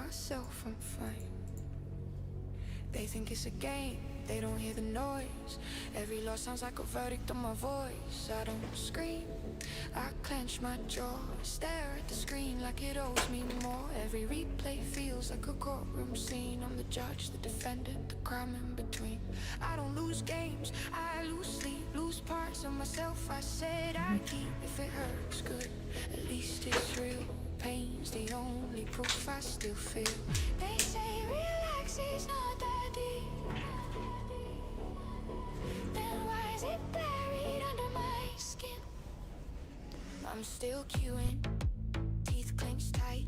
myself, I'm fine. They think it's a game, they don't hear the noise. Every loss sounds like a verdict on my voice. I don't scream, I clench my jaw, stare at the screen like it owes me more. Every replay feels like a courtroom scene. I'm the judge, the defendant, the crime in between. I don't lose games, I lose sleep, lose parts of myself. I said I'd keep. If it hurts, good, at least it's real. Pain's the only proof I still feel. They say relax, it's not that deep. Then why is it buried under my skin? I'm still queuing, teeth clenched tight,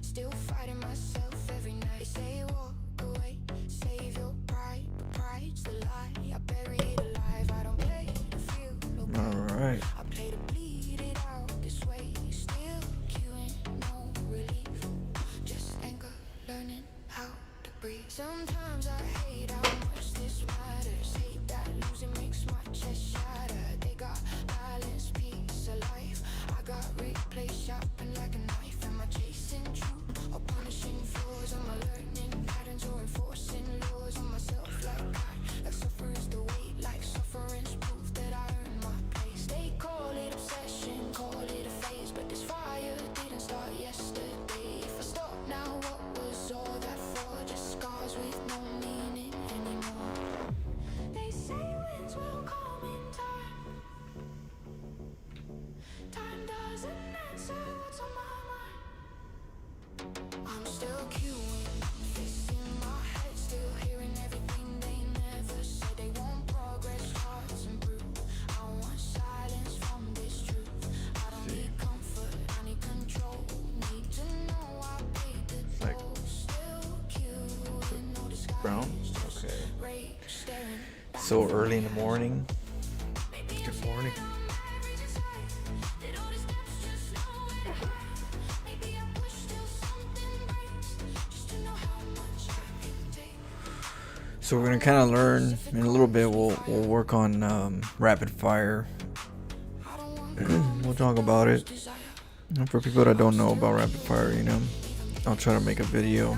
still fighting myself every night. They say walk away, save your pride, but pride's the lie. I bury it alive, I don't play to feel no pain. Alright. I play to bleed it out this way. Still queuing, no relief, just anger, learning how to breathe. Sometimes I hate how much this matters. Hate that losing makes my chest shatter. They got balance, peace, a life. I got replay sharpened like a knife. Am I chasing truth or punishing flaws? Am I learning patterns or enforcing laws on myself like that? Like suffering's the weight, like suffering's proof that I earned my place. They call it obsession, call it a phase, but this fire didn't start yesterday. If I stop now, what was all that for? Just scars with no meaning anymore. They say winds will come in time. Time doesn't answer what's on my mind. I'm still queuing, fists in my head, still hearing everything they never said. They want progress, hearts and bruise. I want silence from this truth. I don't need comfort, I need control. Need to know I paid the Like toll. Still queuing, no disguise. brown? Okay. Rage staring back. So early in the morning. Good morning. So we're gonna kind of learn in a little bit. We'll work on rapid fire. We'll talk about it. And for people that don't know about rapid fire, you know, I'll try to make a video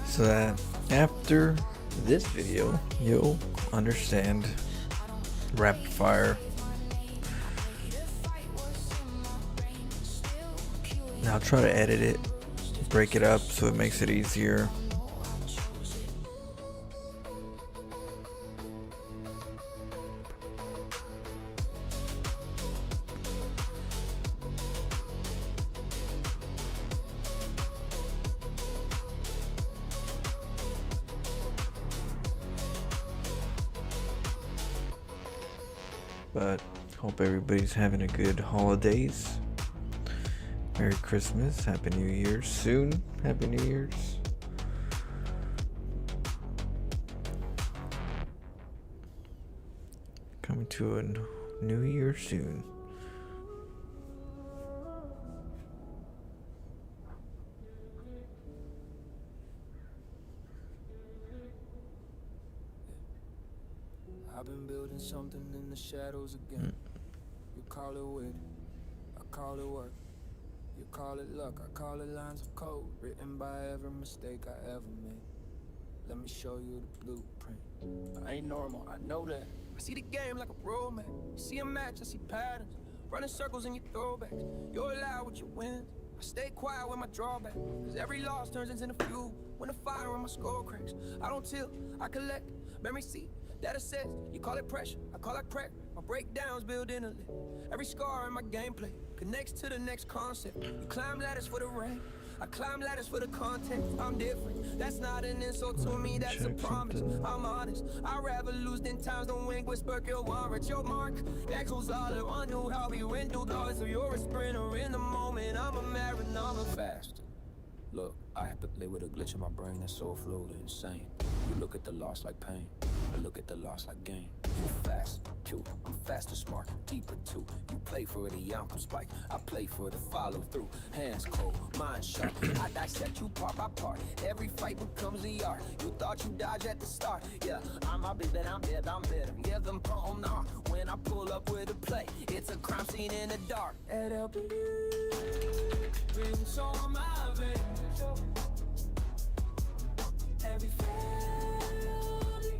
so that after this video you'll understand rapid fire. Now I'll try to edit it, break it up so it makes it easier. But hope everybody's having a good holidays. Merry Christmas, Happy New Year soon. Happy New Year's. Coming to a new year soon. I've been building something in the shadows again. You call it wit, I call it work. You call it luck, I call it lines of code written by every mistake I ever made. Let me show you the blueprint. I ain't normal, I know that. I see the game like a roadmap. You see a match, I see patterns. Running circles in your throwbacks. You're loud with your wins. I stay quiet with my drawback. Cause every loss turns into fuel when the fire on my skull cracks. I don't tilt, I collect. Memory seat, data sets. You call it pressure, I call it crack. My breakdowns build in a lit. Every scar in my gameplay connects to the next concept. You climb ladders for the rain, I climb ladders for the context. I'm different, that's not an insult to me, that's a promise. I'm honest, I'd rather lose than times don't wink. Whisper your warrant, your mark. Echoes all I knew how we went through those. So you're a sprinter in the moment, I'm a marathon faster. Look, I have to live with a glitch in my brain that's so fluid and insane. You look at the loss like pain, I look at the loss like gain. You fast, cute, I'm faster, smart, deeper too. You play for the outcome spike, I play for the follow through. Hands cold, mind sharp, I dissect you part by part. Every fight becomes a art. You thought you dodged at the start. Yeah, I'm a bit, I'm dead, I'm better. Give them palm now. When I pull up with a play, it's a crime scene in the dark. LP. written so on my veins. Every failure,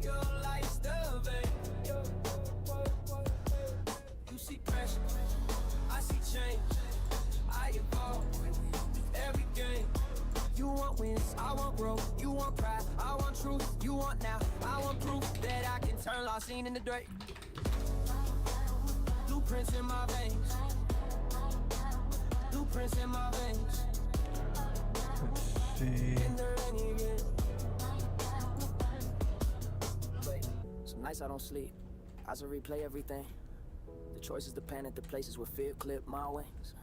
your life's the vein. You see pressure, I see change. I evolve every game. You want wins, I want growth. You want pride, I want truth. You want now, I want proof that I can turn lost scene into Drake. Blueprints in my veins. Blueprints in my veins. Let's see. In the rain again. Wait, some nights I don't sleep. I just replay everything. The choices dependent, the places where fear clip my wings.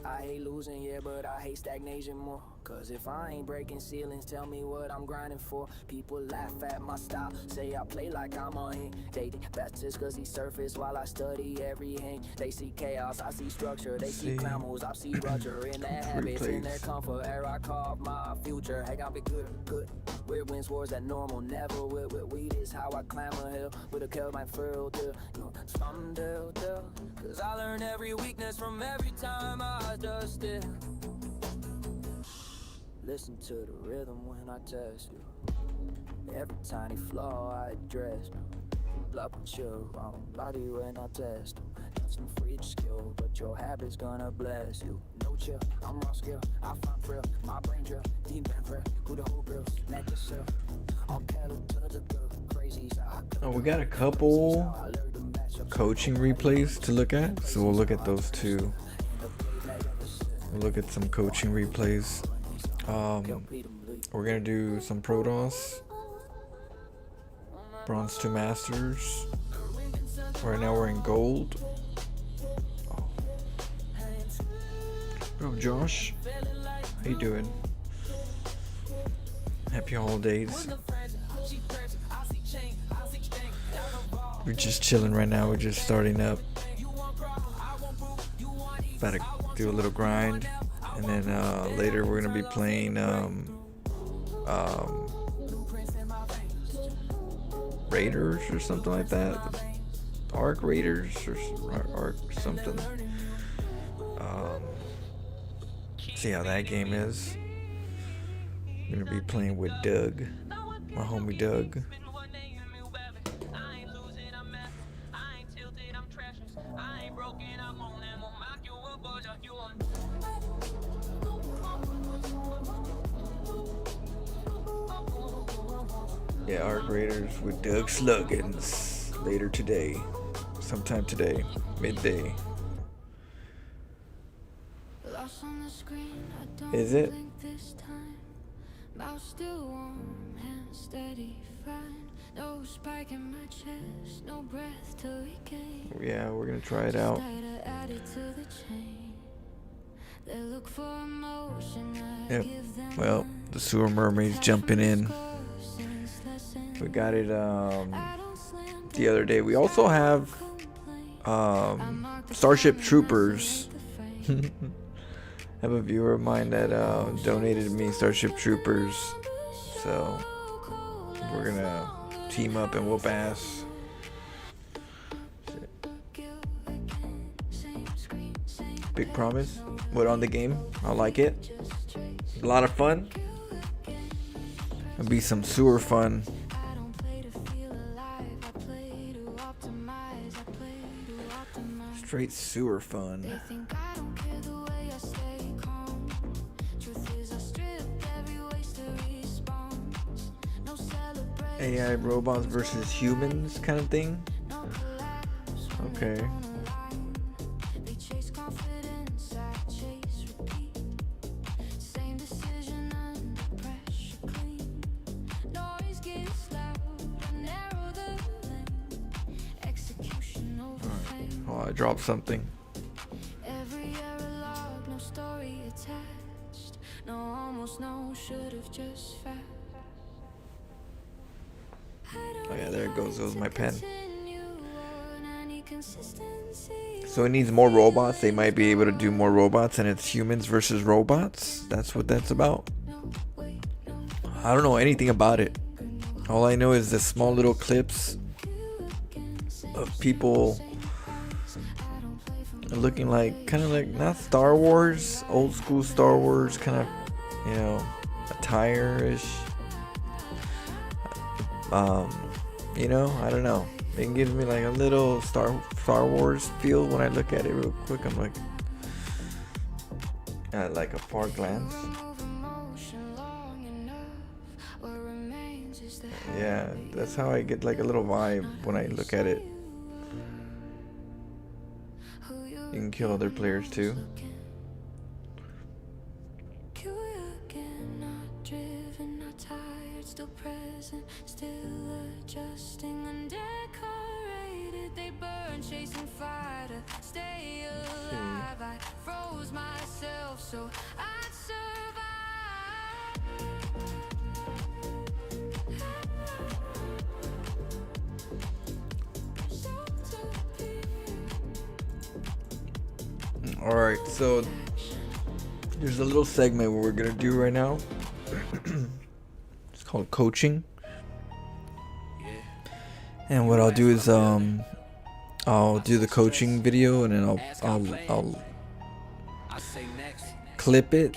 I hate losing, yeah, but I hate stagnation more. Cause if I ain't breaking ceilings, tell me what I'm grinding for. People laugh at my style, say I play like I'm a hang. They bastards cause he surface while I study every hang. They see chaos, I see structure. They see clown moves, I see rupture. In their habits, in their comfort, air I carve my future. Hey, I'll be good. Weird wins wars that normal, never with weed is how I climb a hill. With a kill my furl to some deal. Cause I learn every weakness from every time I dust it. Listen to the rhythm when I test you. Every tiny flaw I address. Love with your wrong body when I test them. Got some freak skill, but your habit's gonna bless you. No chill, I'm raw skill. I find thrill, my brain drill. Deep and prayer, who the whole grills, let yourself. I'll cattle to the good, crazy. Oh, we got a couple coaching replays to look at, so we'll look at those two. We'll look at some coaching replays. We're gonna do some Protoss, Bronze to Masters. Right now we're in gold. Oh, Josh, how you doing? Happy holidays. We're just chilling right now. We're just starting up. About to do a little grind, and then later we're gonna be playing Raiders or something like that. Arc Raiders or Arc something. See how that game is. I'm gonna be playing with Doug, my homie Doug. Yeah, Arc Raiders with Doug Sluggins later today, sometime today, midday. Is it? Mouth still warm, hands steady, fine. No spike in my chest, no breath to regain. Yeah, we're gonna try it out. Yep. Well, the sewer mermaid's jumping in. We got it the other day. We also have Starship Troopers. I have a viewer of mine that donated me Starship Troopers, so we're gonna team up and whoop ass. Big promise. What on the game? I like it. A lot of fun. It'll be some sewer fun. Straight sewer fun. AI robots versus humans kind of thing. Okay. Oh, I dropped something. Every error log, no story attached. No, almost no, should have just fact. Oh yeah, there it goes. It was my pen. So it needs more robots. They might be able to do more robots, and it's humans versus robots. That's what that's about. I don't know anything about it. All I know is the small little clips of people looking like kind of like not Star Wars, old school Star Wars kind of, you know, attire-ish. You know, I don't know. It gives me like a little Star Wars feel when I look at it real quick. I'm like, at like a far glance. Yeah, that's how I get like a little vibe when I look at it. You can kill other players too. Still present, still adjusting, undecorated. They burn, chasing fire to stay alive. I froze myself so I'd survive. Alright, so there's a little segment what we're gonna do right now. It's called coaching. And what I'll do is I'll do the coaching video and then I'll clip it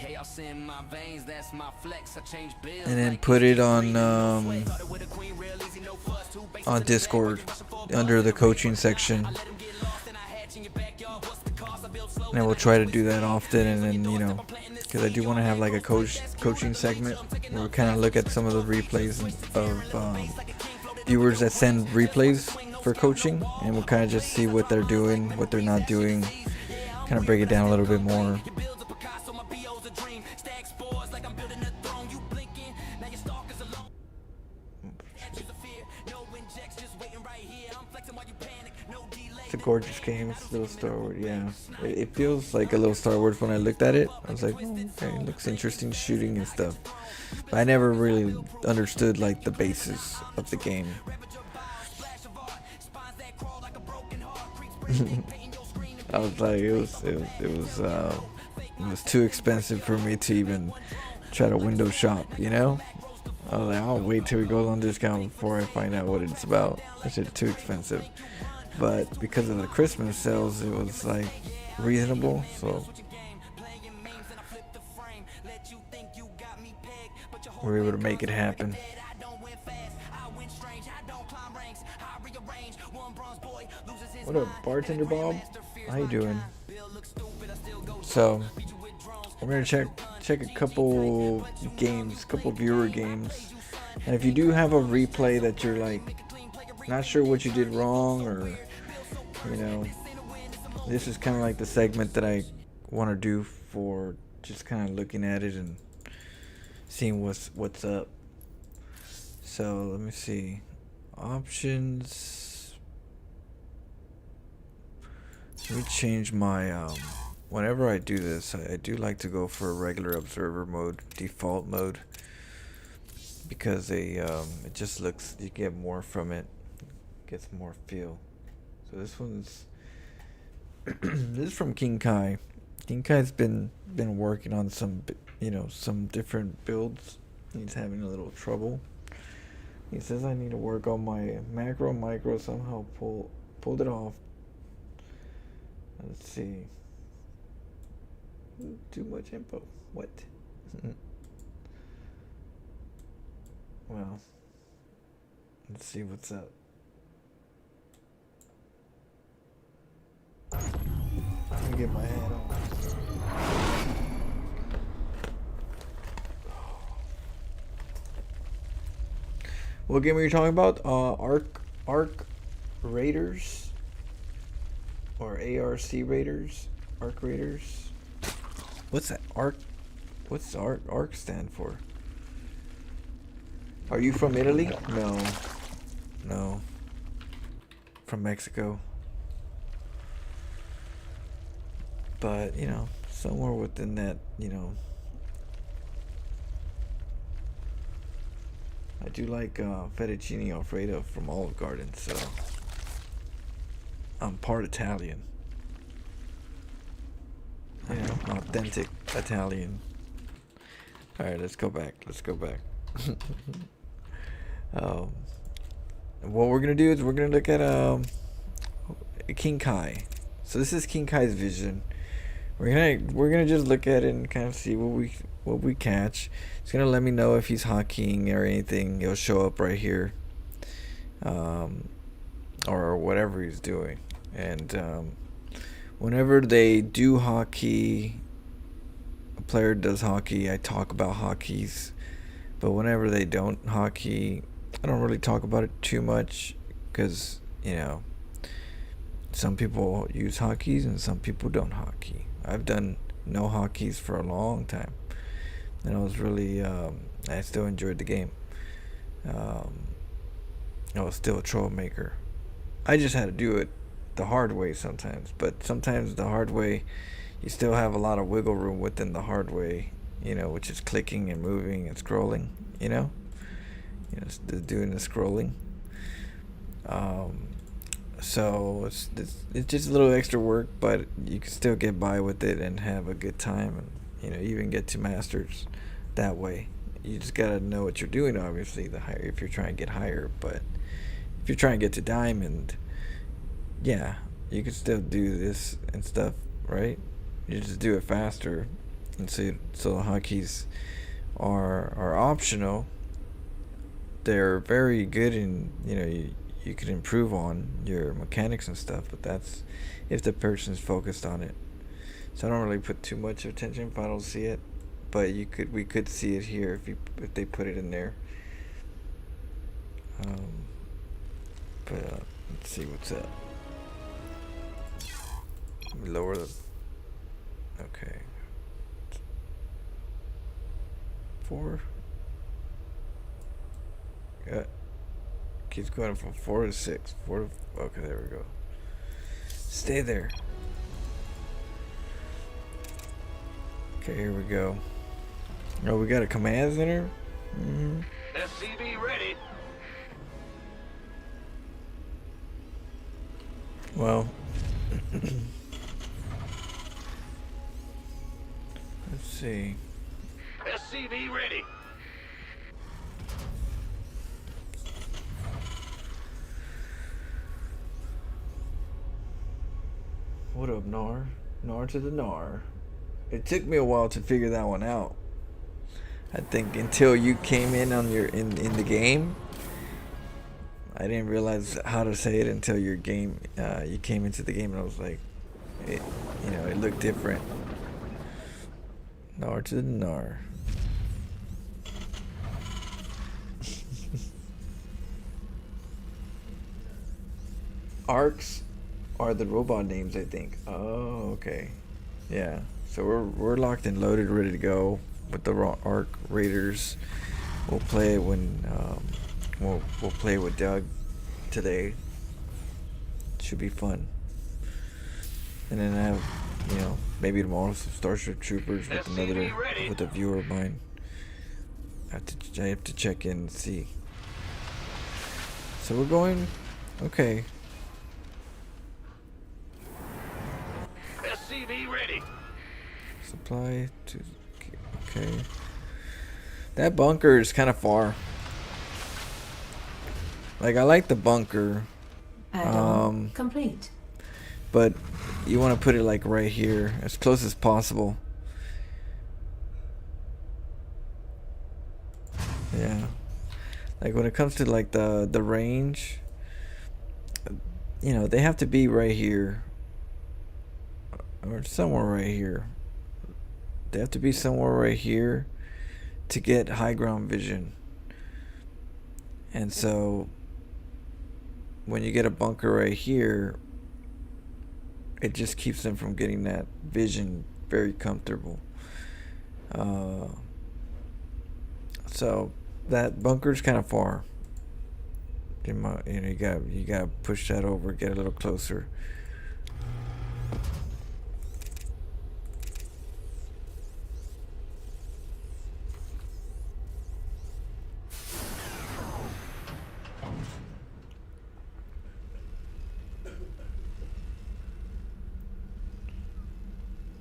and then put it on Discord under the coaching section. And we'll try to do that often, and then, you know, because I do want to have like a coaching segment where we kind of look at some of the replays of viewers that send replays for coaching, and we'll kind of just see what they're doing, what they're not doing, kind of break it down a little bit more. It's a gorgeous game. It's a little Star Wars, yeah. It feels like a little Star Wars when I looked at it. I was like, oh, okay, it looks interesting, shooting and stuff. But I never really understood like the basis of the game. I was like, it was too expensive for me to even try to window shop, you know? I was like, I'll wait till it goes on discount before I find out what it's about. That shit's too expensive. But because of the Christmas sales, it was like reasonable, so we're able to make it happen. What up, bartender Bob? How you doing? So we're gonna check a couple games, couple viewer games, and if you do have a replay that you're like not sure what you did wrong, or you know, this is kind of like the segment that I want to do for just kind of looking at it and seeing what's up. So let me see, options. Let me change my whenever I do this, I do like to go for a regular observer mode, default mode, because it just looks, you get more from it, gets more feel. So this one's this is from King Kai. King Kai's been working on some, you know, some different builds. He's having a little trouble. He says I need to work on my micro somehow pulled it off. Let's see. Too much info. What? Well, let's see what's up. Let me get my hat on. What game are you talking about? Arc Raiders or ARC Raiders? Arc Raiders. What's that? Arc? What's arc stand for? Are you from Italy? No. From Mexico. But, you know, somewhere within that, you know. I do like fettuccine alfredo from Olive Garden, so I'm part Italian. You know, authentic Italian. Alright, let's go back. What we're gonna do is we're gonna look at King Kai. So this is King Kai's vision. We're gonna just look at it and kind of see what we catch. It's gonna let me know if he's hockeying or anything. It'll show up right here, or whatever he's doing. And whenever they do hockey, a player does hockey, I talk about hockeys. But whenever they don't hockey, I don't really talk about it too much because, you know, some people use hockeys and some people don't hockey. I've done no hockeys for a long time. And I was really, I still enjoyed the game. I was still a troublemaker. I just had to do it the hard way sometimes. But sometimes the hard way, you still have a lot of wiggle room within the hard way, you know, which is clicking and moving and scrolling, you know? Doing the scrolling. So it's just a little extra work, but you can still get by with it and have a good time, and you know, even get to masters that way. You just gotta know what you're doing. Obviously, the higher, if you're trying to get higher, but if you're trying to get to diamond, yeah, you can still do this and stuff, right? You just do it faster, and so the hotkeys are optional. They're very good, in you know, you can improve on your mechanics and stuff, but that's if the person's focused on it. So I don't really put too much attention if I don't see it, but we could see it here if they put it in there. But let's see what's up. Let me lower the. Okay. 4. Yeah. Keeps going from 4 to 6. 4 to. Okay, there we go. Stay there. Okay, here we go. Oh, we got a command center? Mm-hmm. SCV ready. Well. Let's see. SCV ready. What up, Nar? Nar to the Nar. It took me a while to figure that one out. I think until you came in on your in the game, I didn't realize how to say it until your game. You came into the game and I was like, it looked different. Nar to the Nar. Arcs are the robot names, I think. Oh, okay. Yeah. So we're locked and loaded, ready to go with the Arc Raiders. We'll play when we'll play with Doug today. Should be fun. And then I have, maybe tomorrow some Starship Troopers with a viewer of mine. I have to check in and see. So we're going. Okay. SCV ready. Supply to. Okay. That bunker is kind of far. Like, I like the bunker. Complete. But you want to put it like right here, as close as possible. Yeah. Like when it comes to like the range, they have to be right here. Or somewhere right here. They have to be somewhere right here to get high ground vision. And so when you get a bunker right here, it just keeps them from getting that vision very comfortable. So that bunker's kind of far. You gotta push that over, get a little closer.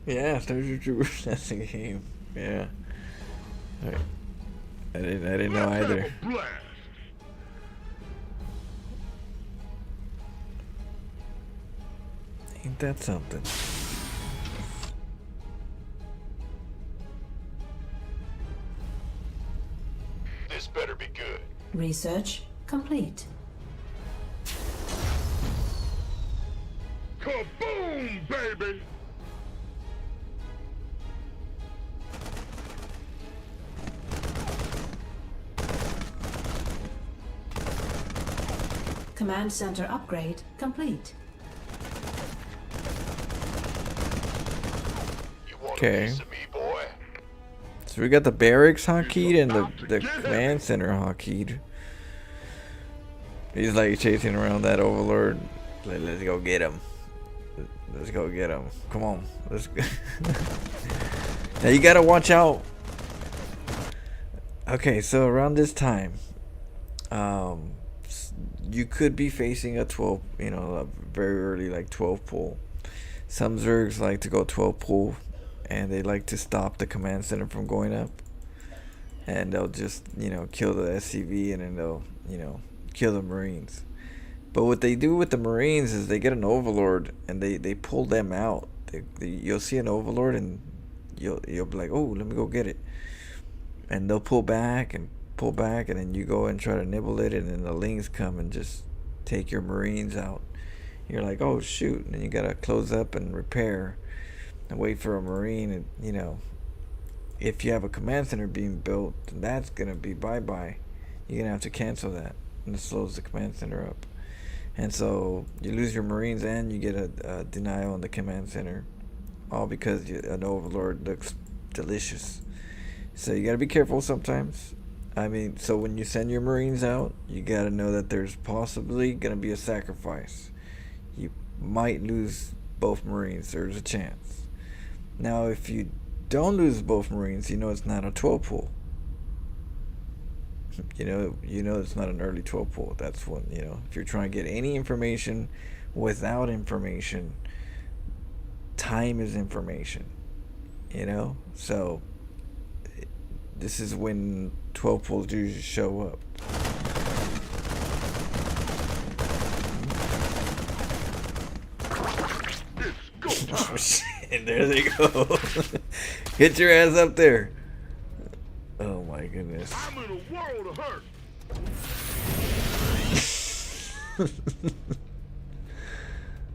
Yeah, Starship Troopers. That's the game. Yeah. All right. I didn't know either. Ain't that something? This better be good. Research complete. Kaboom, baby! Command center upgrade complete. You want Okay. a piece of me, boy? So we got the barracks hotkeyed and the command center hotkeyed. He's like chasing around that overlord. Let's go get him. Let's go get him. Come on. Let's go. Now you gotta watch out. Okay, so around this time, you could be facing a 12, a very early like 12 pull. Some Zergs like to go 12 pull, and they like to stop the command center from going up. And they'll just, kill the SCV, and then they'll, kill the Marines. But what they do with the Marines is they get an overlord and they pull them out. You'll see an overlord and you'll be like, oh, let me go get it. And they'll pull back, and then you go and try to nibble it, and then the Lings come and just take your Marines out. You're like, oh shoot, and then you gotta close up and repair and wait for a Marine. And if you have a command center being built, then that's gonna be bye-bye. You're gonna have to cancel that, and it slows the command center up. And so you lose your Marines and you get a denial on the command center, all because an overlord looks delicious. So you gotta be careful sometimes. I mean, so when you send your Marines out, you gotta know that there's possibly gonna be a sacrifice. You might lose both Marines. There's a chance. Now, if you don't lose both Marines, it's not a 12 pull. It's not an early 12 pull. That's when, if you're trying to get any information without information, time is information, so this is when 12 pulls usually show up. Oh shit, there they go. Get your ass up there. Oh my goodness. I'm in a world of hurt.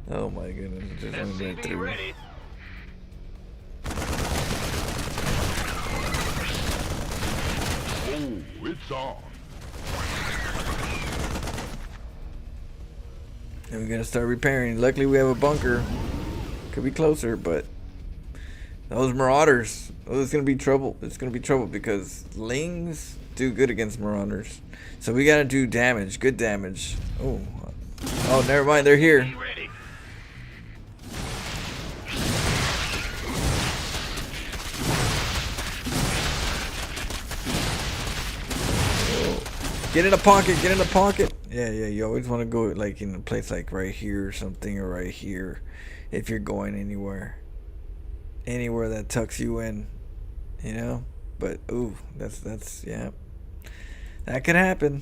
Oh my goodness, it just went SCV through. ready. Oh, it's on. And we're gonna start repairing. Luckily we have a bunker. Could be closer, but those Marauders, it's gonna be trouble. It's gonna be trouble because Lings do good against Marauders. So we gotta do damage, good damage. Oh, never mind, they're here. Be ready. Get in a pocket, get in a pocket. Yeah, you always want to go like in a place like right here or something, or right here if you're going anywhere. Anywhere that tucks you in, But ooh, that's yeah. That could happen.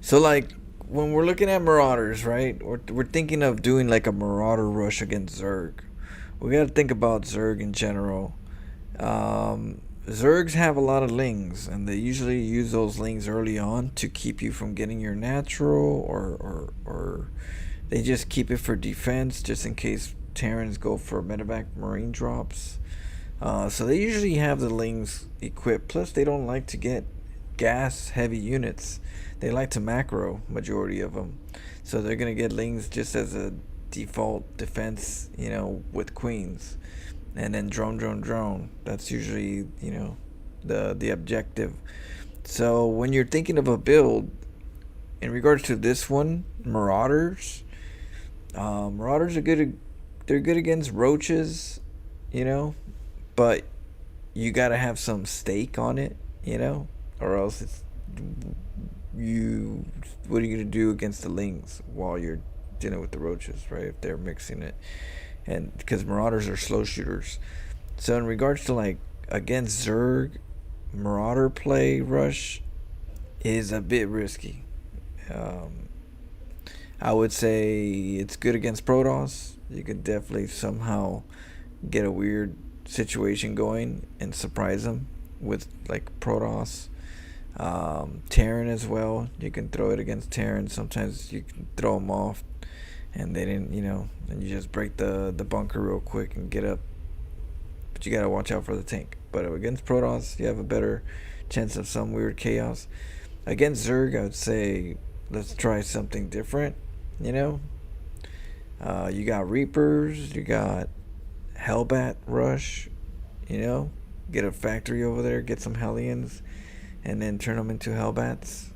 So like when we're looking at Marauders, right? We're thinking of doing like a Marauder rush against Zerg. We got to think about Zerg in general. Zergs have a lot of Lings, and they usually use those Lings early on to keep you from getting your natural, or they just keep it for defense, just in case Terrans go for medevac Marine drops. So they usually have the Lings equipped. Plus, they don't like to get gas-heavy units. They like to macro, majority of them. So they're gonna get Lings just as a default defense, with Queens. And then drone. That's usually, the objective. So when you're thinking of a build, in regards to this one, Marauders are good. They're good against roaches, but you gotta have some stake on it, or else what are you gonna do against the Lings while you're dealing with the roaches, right? If they're mixing it. And because Marauders are slow shooters. So in regards to like against Zerg, Marauder play rush is a bit risky. I would say it's good against Protoss. You could definitely somehow get a weird situation going and surprise them with like Protoss. Terran as well. You can throw it against Terran. Sometimes you can throw them off, and they didn't, and you just break the bunker real quick and get up. But you gotta watch out for the tank. But against Protoss, you have a better chance of some weird chaos. Against Zerg, I would say let's try something different. You got Reapers, you got Hellbat Rush. Get a factory over there, get some Hellions, and then turn them into Hellbats.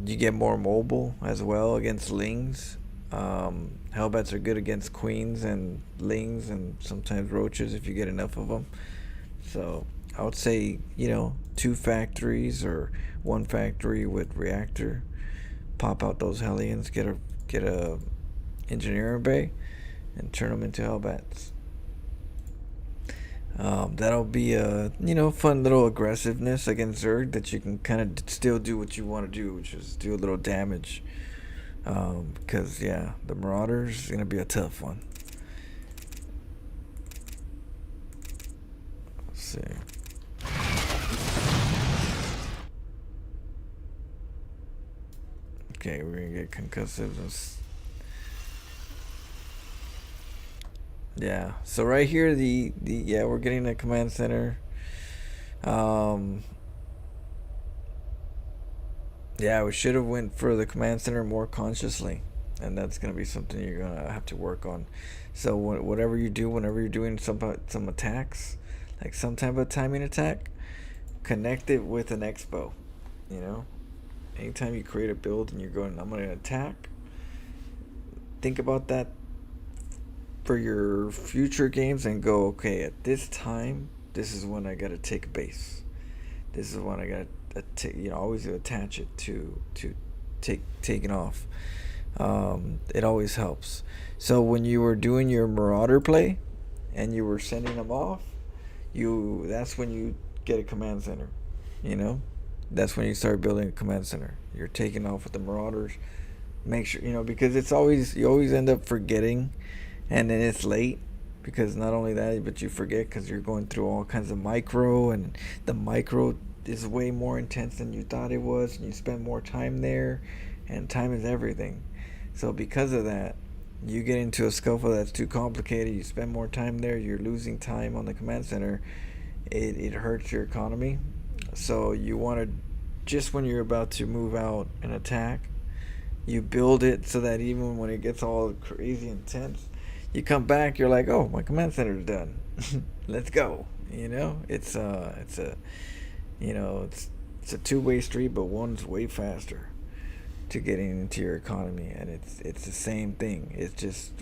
You get more mobile as well against Lings. Hellbats are good against Queens and Lings and sometimes Roaches if you get enough of them. So I would say, 2 factories or 1 factory with reactor. Pop out those Hellions, get a engineering bay, and turn them into Hellbats. That'll be a fun little aggressiveness against Zerg that you can kind of still do what you want to do, which is do a little damage. Because the Marauders is gonna be a tough one. Let's see. Okay, we're gonna get concussives. Yeah, so right here, we're getting a command center. We should have went for the command center more consciously, and that's gonna be something you're gonna have to work on. So whatever you do, whenever you're doing some attacks, like some type of timing attack, connect it with an expo. Anytime you create a build and you're going, I'm gonna attack, think about that for your future games and go, okay, at this time, this is when I gotta take a base. This is when I gotta always attach it to taking off. It always helps. So when you were doing your Marauder play and you were sending them off, that's when you get a command center. That's when you start building a command center. You're taking off with the Marauders. Make sure, because you always end up forgetting, and then it's late, because not only that, but you forget because you're going through all kinds of micro, and the micro is way more intense than you thought it was, and you spend more time there, and time is everything. So because of that, you get into a scuffle that's too complicated, you spend more time there, you're losing time on the command center, it hurts your economy. So you want to, just when you're about to move out and attack, you build it so that even when it gets all crazy intense, you come back, you're like, oh, my command center's done. Let's go. It's a two-way street, but one's way faster to getting into your economy, and it's the same thing. It's just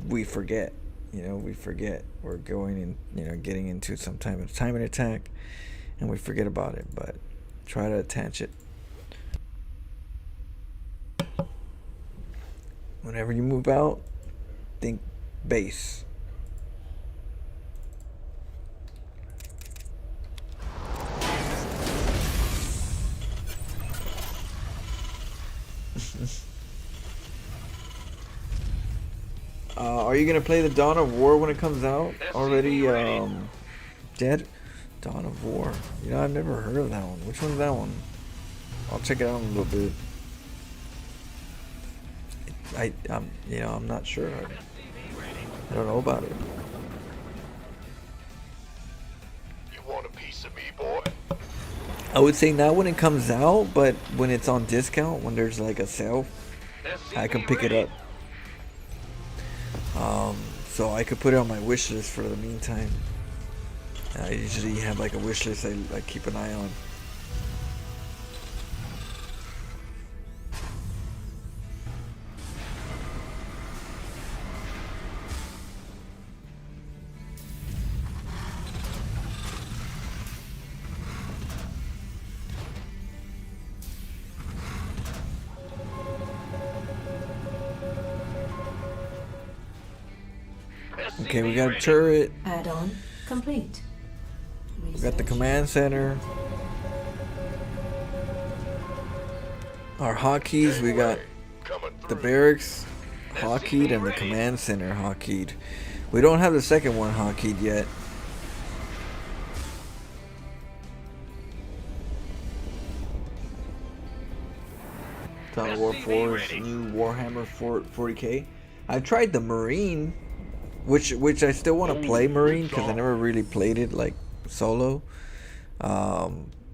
we forget. We're going in, getting into some type of timing attack, and we forget about it. But try to attach it. Whenever you move out, think base. Are you gonna play the Dawn of War when it comes out already? Dead? Dawn of War. I've never heard of that one. Which one's that one? I'll check it out in a little bit. I'm not sure. I don't know about it. You want a piece of me, boy? I would say not when it comes out, but when it's on discount, when there's like a sale, I can pick it up. So I could put it on my wish list for the meantime. I usually have like a wish list I keep an eye on. Okay, we got a turret. Add-on complete. We got the command center. our hotkeys. We got Coming the through. barracks hotkeyed and the command center hotkeyed. We don't have the second one hotkeyed yet. Total War 4's new Warhammer 40k. I've tried the Marine, which I still want to play Marine because I never really played it like solo.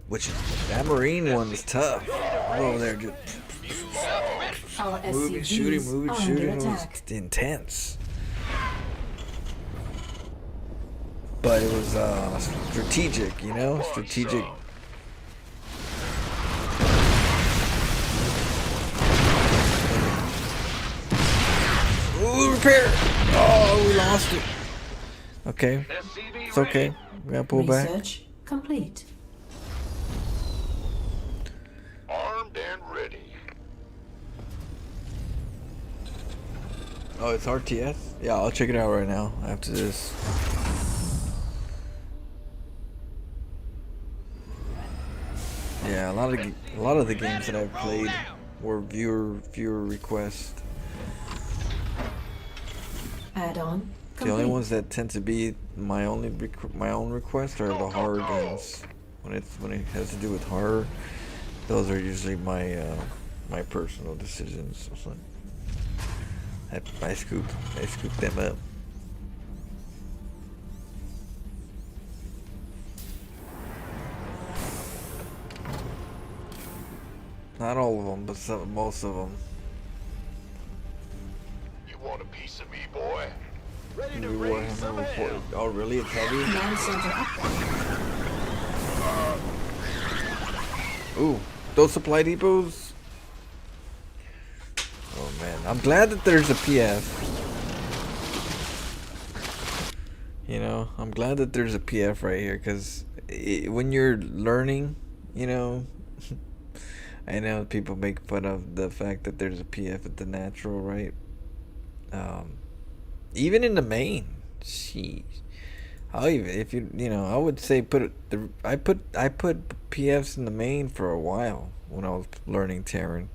Which that Marine one is tough. I'm over there just Our moving, SCVs shooting, are shooting. under It was attack. intense. But it was strategic, you know? Strategic. Ooh, repair! Oh, we lost it. Okay. It's okay. We gotta pull back. Research complete. Armed and ready. Oh, it's RTS? Yeah, I'll check it out right now after this. Yeah, a lot of the games that I've played were viewer request. Add-on The only complete. ones that tend to be my own request are the horror games. When it has to do with horror, those are usually my personal decisions. So I scoop them up. Not all of them, but most of them. You want a piece of me, boy? Ready to New raise Warhammer some report. hell. Oh, really? It's heavy? Command center upgrade. Ooh, those supply depots. Oh man, I'm glad that there's a PF. You know, I'm glad that there's a PF right here, because when you're learning, you know, I know people make fun of the fact that there's a PF at the natural, right? Even in the main, jeez. I'll even, if you know, I would say I put PFs in the main for a while when I was learning Terran,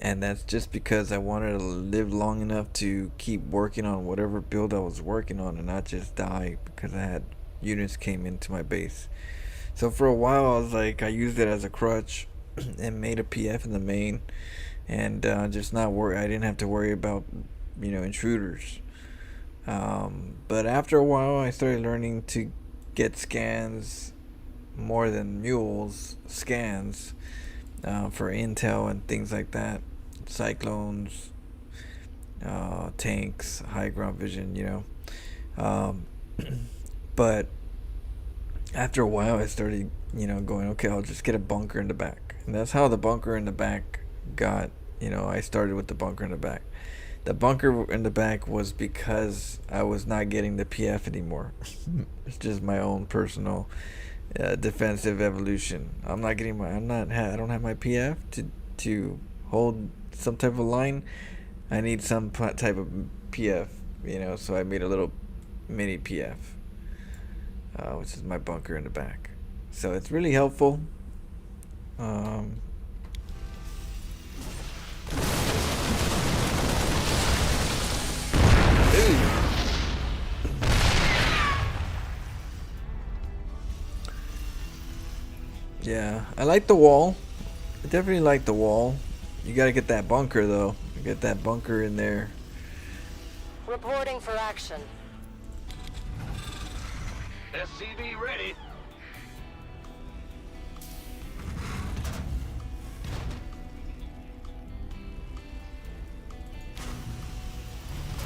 and that's just because I wanted to live long enough to keep working on whatever build I was working on and not just die because I had units came into my base. So for a while I was like, I used it as a crutch and made a PF in the main, and just not worry. I didn't have to worry about, you know, intruders. But after a while I started learning to get scans more than mules, scans for intel and things like that, cyclones, tanks, high ground vision, you know. But after a while I started, you know, going, okay, I'll just get a bunker in the back, and that's how the bunker in the back got, you know, I started with the bunker in the back. The bunker in the back was because I was not getting the PF anymore. It's just my own personal defensive evolution. I don't have my PF to hold some type of line. I need some type of PF, you know. So I made a little mini PF, which is my bunker in the back. So it's really helpful. Yeah, I like the wall. I definitely like the wall. You gotta get that bunker though. Get that bunker in there. Reporting for action. SCV ready.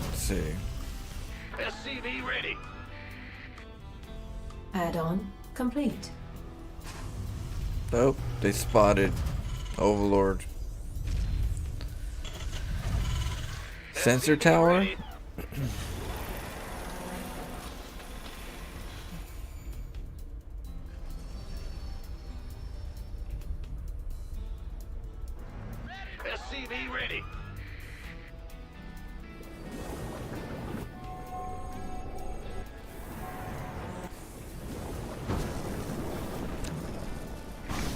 Let's see. SCV ready. Add-on complete. Oh, they spotted Overlord. Sensor tower? Ready. SCV ready.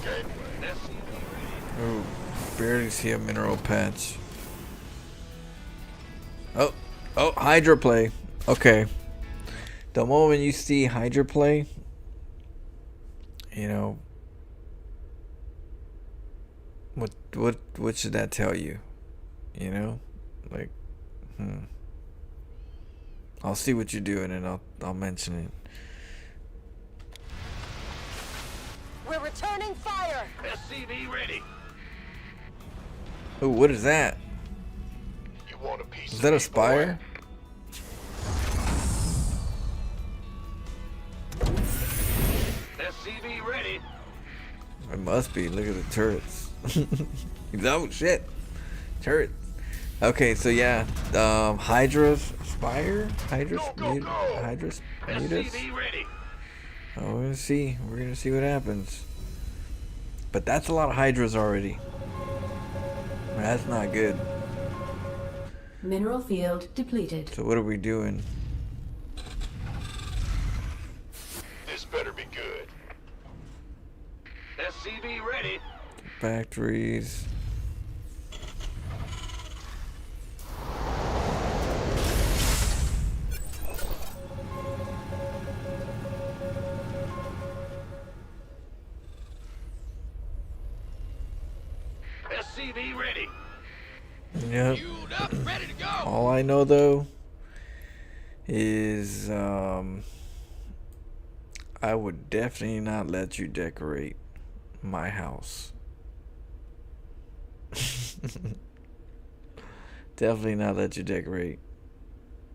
Gateway. SCV ready. Ooh. barely see a mineral patch. Oh, Hydra play. Okay. The moment you see Hydra play, you know, what should that tell you? You know, like, I'll see what you're doing and I'll mention it. We're returning fire. SCV ready. Oh, what is that? You want a piece Is of that me, a spire? SCV ready. It must be. Look at the turrets. Oh shit, turrets. Okay, so yeah, Hydra's spire, Hydra's Go, go, go. Hydra's mutus. SCV ready. Oh, we're gonna see. We're gonna see what happens. But that's a lot of Hydras already. That's not good. Mineral field depleted. So what are we doing? This better be good. SCV ready. Factories. SCV ready. Yep. Fueled up, ready to go. All I know though is I would definitely not let you decorate my house. Definitely not let you decorate.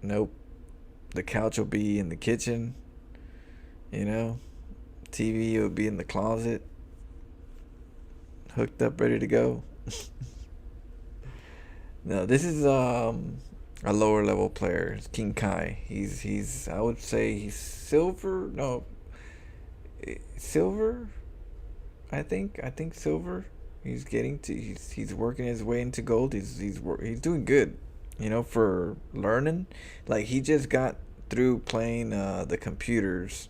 Nope. The couch will be in the kitchen. You know, TV will be in the closet, hooked up, ready to go. No, this is a lower level player. It's King Kai. He's I would say he's silver. No, silver. I think silver. He's getting to. He's working his way into gold. He's doing good. You know, for learning. Like he just got through playing the computers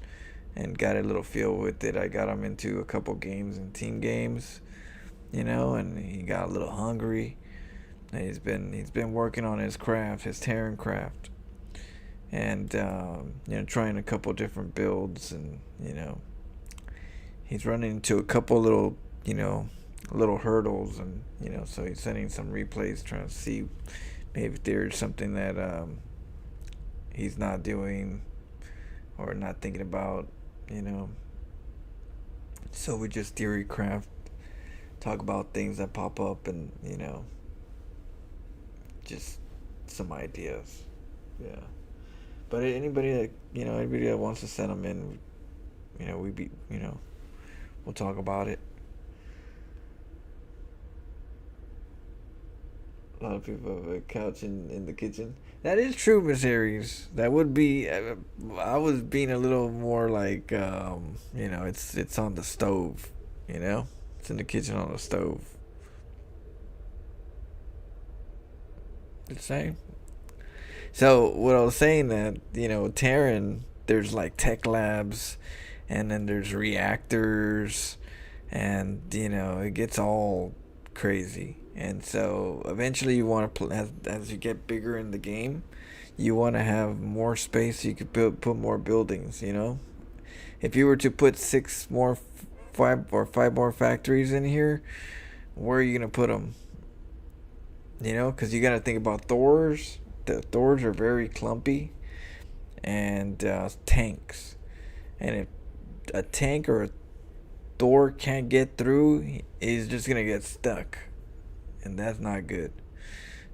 and got a little feel with it. I got him into a couple games and team games. You know, and he got a little hungry. And he's been working on his craft, his Terran craft, and you know, trying a couple different builds, and you know, he's running into a couple little, you know, little hurdles, and you know, so he's sending some replays trying to see maybe if there's something that he's not doing or not thinking about, you know. So we just theory craft, talk about things that pop up, and you know, just some ideas. Yeah. But anybody that, you know, anybody that wants to send them in, you know, we'll talk about it. A lot of people have a couch in the kitchen. That is true, Miss Aries. That would be. I was being a little more like, you know, it's on the stove. You know, it's in the kitchen on the stove. The same. So what I was saying, that, you know, Terran, there's like tech labs, and then there's reactors, and you know, it gets all crazy. And so eventually you want to as you get bigger in the game, you want to have more space so you could put more buildings. You know, if you were to put five more factories in here, where are you gonna put them? You know, because you got to think about Thors. The Thors are very clumpy, and tanks. And if a tank or a Thor can't get through, he's just gonna get stuck, and that's not good.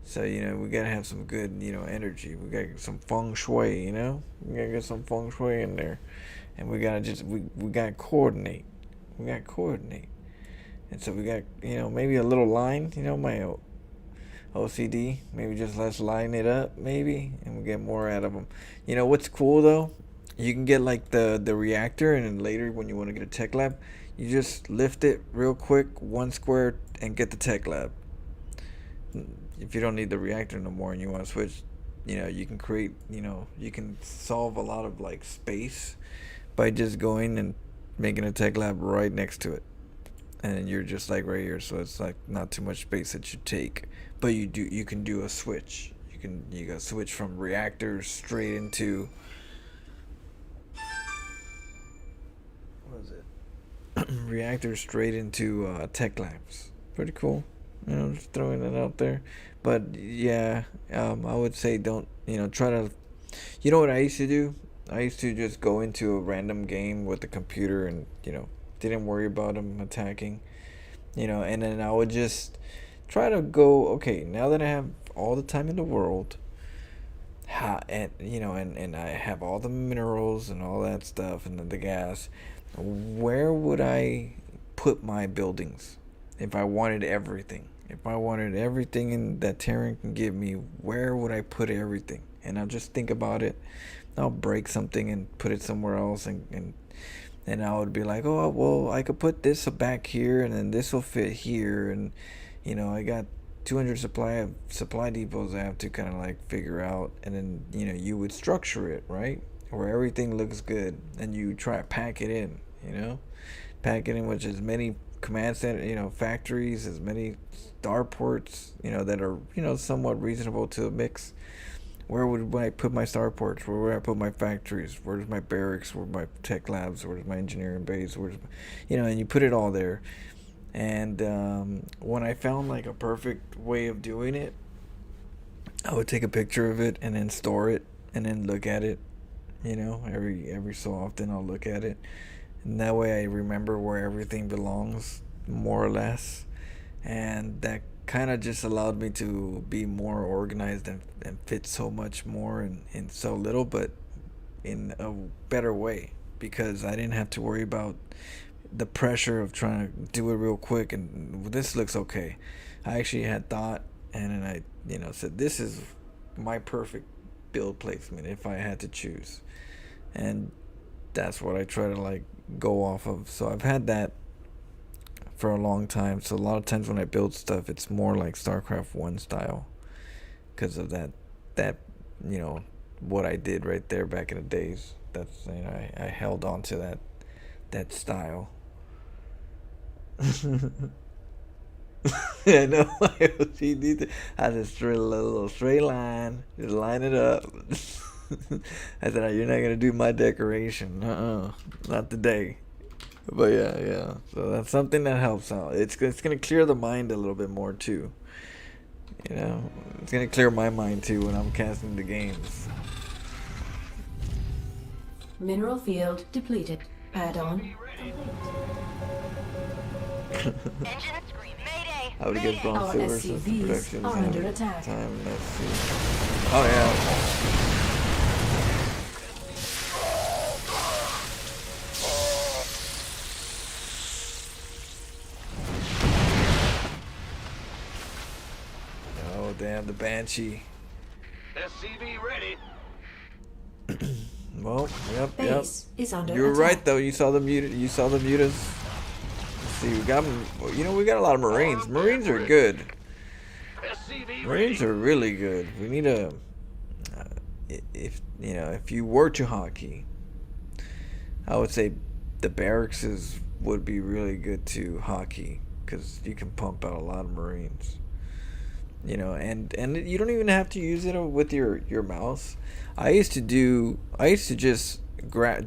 So you know, we gotta have some good, you know, energy. We gotta get some feng shui. You know, we gotta get some feng shui in there, and we gotta we gotta coordinate. We gotta coordinate, and so we got, you know, maybe a little line. You know, my OCD, maybe just let's line it up, maybe, and we get more out of them. You know what's cool though? You can get like the reactor, and then later when you want to get a tech lab, you just lift it real quick, one square, and get the tech lab. If you don't need the reactor no more and you want to switch, you know, you can create, you know, you can solve a lot of like space by just going and making a tech lab right next to it. and then you're just like right here, so it's like not too much space that you take. But you can do a switch. You got switch from reactors straight into, what is it? Reactors straight into tech labs. Pretty cool. Just throwing it out there. But yeah, I would say don't, try to. You know what I used to do? I used to just go into a random game with the computer and didn't worry about them attacking. And then I would just try to go. Okay, now that I have all the time in the world, and I have all the minerals and all that stuff and the gas, where would I put my buildings if I wanted everything? If I wanted everything in that Terran can give me, where would I put everything? And I'll just think about it. I'll break something and put it somewhere else, and I would be like, oh well, I could put this back here, and then this will fit here, and I got 200 supply depots I have to kind of like figure out, and then you would structure it right where everything looks good, and you try to pack it in, pack it in with as many command center, factories, as many starports, that are somewhat reasonable to mix. Where would I put my starports? Where would I put my factories? Where's my barracks? Where's my tech labs? Where's my engineering base? And you put it all there. And when I found like a perfect way of doing it, I would take a picture of it and then store it and then look at it. Every so often I'll look at it, and that way I remember where everything belongs, more or less. And that kind of just allowed me to be more organized and fit so much more in so little, but in a better way, because I didn't have to worry about the pressure of trying to do it real quick and this looks okay. I actually had thought, and then I said this is my perfect build placement if I had to choose, and that's what I try to like go off of. So I've had that for a long time, so a lot of times when I build stuff, it's more like StarCraft 1 style because of that what I did right there back in the days. That's I held on to that style. I know. You need to. I just drew a little straight line, just line it up. I said, "You're not gonna do my decoration, not today." But yeah. So that's something that helps out. It's gonna clear the mind a little bit more too. It's gonna clear my mind too when I'm casting the games. Mineral field depleted. Add-on. Engine scream. Mayday. How would it get Our bronze silver SCVs production are under attack. time? Let's see. Oh yeah. Oh damn, the Banshee. SCV ready. Well, yep. Base is under You were attack. right though. You saw the mutas. See, we got a lot of Marines. Marines are good. SCV Marines ready. are really good. We need a if you were to hockey, I would say the barracks would be really good to hockey because you can pump out a lot of Marines. And you don't even have to use it with your mouse. I used to just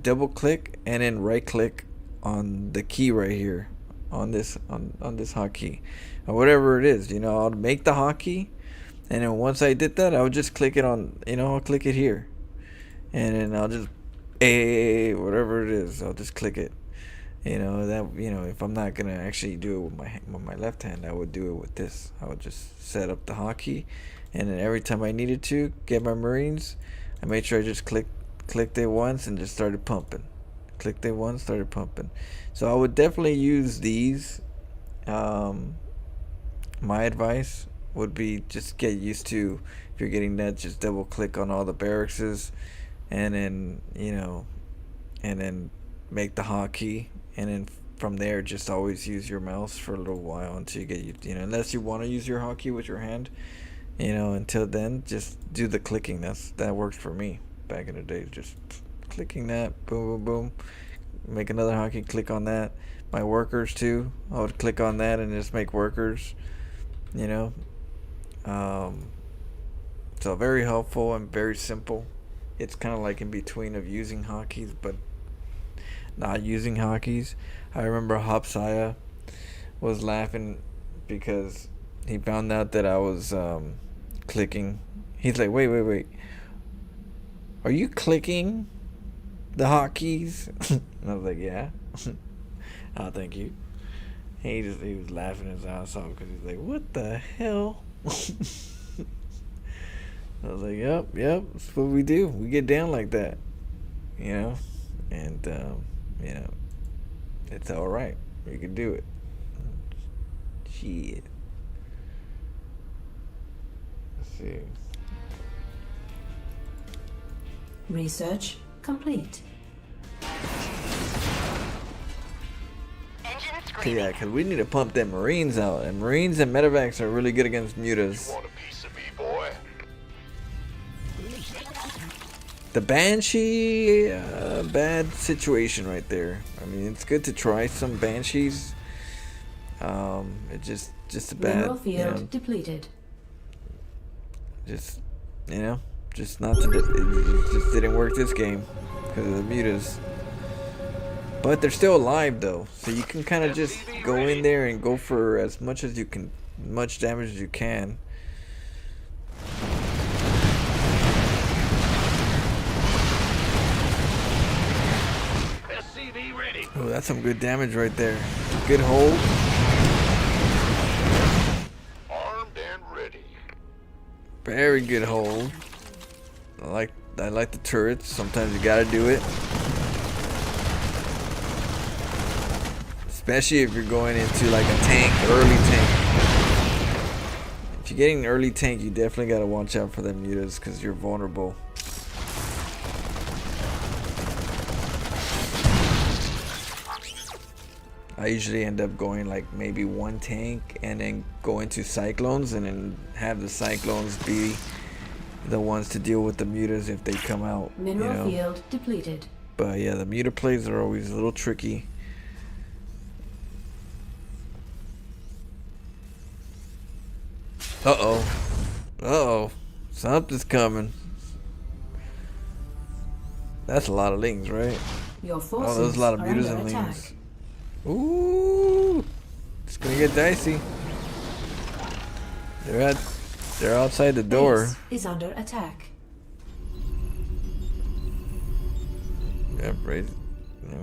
double click and then right click on the key right here on this hotkey or whatever it is. I'll make the hotkey, and then once I did that, I would just click it on. I'll click it here, and then I'll just whatever it is. I'll just click it. If I'm not gonna actually do it with my left hand, I would do it with this. I would just set up the hotkey, and then every time I needed to get my Marines, I made sure I just clicked it once and just started pumping. Clicked it once, started pumping. So I would definitely use these. My advice would be just get used to, if you're getting that, just double click on all the barracks, and then make the hotkey, and then from there just always use your mouse for a little while until you get unless you want to use your hotkey with your hand, until then just do the clicking. That works for me back in the day, just clicking that, boom boom boom, make another hotkey, click on that, my workers too. I would click on that and just make workers, you know. So very helpful and very simple. It's kind of like in between of using hotkeys but not using hotkeys. I remember Hopsaya was laughing because he found out that I was clicking. He's like, wait. Are you clicking the hotkeys? And I was like, yeah. Oh, thank you. He was laughing his ass off because he's like, what the hell? I was like, yep, that's what we do. We get down like that, you know, and you know, it's all right. We can do it. Shit. Let's see. Research complete. Engine Yeah, screaming. because we need to pump them Marines out, and Marines and medevacs are really good against mutas. Want a piece of me, boy? The Banshee, bad situation right there. I mean, it's good to try some Banshees. It's just a bad, Mineral you field know, depleted. just, you know, just not to, it just didn't work this game because of the mutas. But they're still alive though, so you can kind of just go in there and go for as much as you can, much damage as you can. SCV ready. Oh, that's some good damage right there. Good hold. Armed and ready. Very good hold. I like the turrets. Sometimes you gotta do it. Especially if you're going into like a tank, early tank. If you're getting an early tank, you definitely gotta watch out for them mutas because you're vulnerable. I usually end up going like maybe one tank and then go into cyclones and then have the cyclones be the ones to deal with the mutas if they come out. Mineral you know? field depleted. But yeah, the muta plays are always a little tricky. Uh-oh. Something's coming. That's a lot of lings, right? Your Oh, forces there's a lot of are mutas under and attack. lings. Ooh. It's gonna get dicey. They're outside the door. Base is under attack. Yeah, right.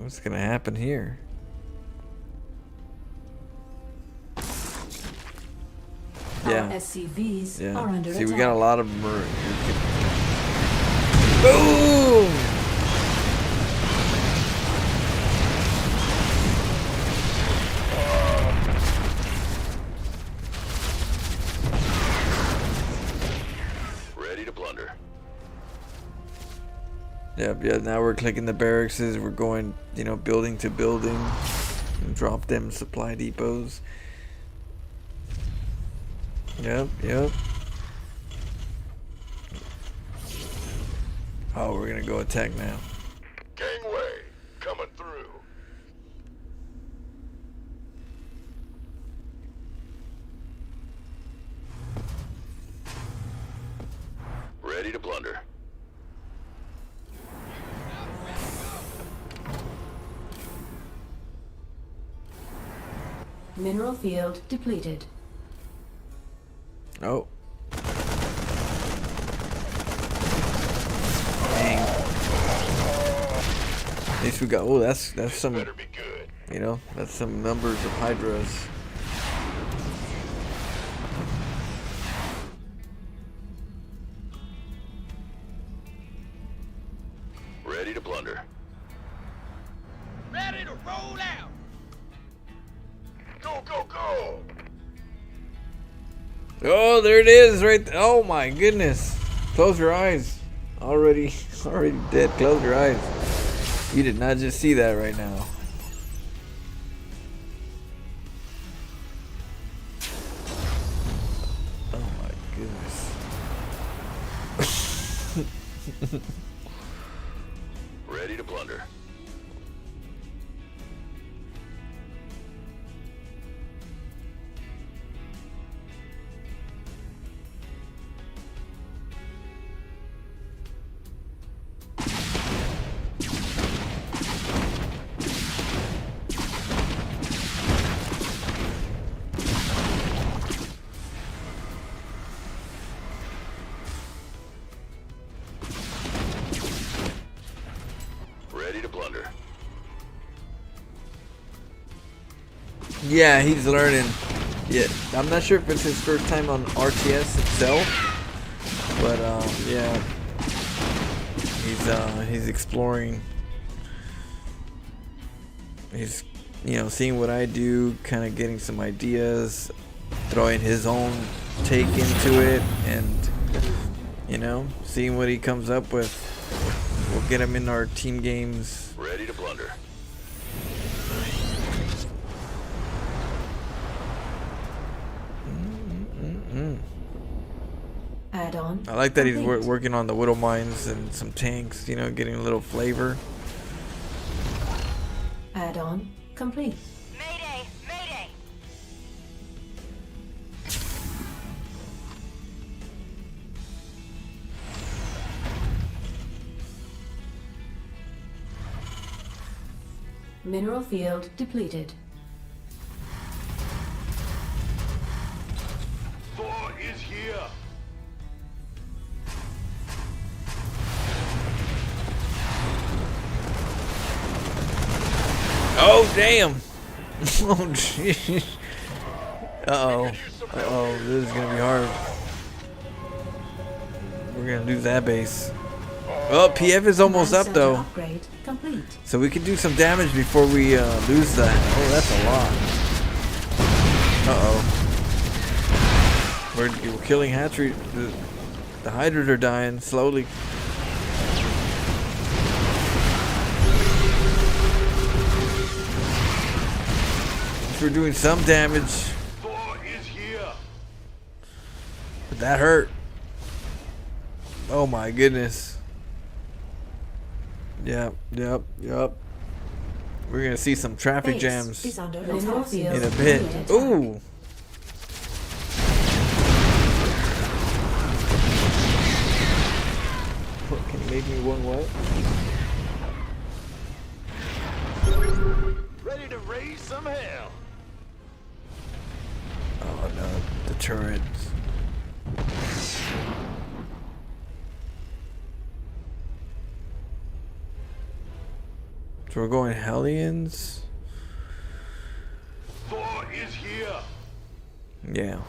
What's gonna happen here? Our Yeah. SCVs Yeah. are under See, attack. we got a lot of them. Boom! Ready to plunder. Yep, yeah, now we're clicking the barracks. We're going, you know, building to building. And drop them supply depots. Yep. Oh, we're gonna go attack now. Gangway coming through. Ready to plunder. Mineral field depleted. Oh. Dang. At least we got. Oh, that's some. Better be good. You know, that's some numbers of hydras. Ready to plunder. Ready to roll out. Go, go, go! Oh, there it is, right. Oh my goodness! Close your eyes. Already dead. Close your eyes. You did not just see that right now. Oh my goodness. Ready to plunder. Yeah, he's learning. Yeah, I'm not sure if it's his first time on RTS itself, but yeah, he's exploring. He's, you know, seeing what I do, kind of getting some ideas, throwing his own take into it, and you know, seeing what he comes up with. We'll get him in our team games. Ready to plunder. Add-on. I like that he's complete. working on the widow mines and some tanks, you know, getting a little flavor. Add-on complete. Mayday! Mayday! Mineral field depleted. Thor is here. Oh damn! Oh jeez. Uh-oh. Uh-oh, this is gonna be hard. We're gonna lose that base. Oh, PF is almost Command up center though. Upgrade complete. So we can do some damage before we lose that. Oh, that's a lot. Uh-oh. We're killing hatchery. The hydras are dying slowly. We're doing some damage. Thor is here. But that hurt. Oh my goodness. Yep. We're gonna see some traffic Base jams is under mineral field in a bit. under attack. Ooh. What, can you make me one what? Ready to raise some hell. Oh no, the turrets. So we're going Hellions? Thor is here. Yeah.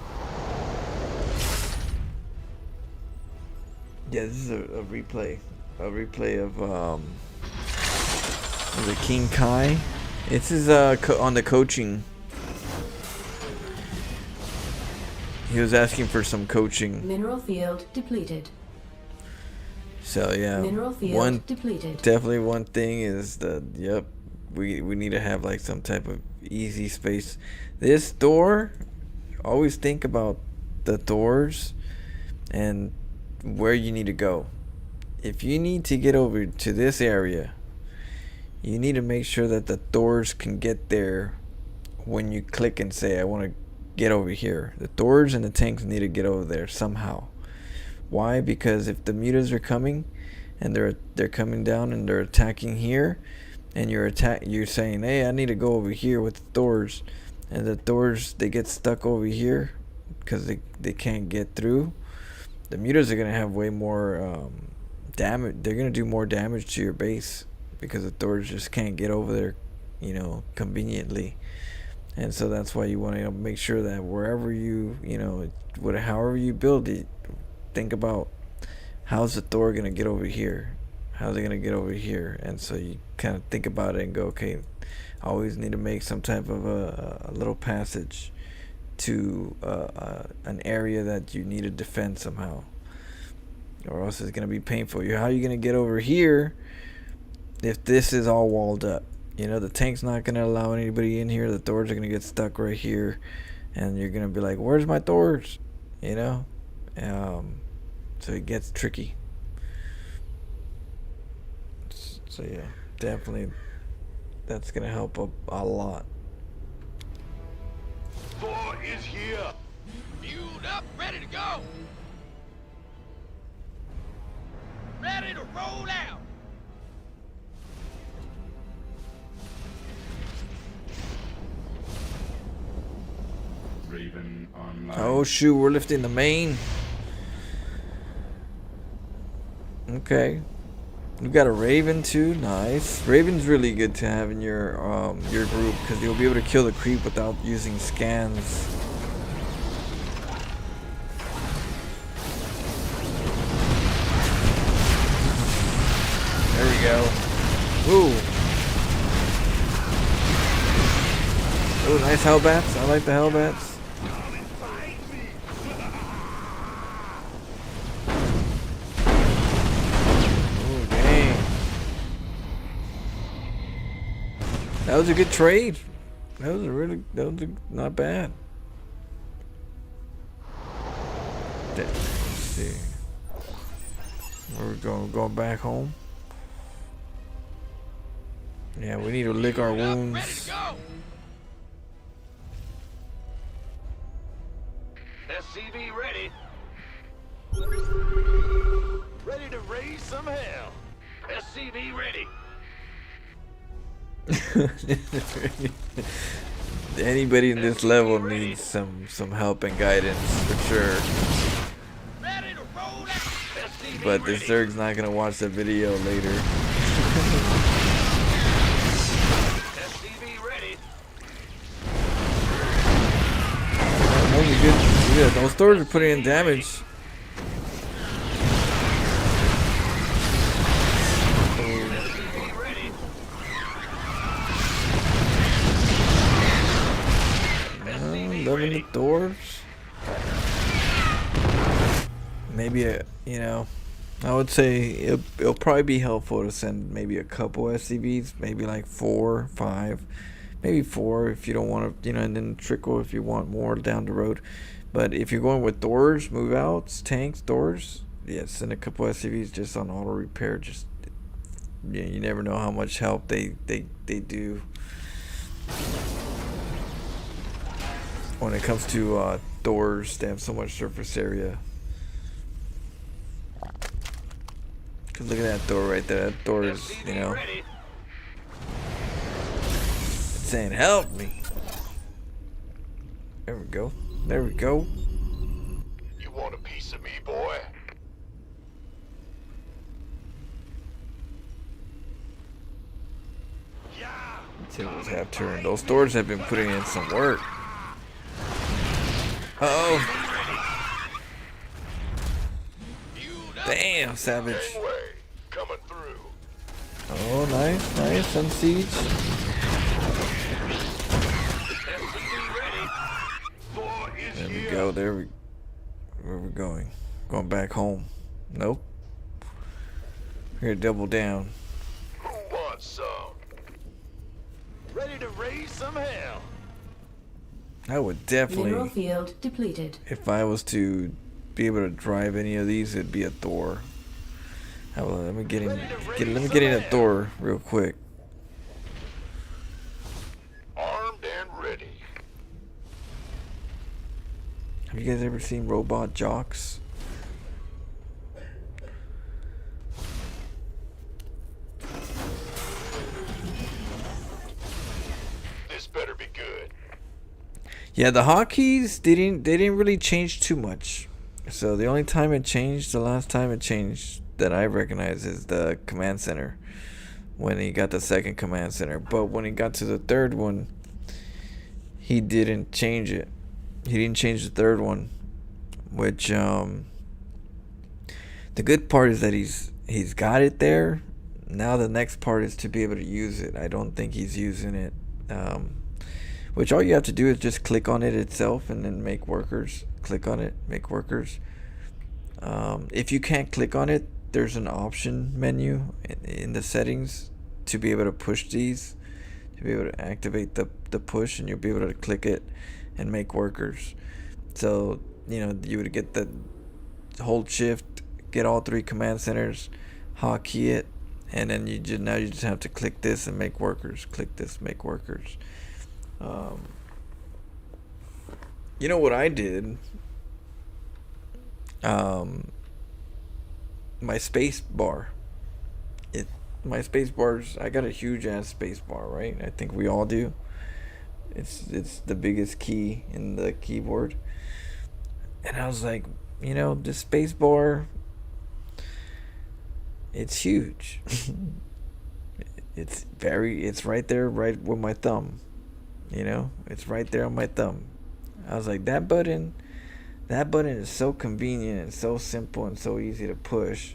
Yeah, this is a replay. A replay of the King Kai. This is on the coaching. He was asking for some coaching. Mineral field depleted. So yeah, Mineral field depleted. definitely one thing is that we need to have like some type of easy space. This door, always think about the doors and where you need to go. If you need to get over to this area, you need to make sure that the doors can get there when you click and say I want to get over here. The doors and the tanks need to get over there somehow. Why? Because if the mutas are coming and they're coming down and they're attacking here, and you're saying, hey, I need to go over here with the doors, and the doors, they get stuck over here because they can't get through, the mutas are gonna have way more damage. They're gonna do more damage to your base because the doors just can't get over there, you know, conveniently. And so that's why you want to make sure that wherever however you build it, think about how's the Thor gonna get over here, how's it gonna get over here, and so you kind of think about it and go, okay, I always need to make some type of a little passage to an area that you need to defend somehow, or else it's gonna be painful. How are you gonna get over here if this is all walled up? You know, the tank's not gonna allow anybody in here. The doors are gonna get stuck right here, and you're gonna be like, where's my doors? You know, so it gets tricky. So yeah, definitely that's gonna help a lot. Thor is here. Fueled up, ready to go. Ready to roll out. Raven online. Oh shoot, we're lifting the main. Okay. You got a Raven too, nice. Raven's really good to have in your group because you'll be able to kill the creep without using scans. There we go. Ooh. Oh, nice Hellbats. I like the Hellbats. Oh, dang. That was a good trade. That was not bad. Let's see. Where we going? We're going back home. Yeah, we need to lick our wounds. Ready to go. SCV ready. Ready to raise some hell. SCV ready. Anybody in this level needs some help and guidance for sure. Ready to roll out. SCV But ready. this Zerg's not gonna watch the video later. SCV ready. Oh, you good. Yeah, those stores are putting in damage. SCV ready. Loving the doors. Maybe I would say it'll probably be helpful to send maybe a couple SCVs, maybe like 4, 5, maybe 4 if you don't want to, and then trickle if you want more down the road. But if you're going with doors, move outs, tanks, doors, yeah, send a couple SCVs just on auto repair. Just you never know how much help they do when it comes to doors. They have so much surface area. Cause look at that door right there. That door is, SCV ready. it's saying help me. There we go. There we go. You want a piece of me, boy? Yeah. Tables have turned. Those doors have been putting in some work. Uh-oh. Damn, savage. Gangway coming through. Oh, nice, nice. On siege. SCV ready. Thor is There we here. go. Where we going? Going back home. Nope. We're gonna double down. Who wants some? Ready to raise some hell. I would definitely, Mineral field depleted. if I was to be able to drive any of these, it'd be a Thor. Let me get in a Thor real quick. Armed and ready. Have you guys ever seen robot jocks? This better be good. Yeah, the hotkeys they didn't really change too much. So the only time it changed, the last time it changed that I recognize is the command center, when he got the second command center. But when he got to the third one, he didn't change it. He didn't change the third one, which the good part is that he's got it there. Now the next part is to be able to use it. I don't think he's using it. Which all you have to do is just click on it itself and then make workers. Click on it, make workers. If you can't click on it, there's an option menu in the settings to be able to push these, to be able to activate the push, and you'll be able to click it and make workers. So you would get the hold shift, get all 3 command centers, hotkey it, and then you just have to click this and make workers. Click this, make workers. You know what I did? My space bar. My space bars. I got a huge ass space bar, right? I think we all do. It's the biggest key in the keyboard. And I was like, this space bar, it's huge. It's right there, right with my thumb. You know, it's right there on my thumb. I was like, that button is so convenient and so simple and so easy to push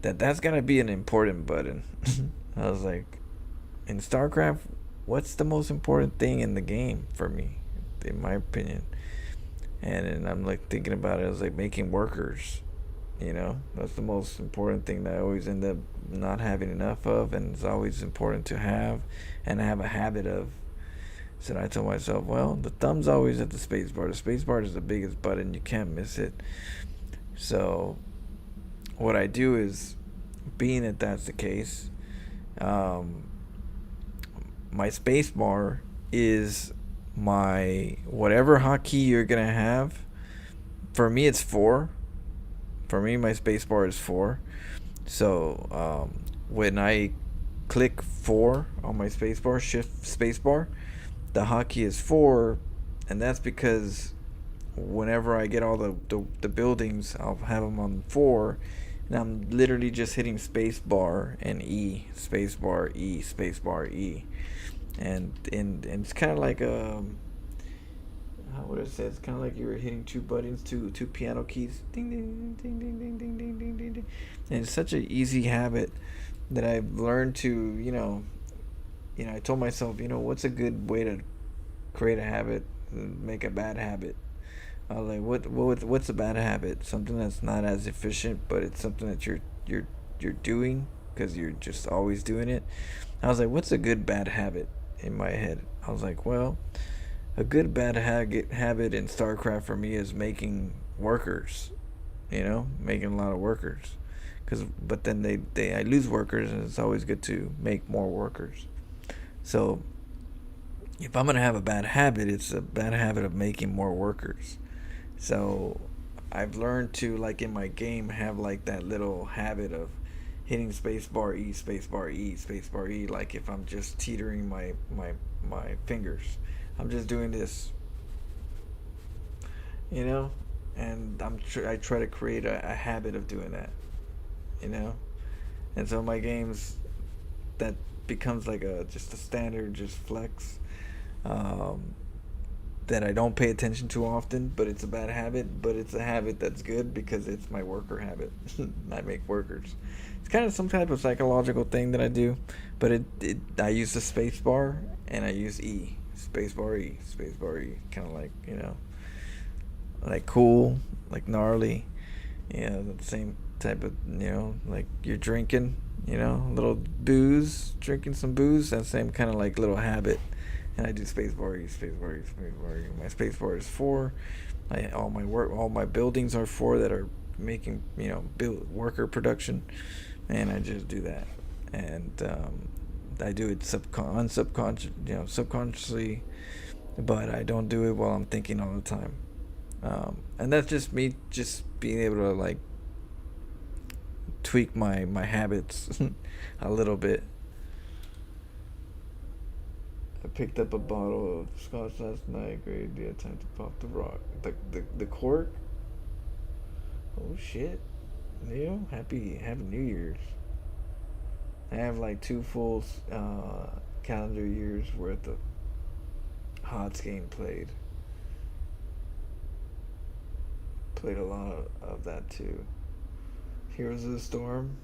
that's gotta be an important button. I was like, in StarCraft, what's the most important thing in the game for me, in my opinion? And then I'm like thinking about it, I was like, making workers. You know, that's the most important thing that I always end up not having enough of, and it's always important to have and have a habit of. So I told myself, well, the thumb's always at the space bar. The space bar is the biggest button, you can't miss it. So what I do is, being that that's the case, my space bar is my whatever hotkey you're gonna have. For me, it's 4. For me, my space bar is 4. So when I click 4 on my space bar, shift space bar, the hotkey is 4, and that's because whenever I get all the buildings, I'll have them on 4, and I'm literally just hitting space bar and E, space bar E, space bar E, and it's kind of like how would I say? It's kind of like you were hitting two buttons, two piano keys, ding ding ding ding ding ding ding ding ding ding, and it's such an easy habit that I've learned to, I told myself, what's a good way to create a habit, make a bad habit? I was like, what's a bad habit? Something that's not as efficient, but it's something that you're doing because you're just always doing it. I was like, what's a good bad habit in my head? I was like, well, a good bad habit in StarCraft for me is making workers, making a lot of workers, but then I lose workers, and it's always good to make more workers. So if I'm gonna have a bad habit, it's a bad habit of making more workers. So I've learned to, like in my game, have like that little habit of hitting spacebar E, spacebar E, spacebar E. Like if I'm just teetering my fingers, I'm just doing this, and I try to create a habit of doing that, and so my games, that becomes like just a standard, just flex, that I don't pay attention to often, but it's a bad habit, but it's a habit that's good because it's my worker habit. I make workers. It's kind of some type of psychological thing that I do, but I use the space bar and I use E, space bar E, space bar E, kind of like, like cool, like gnarly, the same type of, like you're drinking, little booze, drinking some booze, that same kind of like little habit. And I do spacebar E, spacebar E, spacebar E. My spacebar is 4. All my buildings are 4 that are making, build worker production, and I just do that. And I do it subconsciously, but I don't do it while I'm thinking all the time. And that's just me, just being able to like tweak my habits a little bit. I picked up a bottle of scotch last night. Great idea. Time to pop the rock. The cork. Oh shit, Leo! Happy New Year's. I have like 2 full calendar years worth of HOTS game played. Played a lot of that too. Heroes of the Storm.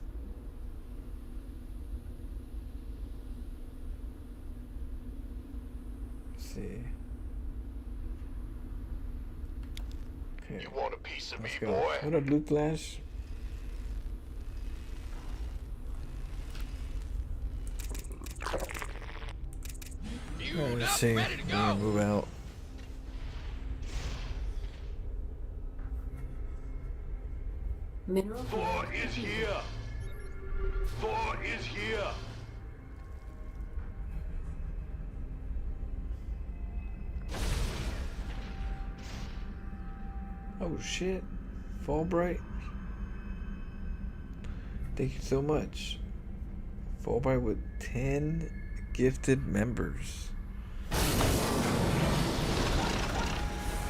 See. Okay. You want a piece of me, Let's go. boy? What up, Blue Flash? Alright, let's see. Ready to I'm go. gonna move out. Mineral Thor field is depleted. here. Thor is here. Oh shit. Fulbright. Thank you so much. Fulbright with 10 gifted members.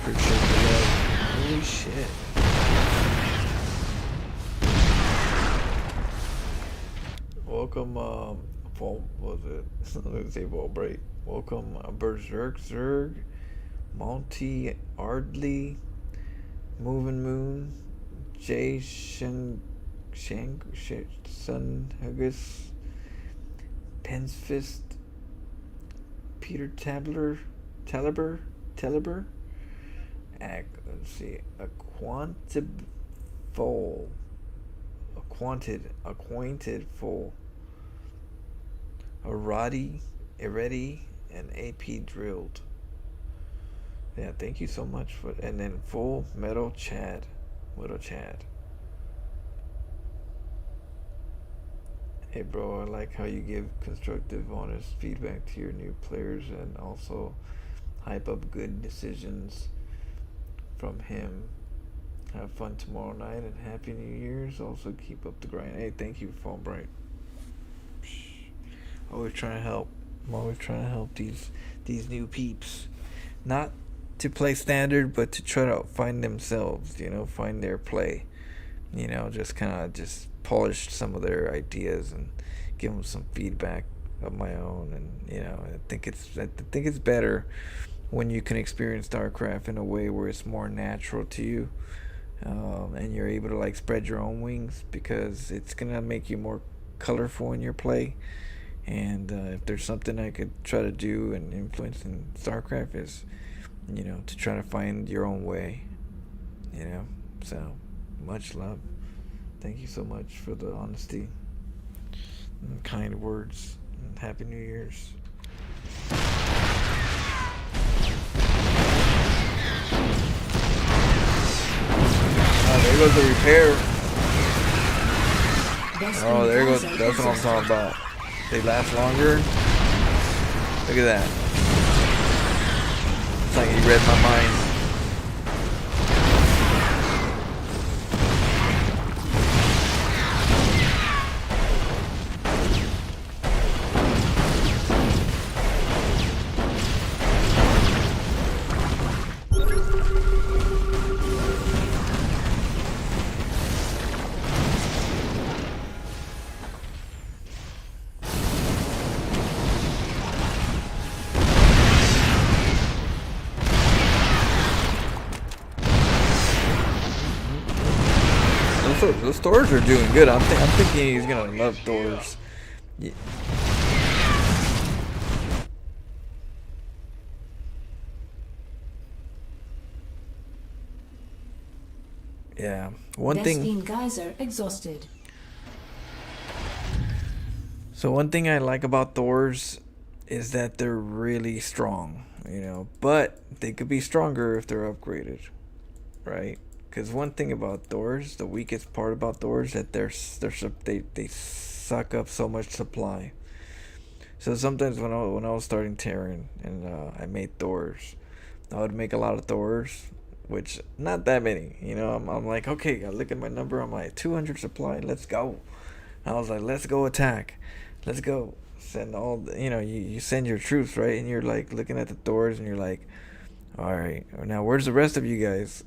Appreciate the love. Holy shit. welcome, Vol, was it? Let's say Volbright. Welcome, Berserk Zerg, Monty Ardley, Moving Moon, Jay Sun Huggus, Pens Fist, Peter Taliber, let's see, acquainted full, Eredi, and AP drilled. Yeah, thank you so much for, and then full Metal Chad. Hey bro, I like how you give constructive, honest feedback to your new players and also hype up good decisions from him. Have fun tomorrow night and Happy New Year's. Also keep up the grind. Hey, thank you, Phone Bright. Always trying to help. I'm always trying to help these new peeps. Not to play standard, but to try to find themselves, find their play. Just kind of just polish some of their ideas and give them some feedback of my own. And I think it's better when you can experience StarCraft in a way where it's more natural to you, and you're able to like spread your own wings, because it's gonna make you more colorful in your play. And if there's something I could try to do and influence in StarCraft is, to try to find your own way. So much love. Thank you so much for the honesty and kind words. And Happy New Year's. Oh, there goes the repair. Oh, there goes. That's what I'm talking about. They last longer. Look at that. It's like he read my mind. Those Thors are doing good. I'm thinking he's gonna love Thors. Yeah. One thing. Geyser exhausted. So one thing I like about Thors is that they're really strong. But they could be stronger if they're upgraded, right? Because one thing about Thors, the weakest part about Thors, that they suck up so much supply. So sometimes when I was starting Terran and I made Thors, I would make a lot of Thors, which not that many. I'm like, okay, I look at my number, I'm like 200 supply, let's go. I was like, let's go attack, let's go. Send all you send your troops, right? And you're like looking at the Thors and you're like, all right, now where's the rest of you guys?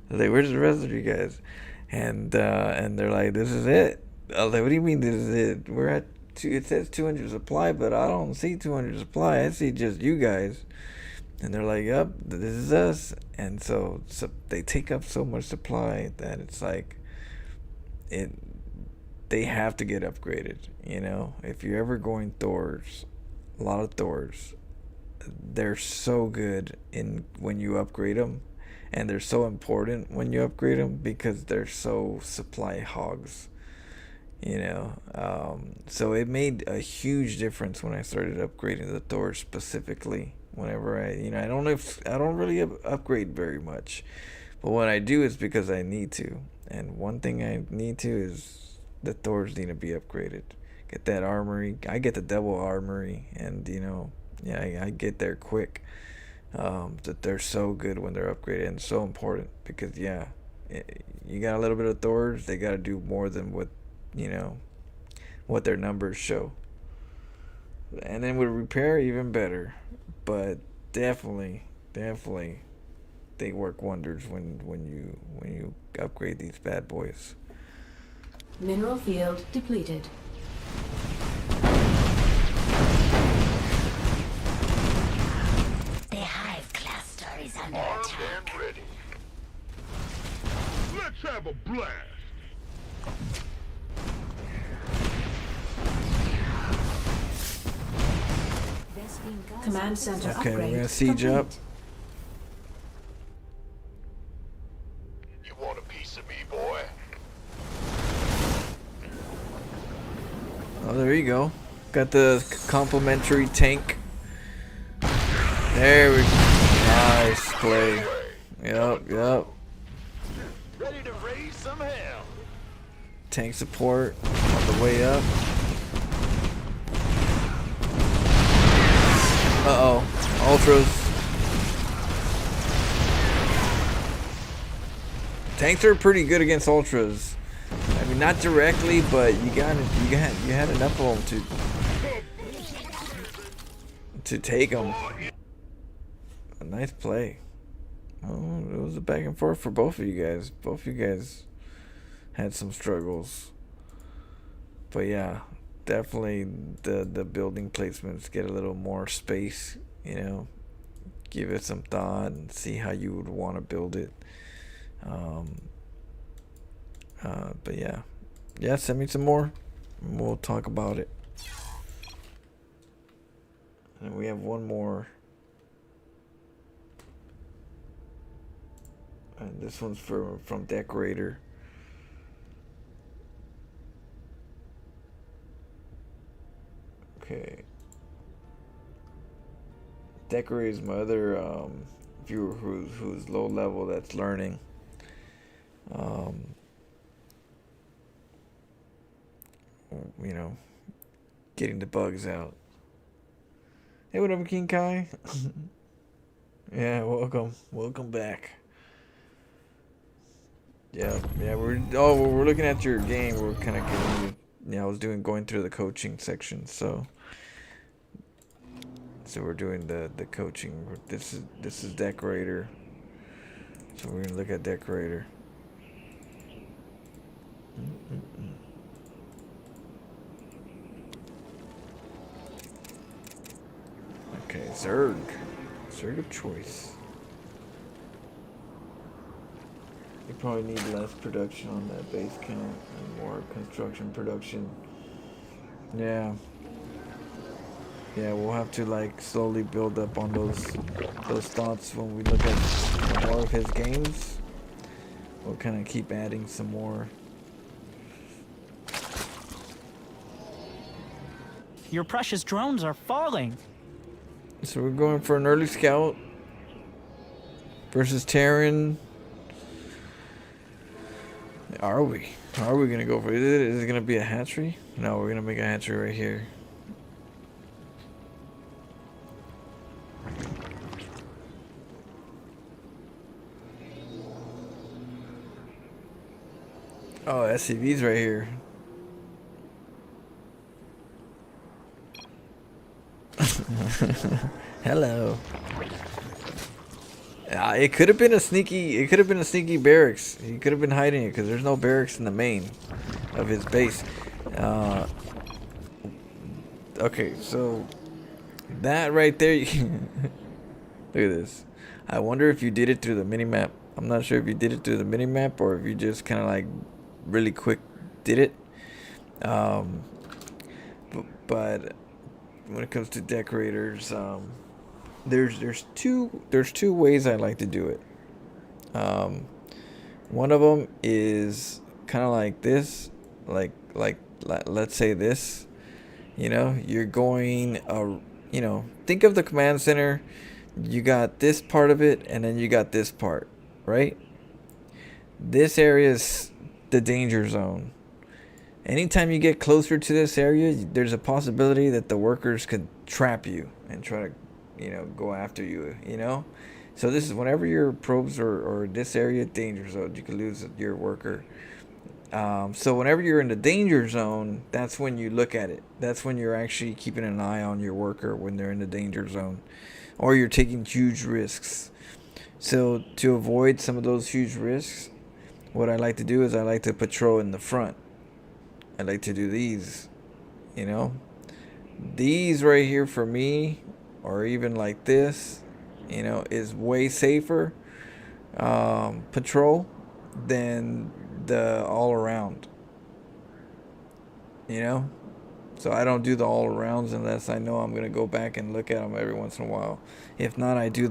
Like, where's the rest of you guys? And they're like, this is it. I was like, what do you mean this is it? We're at it says 200 supply, but I don't see 200 supply. I see just you guys. And they're like, yep, this is us. And so they take up so much supply that it's like they have to get upgraded. If you're ever going Thors, a lot of Thors, they're so good when you upgrade them. And they're so important when you upgrade them because they're so supply hogs, So it made a huge difference when I started upgrading the Thor specifically. Whenever I don't really upgrade very much, but when I do, it's because I need to. And one thing I need to is the Thors need to be upgraded. Get that armory. I get the double armory, and I get there quick. That they're so good when they're upgraded and so important because you got a little bit of Thors, they got to do more than what their numbers show. And then with repair, even better. But definitely they work wonders when you upgrade these bad boys. Mineral field depleted. The hive cluster is under Armed attack. and ready. Let's have a blast. Command center Okay, we're upgrade gonna siege complete. up. You want a piece of me, boy? Oh, there you go. Got the complimentary tank. There we go. Nice play. Yep. Ready to raise some hell. Tank support on the way up. Uh-oh. Ultras. Tanks are pretty good against ultras. I mean, not directly, but you had enough of them to take them. A nice play. Oh, it was a back and forth for both of you guys. Both of you guys had some struggles. But yeah, definitely the building placements get a little more space, you know. Give it some thought and see how you would want to build it. But yeah, send me some more and we'll talk about it. And we have one more. And this one's from Decorator. Okay. Decorator is my other viewer who's low level that's learning. You know, getting the bugs out. Hey, what up, King Kai? Yeah, welcome back. Yeah, we're looking at your game. We're kind of getting you. Yeah, I was going through the coaching section, so we're doing the coaching. This is Decorator, so we're gonna look at Decorator. Okay, Zerg of choice. You probably need less production on that base count and more construction production. Yeah, we'll have to like slowly build up on those thoughts when we look at more of his games. We'll kind of keep adding some more. Your precious drones are falling. So we're going for an early scout versus Terran. Are we gonna go for it? Is it gonna be a hatchery? No, we're gonna make a hatchery right here. Oh, SCV's right here. Hello. It could have been a sneaky barracks. He could have been hiding it because there's no barracks in the main of his base. Okay, so that right there. Look at this. I wonder if you did it through the minimap. I'm not sure if you did it through the minimap or if you just kind of like really quick did it. But when it comes to decorators, there's two ways I like to do it. One of them is kind of like this, like let's say this. You know, you're going, think of the command center. You got this part of it, and then you got this part, right? This area is the danger zone. Anytime you get closer to this area, there's a possibility that the workers could trap you and try to, go after you, So this is whenever your probes or this area danger zone, you could lose your worker. So whenever you're in the danger zone, that's when you look at it. That's when you're actually keeping an eye on your worker when they're in the danger zone. Or you're taking huge risks. So to avoid some of those huge risks, what I like to do is I like to patrol in the front. I like to do these. You know, these right here for me, or even like this, you know, is way safer patrol than the all around. You know, so I don't do the all arounds unless I know I'm gonna go back and look at them every once in a while. If not, I do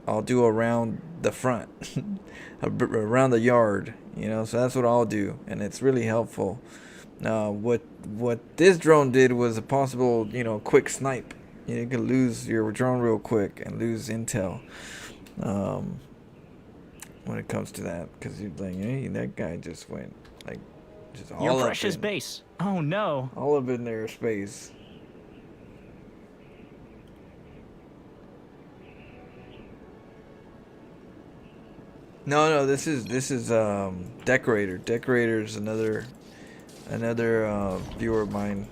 I'll do around the front, around the yard. You know, so that's what I'll do, and it's really helpful. What this drone did was a possible, you know, quick snipe. You could lose your drone real quick and lose intel. When it comes to that, because you're like, hey, that guy just went like. Just all Your up precious in, base. Oh no. all up in their space. No, this is Decorator. Decorator is another viewer of mine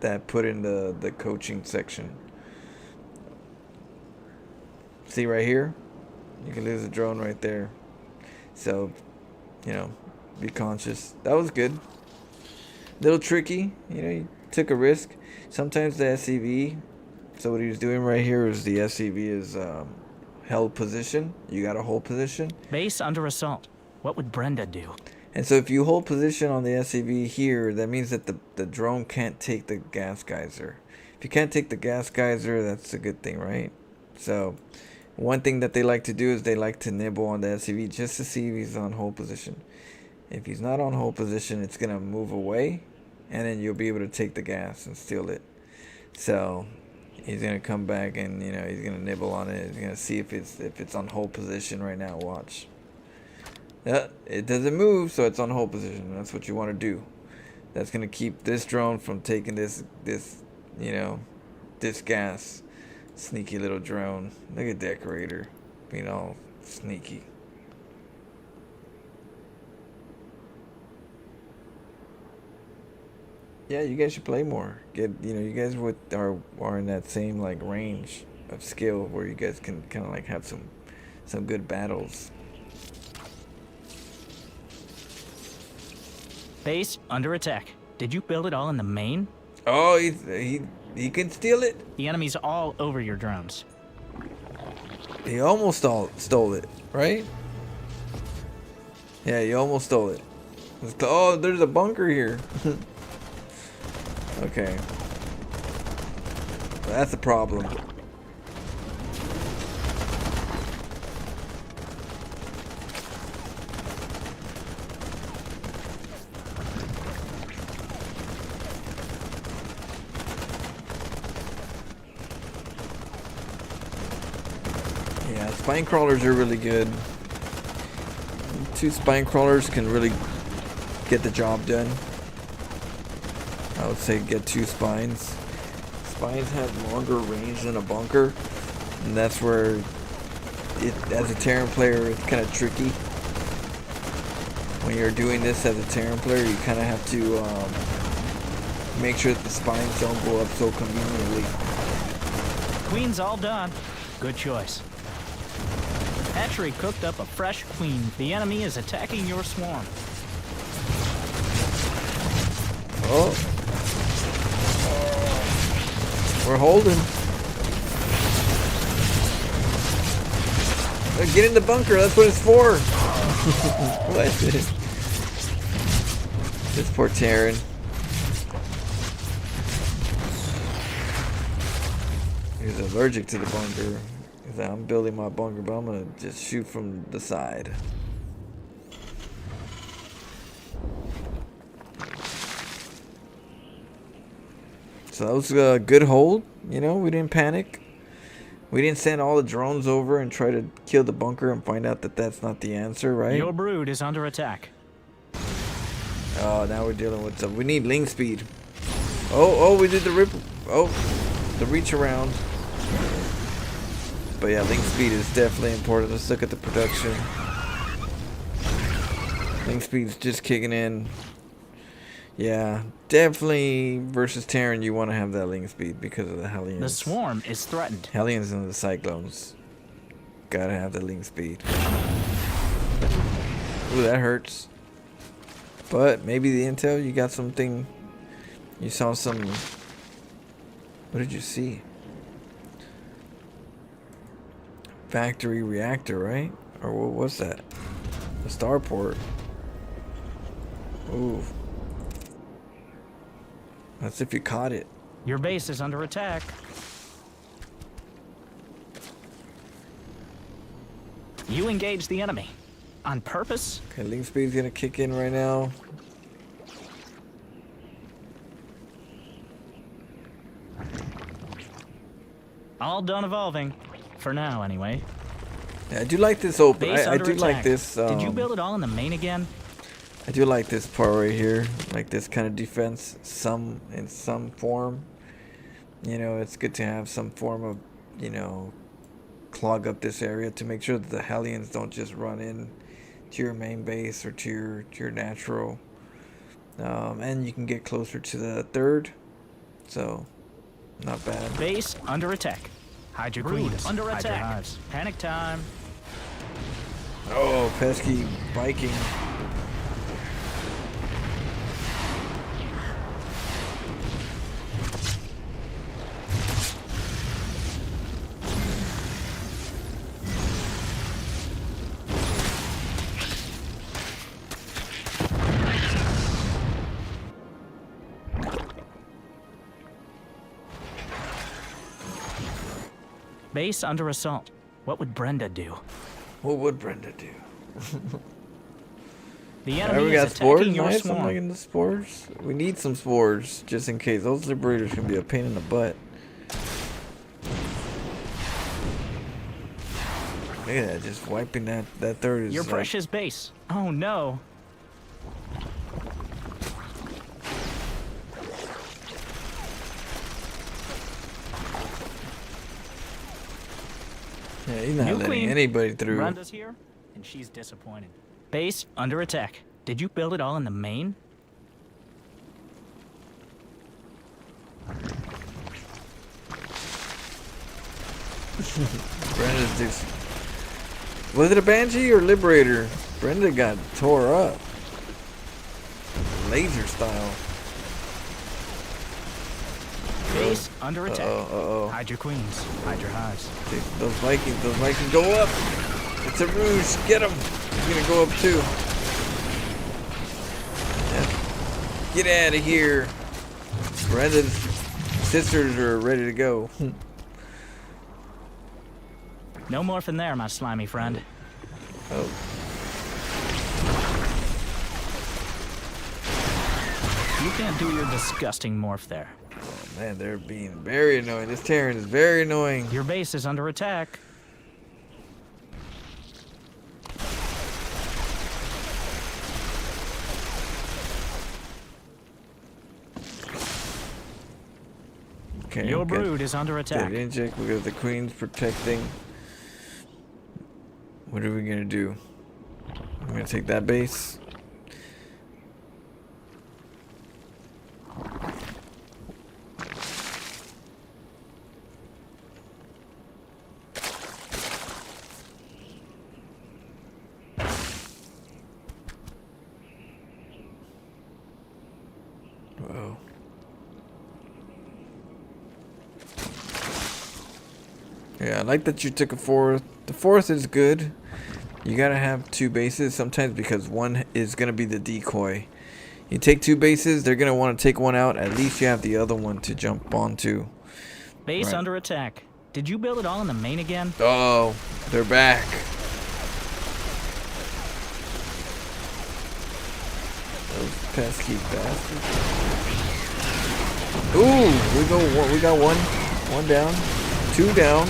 that put in the coaching section. See right here, you can lose a drone right there. So, you know, be conscious. That was good. Little tricky, you know, you took a risk. Sometimes the SCV, so what he was doing right here is the SCV is held position. You got to hold position. Base under assault. What would Brenda do? And so if you hold position on the SCV here, that means that the drone can't take the gas geyser. If you can't take the gas geyser, that's a good thing, right? So one thing that they like to do is they like to nibble on the SCV just to see if he's on hold position. If he's not on hold position, it's going to move away, and then you'll be able to take the gas and steal it. So he's going to come back and, you know, he's going to nibble on it. He's going to see if it's on hold position right now. Watch. Yeah, it doesn't move, so it's on hold position. That's what you want to do. That's going to keep this drone from taking this you know, this gas. Sneaky little drone. Look at Decorator being all sneaky. Yeah, you guys should play more. You know, you guys are in that same like range of skill where you guys can kind of like have some good battles. Base under attack. Did you build it all in the main? Oh, he can steal it. The enemy's all over your drones. He almost stole it, right? Yeah, he almost stole it. Oh, there's a bunker here. Okay. That's a problem. Yeah, spine crawlers are really good. 2 spine crawlers can really get the job done. I would say get 2 spines. Spines have longer range than a bunker, and that's where as a Terran player, it's kind of tricky. When you're doing this as a Terran player, you kind of have to make sure that the spines don't go up so conveniently. Queen's all done. Good choice. Hatchery cooked up a fresh queen. The enemy is attacking your swarm. Oh. We're holding. Get in the bunker. That's what it's for. What? This poor Terran. He's allergic to the bunker. He's like, I'm building my bunker, but I'm gonna just shoot from the side. So that was a good hold. You know, we didn't panic. We didn't send all the drones over and try to kill the bunker and find out that that's not the answer, right? Your brood is under attack. Oh, now we're dealing with some. We need ling speed. Oh, we did the rip. Oh, the reach around. But yeah, ling speed is definitely important. Let's look at the production. Ling speed's just kicking in. Yeah, definitely versus Terran, you want to have that ling speed because of the Hellions. The swarm is threatened. Hellions and the Cyclones. Gotta have the ling speed. Ooh, that hurts. But maybe the intel, you got something. You saw some. What did you see? Factory reactor, right? Or what was that? A starport. Ooh. That's if you caught it. Your base is under attack. You engage the enemy. On purpose? Okay, link speed's gonna kick in right now. All done evolving. For now, anyway. Yeah, I do like this open. Base I under do like attack. this. Did you build it all in the main again? I do like this part right here. Like this kind of defense, in some form. You know, it's good to have some form of, you know, clog up this area to make sure that the Hellions don't just run in to your main base or to your natural. And you can get closer to the third. So, not bad. Base under attack. Hide your queens. Under attack. Hide your hives. Panic time. Oh, pesky Viking. Base under assault. What would Brenda do? What would Brenda do? The Alright, enemy we got is spores. attacking your Nice. I'm swarm. liking the spores. We need some spores just in case. Those liberators can be a pain in the butt. Look at that, just wiping that third is Your like, precious base. Oh no. yeah, he's not New letting queen. anybody through. Brenda's here, and she's disappointed. Base under attack. Did you build it all in the main? Brenda's just... Was it a Banshee or Liberator? Brenda got tore up. Laser style. Base under attack. Uh-oh. Hide your queens. Hide your hives. Dude, those Vikings go up. It's a ruse. Get him. He's gonna go up too. Yeah. Get out of here. Brenda's sisters are ready to go. No more from there, my slimy friend. Oh. You can't do your disgusting morph there. Oh man, they're being very annoying. This Terran is very annoying. Your base is under attack. Okay, Your okay. brood is under attack. Okay, inject. We got the queens protecting. What are we gonna do? I'm gonna take that base. Whoa. Yeah, I like that you took a fourth. The fourth is good. You gotta have two bases sometimes because one is gonna be the decoy. You take two bases, they're gonna want to take one out. At least you have the other one to jump onto. Base Right. under attack. Did you build it all in the main again? Oh, they're back. Those pesky bastards. Ooh, we got one down, two down.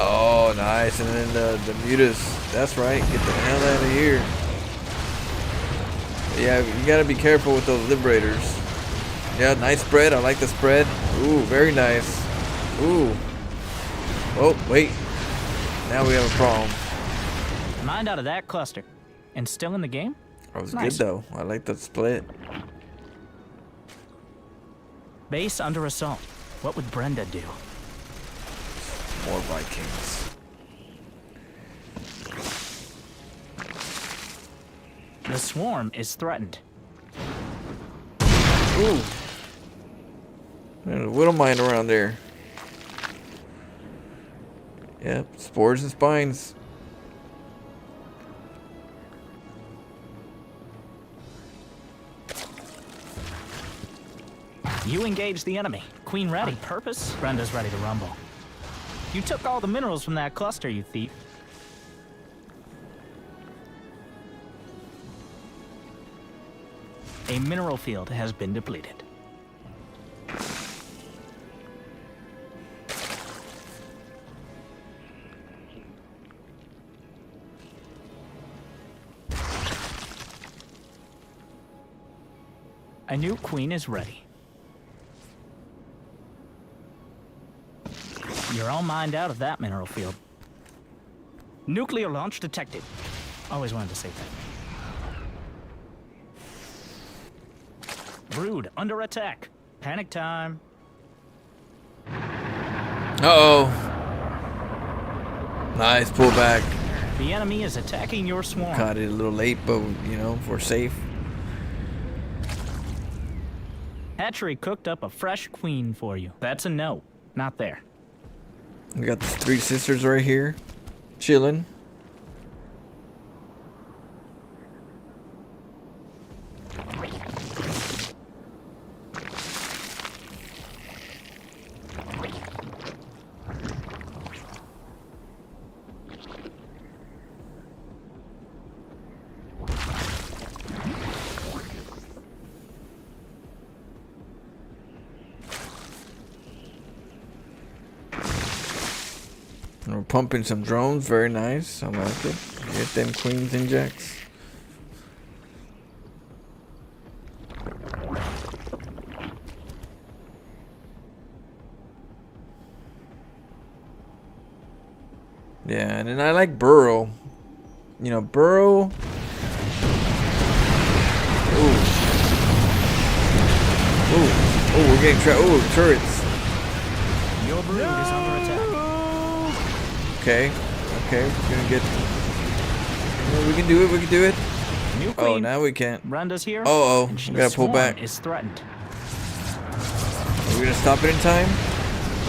Oh, nice, and then the mutas. That's right. Get the hell out of here. Yeah, you gotta be careful with those liberators. Yeah, nice spread. I like the spread. Ooh, very nice. Ooh. Oh, wait. Now we have a problem. Mind out of that cluster. And still in the game? That was Nice. good though. I like the split. Base under assault. What would Brenda do? More Vikings. The swarm is threatened. Ooh. There's a widow mine around there. Yep, spores and spines. You engage the enemy. Queen ready. On purpose? Brenda's ready to rumble. You took all the minerals from that cluster, you thief. A mineral field has been depleted. A new queen is ready. You're all mined out of that mineral field. Nuclear launch detected. Always wanted to say that. Brood under attack. Panic time. Uh-oh. Nice pullback. The enemy is attacking your swarm. Caught it a little late, but, you know, we're safe. Hatchery cooked up a fresh queen for you. That's a no. Not there. We got the three sisters right here. Chilling. And we're pumping some drones. Very nice. I like it. Get them queens and jacks. Yeah, and then I like burrow. You know, burrow. Ooh. Ooh. Oh, we're getting ooh, turrets. Your brood is under attack. Okay. Okay. We're gonna get. Yeah, we can do it. We can do it. New Oh, queen. now we can't. Brenda's here. Oh, and we gotta pull swarm back. Is threatened. Are we gonna stop it in time?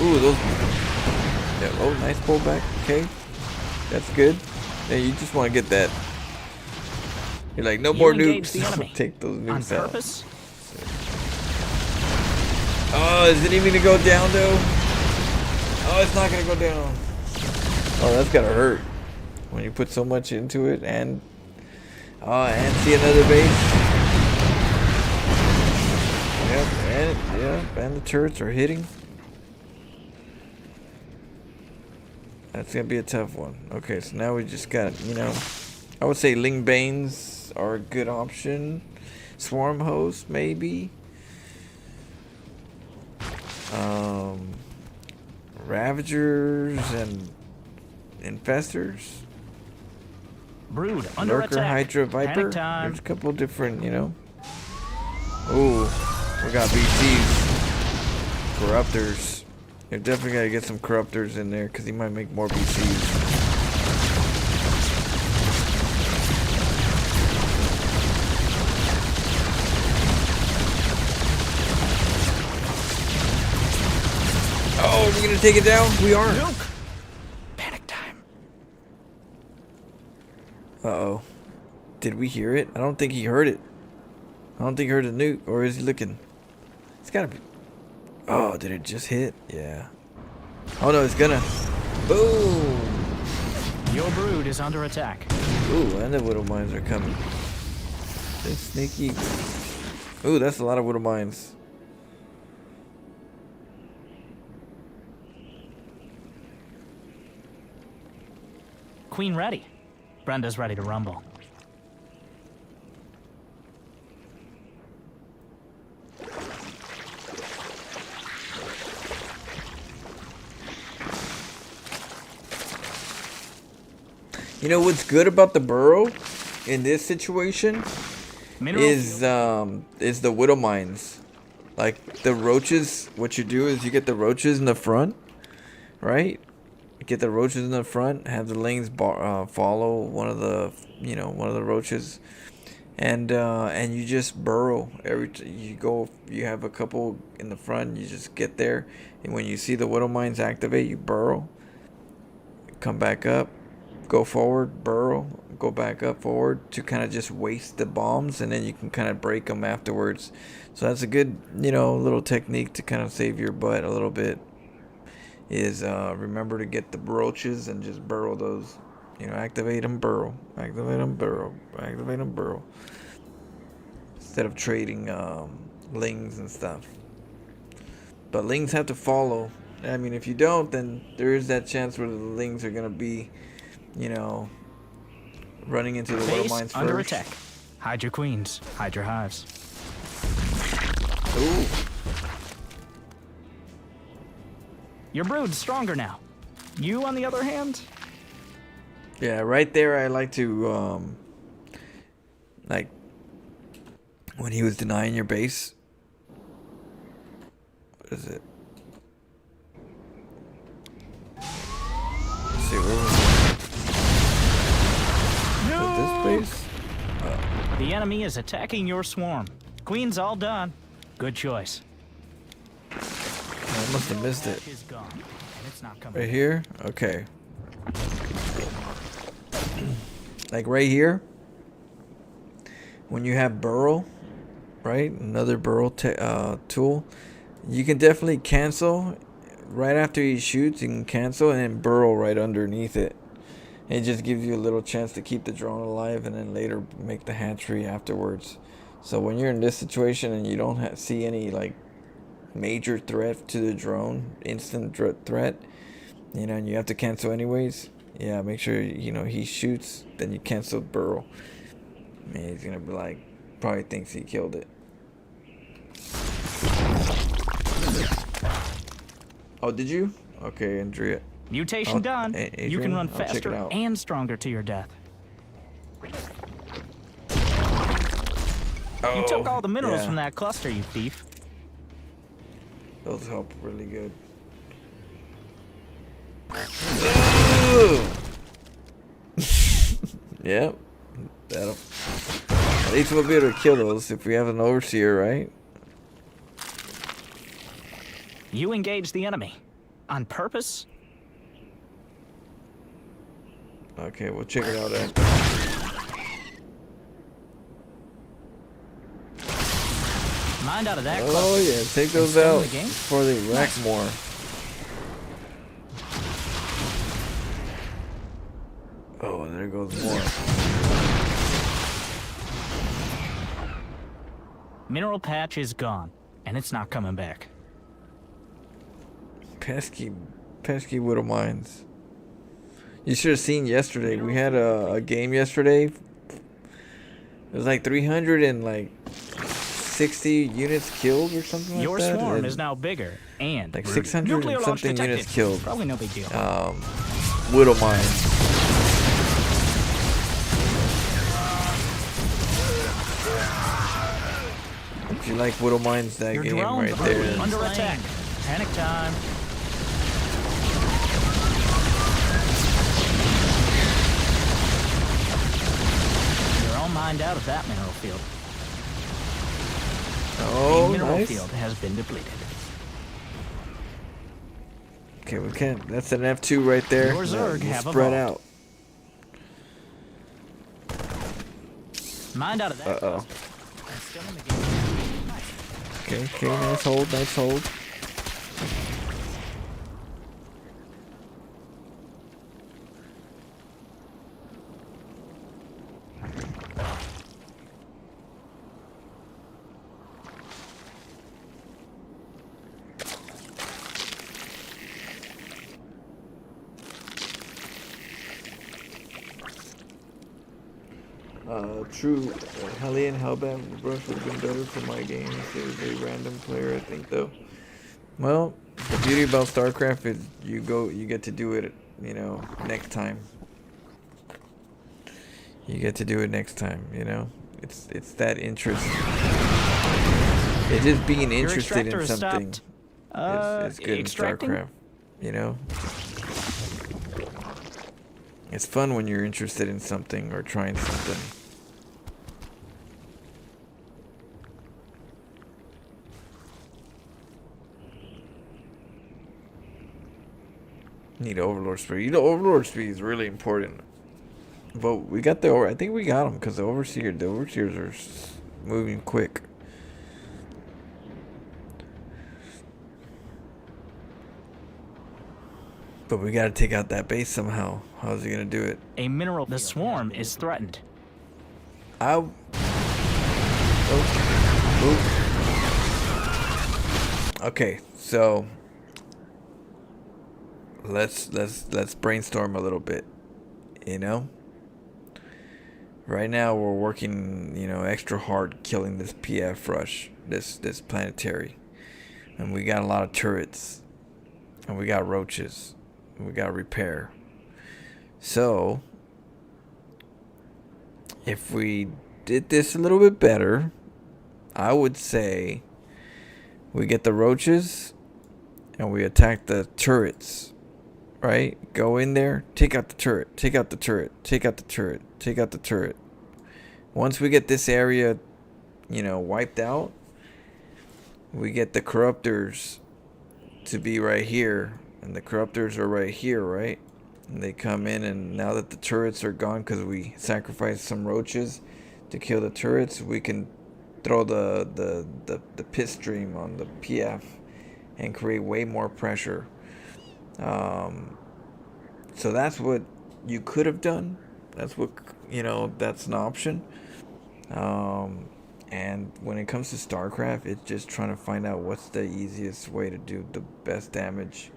Ooh, those. Yeah. Oh, nice pullback. Okay. That's good. Yeah, you just want to get that. You're like, no more engage the nukes. enemy. Take those On nukes out. purpose? Oh, is it even gonna go down though? Oh, it's not gonna go down. Oh, that's gotta hurt when you put so much into it and see another base. Yep, and the turrets are hitting. That's gonna be a tough one. Okay, so now we just got, you know, I would say Ling Banes are a good option. Swarm host maybe. Ravagers and infestors. Brood under Lurker, attack. Hydra, Viper. Panic time. There's a couple different, you know. Ooh, we got BCs. Corruptors. You definitely gotta get some corruptors in there because he might make more BCs. Oh, we're gonna take it down? We are. Nuke. Panic time. Uh-oh. Did we hear it? I don't think he heard it. I don't think he heard a nuke. Or is he looking? It's gotta be. Oh, did it just hit? Yeah. Oh no, it's gonna. Boom! Your brood is under attack. Ooh, and the widow mines are coming. They're sneaky. Ooh, that's a lot of widow mines. Queen ready. Brenda's ready to rumble. You know what's good about the burrow in this situation is the widow mines. Like the roaches, what you do is you get the roaches in the front, right? Get the roaches in the front, have the lanes follow one of the roaches, and you just burrow you have a couple in the front, you just get there, and when you see the widow mines activate, you burrow, come back up, go forward, burrow, go back up, forward, to kind of just waste the bombs, and then you can kind of break them afterwards. So that's a good, little technique to kind of save your butt a little bit, is remember to get the roaches and just burrow those. Activate them, burrow. Activate them, burrow. Activate them, burrow. Instead of trading lings and stuff. But lings have to follow. I mean, if you don't, then there is that chance where the lings are going to be, running into the widow mines first. Under attack. Hide your queens. Hide your hives. Ooh. Your brood's stronger now. You, on the other hand... Yeah, right there I like to, like, when he was denying your base. What is it? Let's see, where was it? No! Is it this base? The enemy is attacking your swarm. Queen's all done. Good choice. I must have missed it. Is gone, and it's not coming. Right here? Okay. Like right here, when you have burrow, right, another burrow tool, you can definitely cancel right after he shoots. You can cancel and then burrow right underneath it. It just gives you a little chance to keep the drone alive, and then later make the hatchery afterwards. So when you're in this situation and you don't see any like major threat to the drone, instant threat, and you have to cancel anyways. Yeah, make sure, he shoots, then you cancel burrow. Man, he's gonna be like, probably thinks he killed it. Oh, did you? Okay, Andrea. Mutation done. Adrian, You can run I'll check it faster out. and stronger to your death. You took all the minerals from that cluster, you thief. Those help really good. Yep. That'll. At least we'll be able to kill those if we have an overseer, right? You engaged the enemy. On purpose? Okay, we'll check it out after. Mind out of that Oh cluster. yeah, take those Still in out the game? before they wreck more. Oh, there goes more. Mineral patch is gone, and it's not coming back. Pesky widow mines. You should have seen yesterday. We had a game yesterday. It was like 360 units killed or something like Your that. swarm And is now bigger and like rooted. 600 Nuclear and launch something detected. units killed. Probably no big deal. Widow mines. If you like widow mines, that Your game drone's right there. under attack. Panic time. You're all mined out of that mineral field. Oh, the mineral nice. field has been depleted. Okay, we can't. That's an F2 right there. Your Zerg We'll have spread evolved. out. Mined out of that. Uh-oh. cluster. And still in the game. Nice. Okay, nice hold, nice hold. True. Hellion Hellbound Brush would have been better for my game if it was a random player, I think, though. Well, the beauty about StarCraft is you get to do it, next time. You get to do it next time, It's that interest. It's just being Your interested in extractor is something. stopped. It's good Extracting? in StarCraft, It's fun when you're interested in something or trying something. Need overlord speed. You know, overlord speed is really important. But we got the I think we got them because the overseers are moving quick. But we gotta take out that base somehow. How's he gonna do it? A mineral. The swarm is threatened. Oh. Okay, so let's brainstorm a little bit. You know. Right now we're working, you know, extra hard killing this PF rush, this planetary, and we got a lot of turrets, and we got roaches, and we got repair. So if we did this a little bit better, I would say we get the roaches and we attack the turrets. Right? Go in there, take out the turret, take out the turret, take out the turret, take out the turret. Once we get this area, you know, wiped out, we get the corruptors to be right here. And the corruptors are right here, right? And they come in, and now that the turrets are gone because we sacrificed some roaches to kill the turrets, we can throw the pit stream on the PF and create way more pressure. So that's what you could have done. That's what, you know, that's an option. And when it comes to StarCraft, it's just trying to find out what's the easiest way to do the best damage,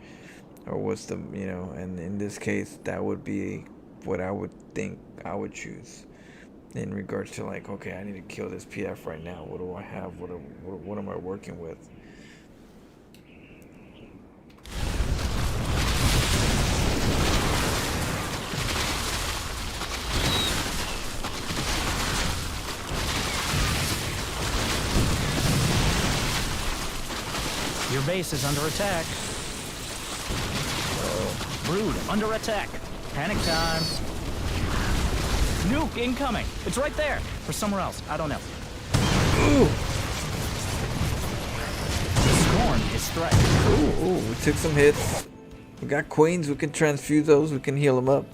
or what's the, you know, and in this case, that would be what I would think I would choose in regards to, like, okay, I need to kill this PF right now. What do I have? What am I working with? Your base is under attack. Brood under attack. Panic time. Nuke incoming. It's right there. Or somewhere else. I don't know. Ooh. The swarm is threatened. Ooh, we took some hits. We got queens. We can transfuse those. We can heal them up.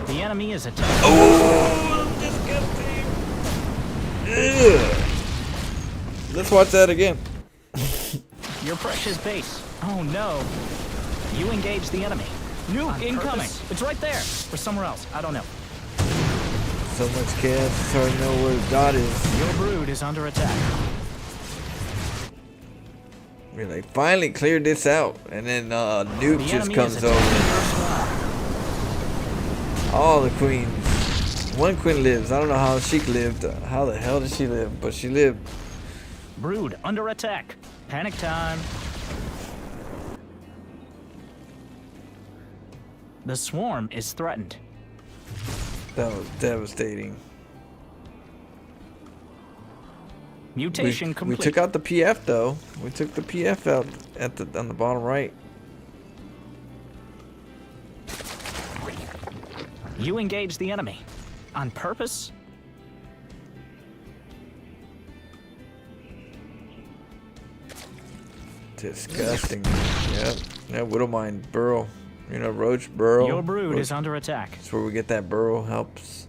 The enemy is attacking. Oh, disgusting. Ugh. Let's watch that again. Your precious base. Oh no. You engage the enemy. Nuke incoming. It's right there. Or somewhere else. I don't know. So much chaos. It's hard to know where the dot is. Your brood is under attack. We're like, finally cleared this out. And then Nuke The just enemy comes is over. attacking your swarm. All the queens. One queen lives. I don't know how she lived. How the hell did she live? But she lived. Brood under attack. Panic time. The swarm is threatened. That was devastating. Mutation We complete. took out the PF though. We took the PF out at on the bottom right. You engage the enemy. On purpose? Disgusting. Yep. Yeah, Widowmine burrow. You know, roach burrow. Your brood Roach. is under attack. That's where we get that burrow helps.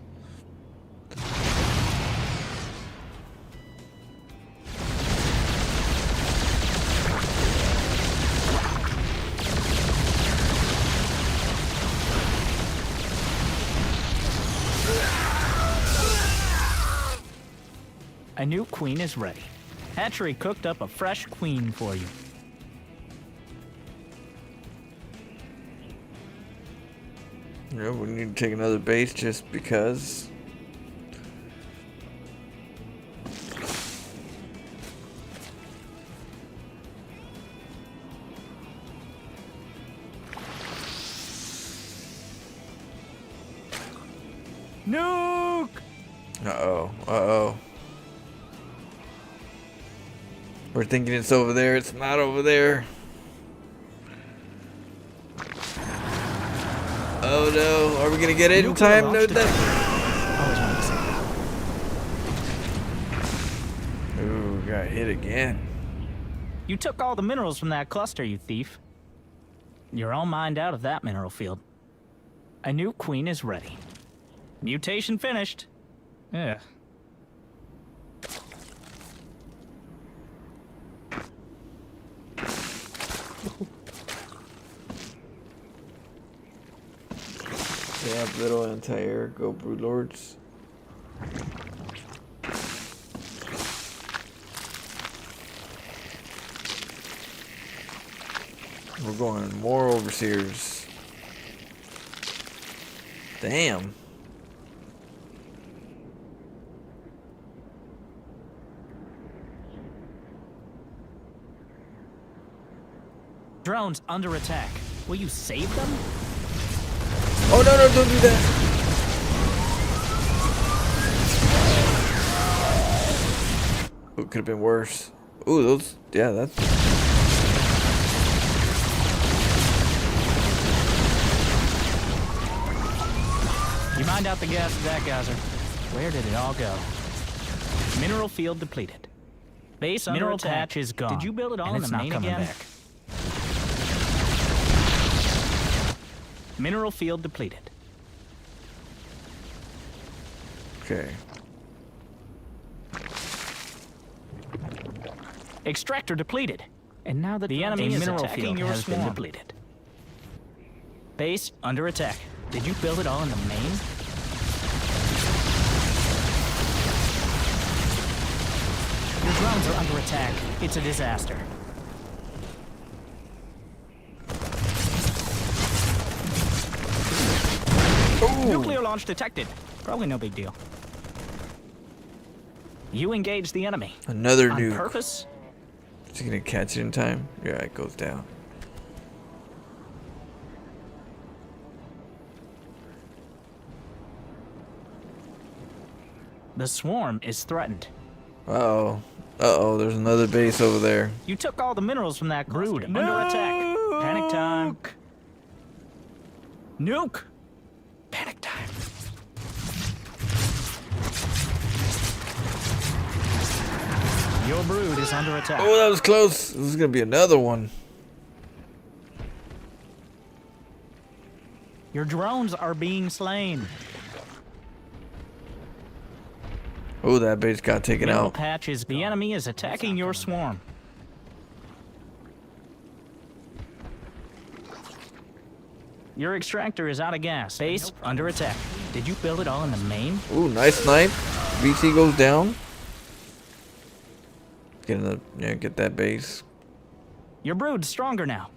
A new queen is ready. Hatchery cooked up a fresh queen for you. Yeah, we need to take another base just because. Nuke! Uh-oh. Uh-oh. We're thinking it's over there. It's not over there. Oh no. Are we gonna get it in Nuclear time? No, launch that. Always wanted to say that. Ooh, got hit again. You took all the minerals from that cluster, you thief. You're all mined out of that mineral field. A new queen is ready. Mutation finished. Yeah. They have little anti-air. Go Brood Lords. We're going more overseers. Damn. Drones under attack. Will you save them? Oh no, don't do that. Oh, it could have been worse. Ooh, those, yeah, that's. You mined out the gas of that geyser. Where did it all go? Mineral field depleted. Base mineral patch is gone. Did you build it all in the main again? Back. Mineral field depleted. Okay. Extractor depleted. And now that the enemy is attacking your swarm has been depleted. Base under attack. Did you build it all in the main? Your drones are under attack. It's a disaster. Ooh. Nuclear launch detected. Probably no big deal. You engage the enemy. Another on nuke. Purpose? Is he gonna catch it in time? Yeah, it goes down. The swarm is threatened. Uh-oh. Uh-oh, there's another base over there. You took all the minerals from that brood. Under attack. Panic time. Nuke. Panic time. Your brood is under attack. Oh, that was close. This is gonna be another one. Your drones are being slain. Oh, that base got taken Mineral out. patch is the enemy is attacking your swarm. Your extractor is out of gas. Base under attack. Did you build it all in the main? Ooh, nice snipe. BC goes down. Get that base. Your brood's stronger now.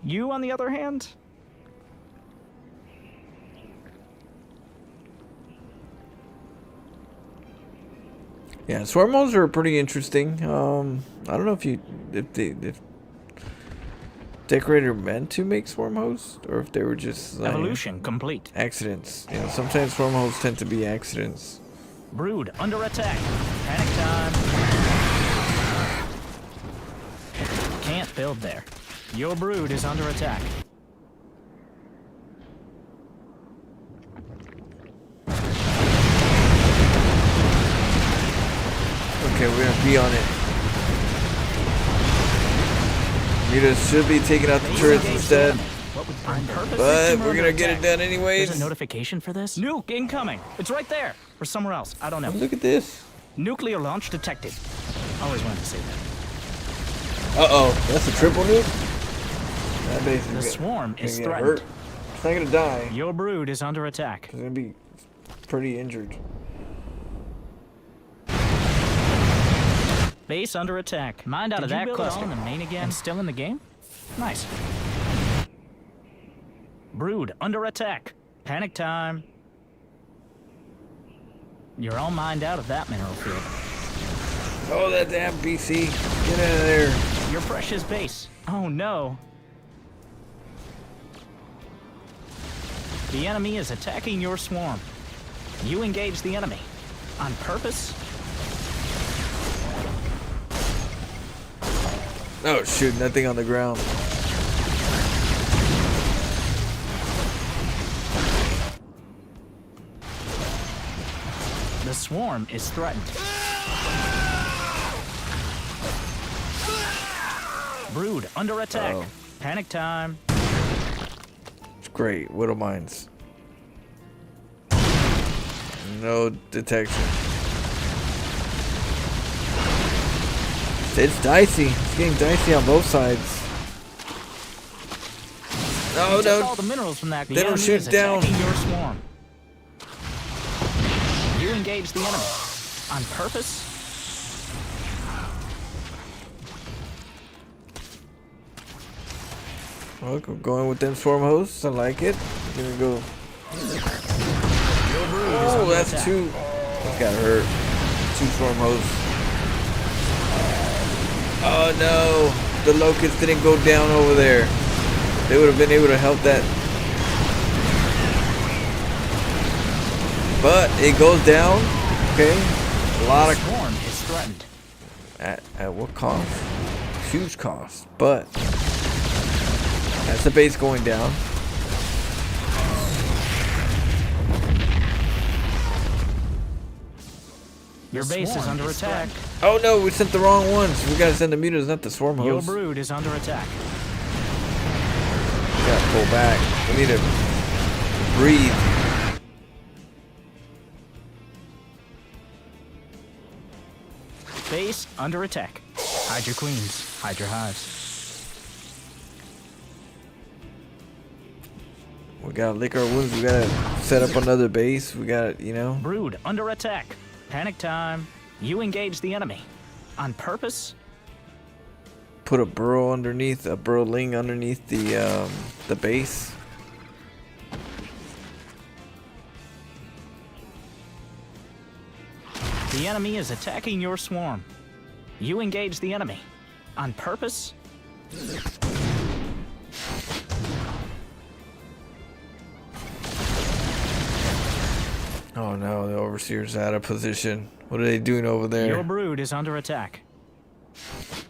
You, on the other hand? Yeah, swarm modes are pretty interesting. I don't know if Decorator meant to make swarm hosts or if they were just Evolution complete. accidents. You know, sometimes swarm hosts tend to be accidents. Brood under attack. Panic time. Can't build there. Your brood is under attack. Okay, we're gonna be on it. Nita should be taking out the turrets instead, but we're gonna get it done anyways. There's a notification for this? Nuke incoming. It's right there. Or somewhere else. I don't know. Look at this. Nuclear launch detected. Always wanted to say that. Uh-oh, that's a triple nuke? That base is The swarm is gonna get threatened. hurt. It's not gonna die. Your brood is under attack. It's gonna be pretty injured. Base under attack. Mined out of that cluster. In the main again? And still in the game? Nice. Brood under attack. Panic time. You're all mined out of that mineral field. Oh, that damn BC. Get out of there. Your precious base. Oh no. The enemy is attacking your swarm. You engage the enemy. On purpose? Oh shoot, nothing on the ground. The swarm is threatened. Brood under attack. Uh-oh. Panic time. Great. Widow mines. No detection. It's dicey. It's getting dicey on both sides. No, Took no. all the minerals from that. They don't shoot is down. attacking your swarm. You engage the enemy on purpose. Look, we're going with them swarm hosts. I like it. We're gonna go. Oh, that's two. That got hurt. Two swarm hosts. Oh no, the locusts didn't go down over there. They would have been able to help that. But it goes down. Okay, a lot of. Swarm is threatened. At what cost? Huge cost. But that's the base going down. Your base is under attack. Oh no, we sent the wrong ones. We gotta send the mutants, not the swarm Your hosts. brood is under attack. We gotta pull back. We need to breathe. Base under attack. Hide your queens. Hide your hives. We gotta lick our wounds. We gotta set up another base. We gotta, you know. Brood under attack. Panic time. You engage the enemy. On purpose? Put a burrow underneath, a burrowling underneath the base. The enemy is attacking your swarm. You engage the enemy. On purpose? Oh no, the overseer's out of position. What are they doing over there? Your brood is under attack.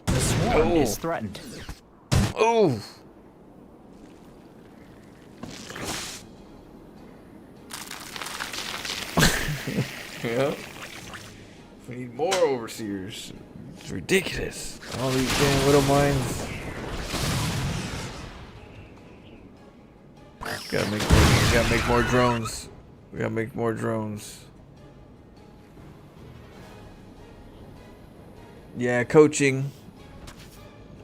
The swarm is threatened. Oh! Yeah. We need more overseers. It's ridiculous. All these damn widow mines. Gotta make more drones. We gotta make more drones. Yeah, coaching.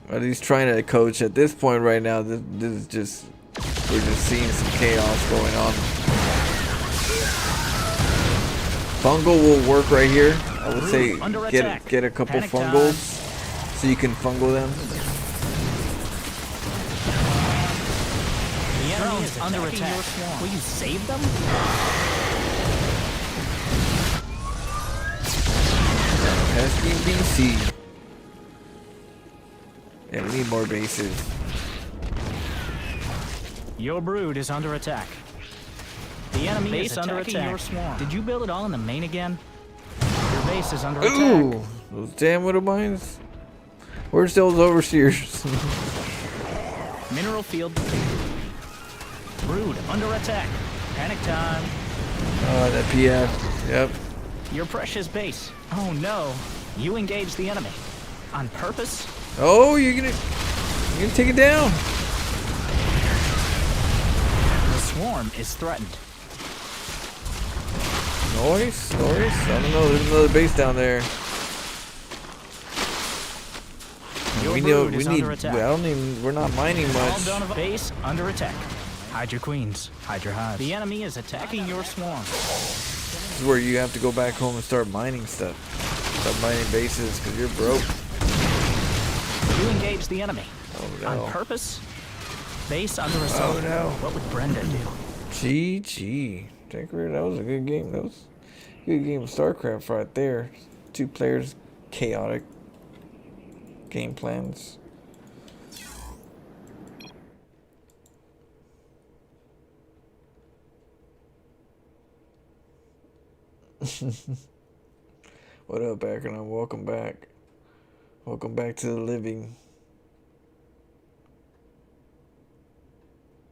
At least trying to coach at this point right now. This is just, we're just seeing some chaos going on. Fungal will work right here. I would say get a couple fungals so you can fungal them. The enemy is under attack. Will you save them? Pesky BC. Yeah, we need more bases. Your brood is under attack. The enemy is under attack. Your swarm. Did you build it all in the main again? Your base is under attack. Ooh, those damn widow mines. Where's those overseers? Mineral field depleted. Brood under attack. Panic time. Oh, that PF. Yep. Your precious base. Oh no. You engage the enemy. On purpose? Oh, you're gonna take it down. The swarm is threatened. Noise. I don't know. There's another base down there. Your We brood is need. under attack. We're not mining All much. done. Base under attack. Hide your queens. Hide your hives. The enemy is attacking your swarm. This is where you have to go back home and start mining stuff. Start mining bases because you're broke. You engage the enemy. Oh no. On purpose? Base under assault. Oh no. What would Brenda do? GG. That was a good game. That was a good game of StarCraft right there. Two players, chaotic game plans. What up, Acronym? Welcome back. Welcome back to the living.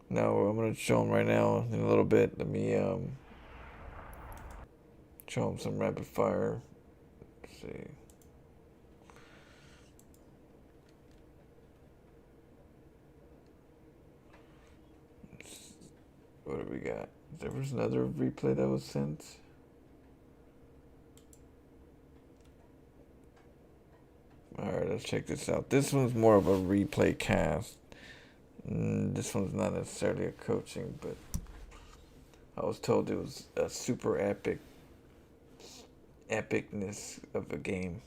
No, I'm gonna show them right now in a little bit. Let me show them some rapid fire. Let's see. What do we got? There was another replay that was sent. Alright, let's check this out. This one's more of a replay cast. This one's not necessarily a coaching, but I was told it was a super epicness of a game.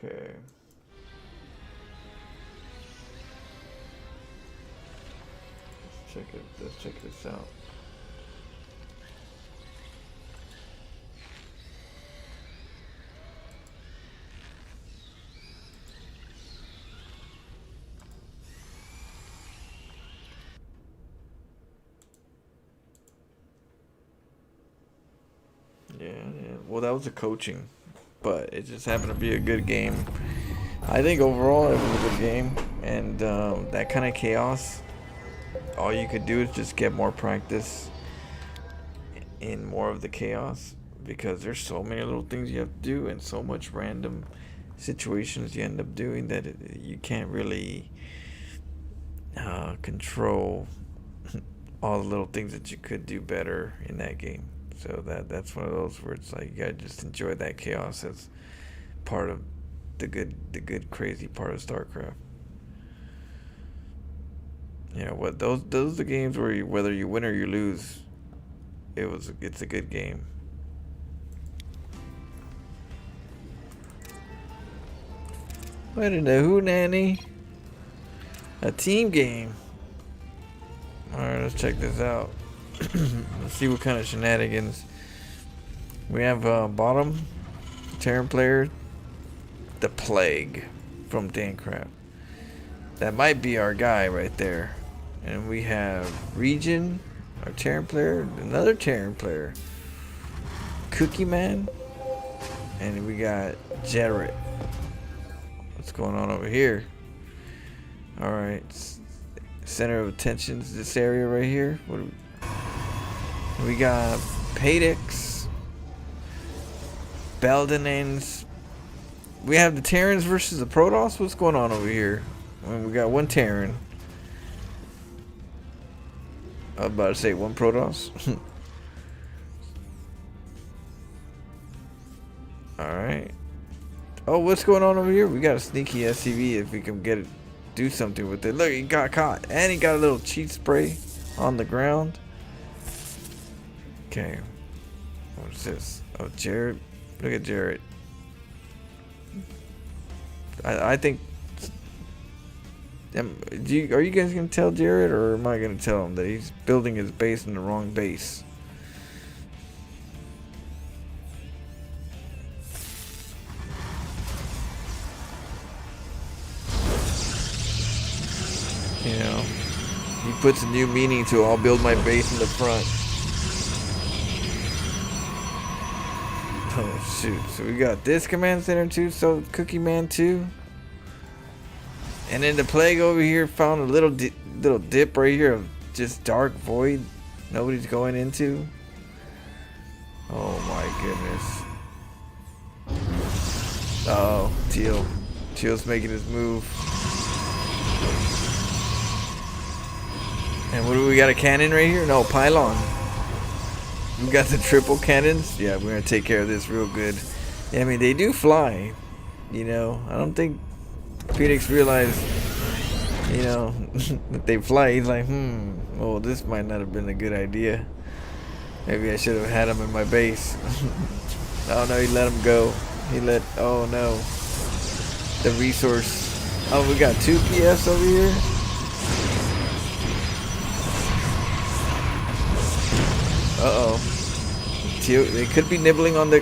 Okay. Let's check this out. Yeah. Well, that was a coaching, but it just happened to be a good game. I think overall it was a good game, and that kind of chaos, all you could do is just get more practice in more of the chaos, because there's so many little things you have to do and so much random situations you end up doing that you can't really control all the little things that you could do better in that game. So that's one of those where it's like you gotta just enjoy that chaos as part of the good crazy part of StarCraft. You know what? Those are the games where whether you win or you lose, it's a good game. What in the hoo-nanny? A team game. Alright, let's check this out. Let's see what kind of shenanigans. We have bottom Terran player, the Plague from Dancraft. That might be our guy right there. And we have Region, our Terran player, another Terran player, Cookie Man, and we got Jarrett. What's going on over here? Alright, center of attention is this area right here. What do we got? Padex, Beldenans. We have the Terrans versus the Protoss. What's going on over here? We got one Terran. I was about to say one Protoss. Alright. Oh, what's going on over here? We got a sneaky SCV if we can get it, do something with it. Look, he got caught. And he got a little cheat spray on the ground. Okay. What's this? Oh, Jared. Look at Jared. I think... are you guys going to tell Jared, or am I going to tell him that he's building his base in the wrong base? You know, he puts a new meaning to I'll build my base in the front. Oh shoot, so we got this command center too, so Cookie Man too. And then the Plague over here found a little dip right here of just dark void nobody's going into. Oh my goodness. Oh, Teal's making his move. And what do we got, a cannon right here? No, pylon. We got the triple cannons. Yeah, we're gonna take care of this real good. Yeah, I mean, they do fly. You know, I don't think Phoenix realized, you know, that they fly. He's like, well, this might not have been a good idea. Maybe I should have had him in my base. Oh no, he let him go. Oh no. The resource. Oh, we got 2 PS over here. Uh-oh. They could be nibbling on the,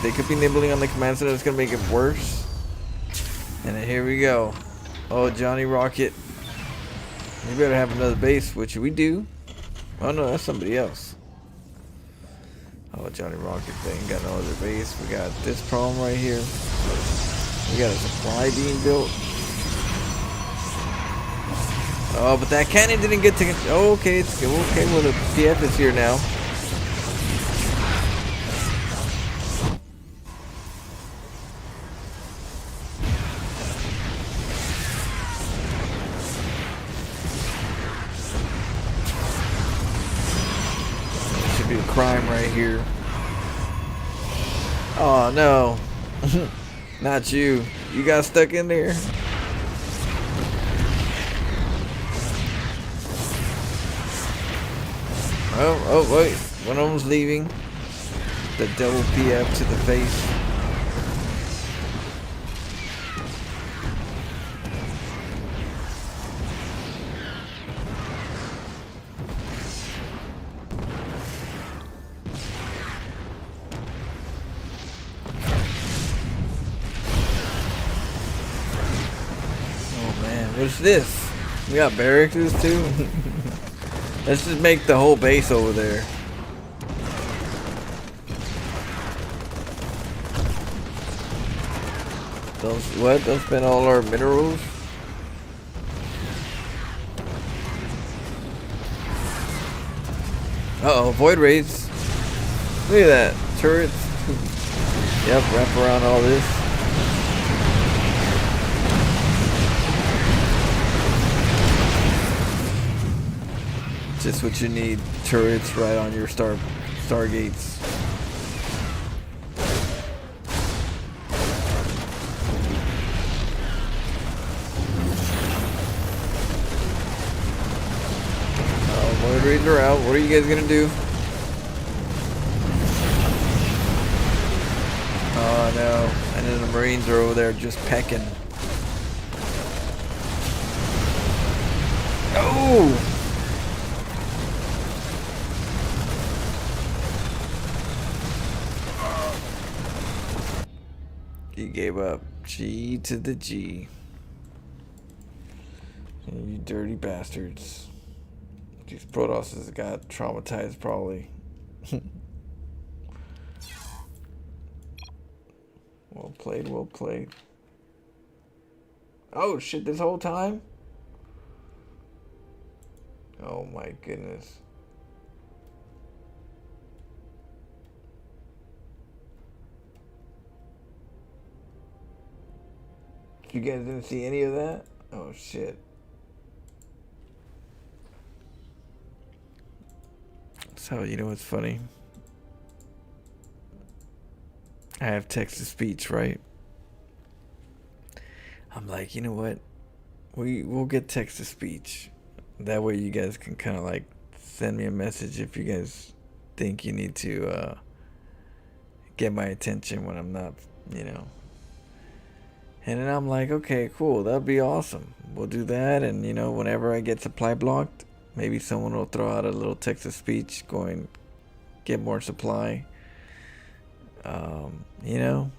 they could be nibbling on the command center. That's gonna make it worse. And then here we go. Oh, Johnny Rocket. We better have another base, which we do. Oh no, that's somebody else. Oh, Johnny Rocket thing got no other base. We got this problem right here. We got a supply being built. Oh, but that cannon didn't get to. Oh, okay, it's okay. Well, the PF is here now. Should be a crime right here. Oh no, not you. You got stuck in there. Oh, wait. One of them's leaving. The double PF to the face. Oh man, what's this? We got barracks too? Let's just make the whole base over there. Don't spend all our minerals? Uh-oh, void raids. Look at that. Turrets. Yep, wrap around all this. Just what you need. Turrets right on your stargates. Void raids are out. What are you guys gonna do? Oh no. And then the Marines are over there just pecking. Oh! He gave up. G to the G. You dirty bastards. These Protosses got traumatized probably. Well played, well played. Oh shit, this whole time? Oh my goodness. You guys didn't see any of that? Oh shit. So, you know what's funny? I have text to speech, right? I'm like, you know what? We'll get text to speech. That way you guys can kind of like send me a message if you guys think you need to get my attention when I'm not, you know. And then I'm like, okay, cool, that'd be awesome. We'll do that, and you know, whenever I get supply blocked, maybe someone will throw out a little text to speech going, get more supply. You know.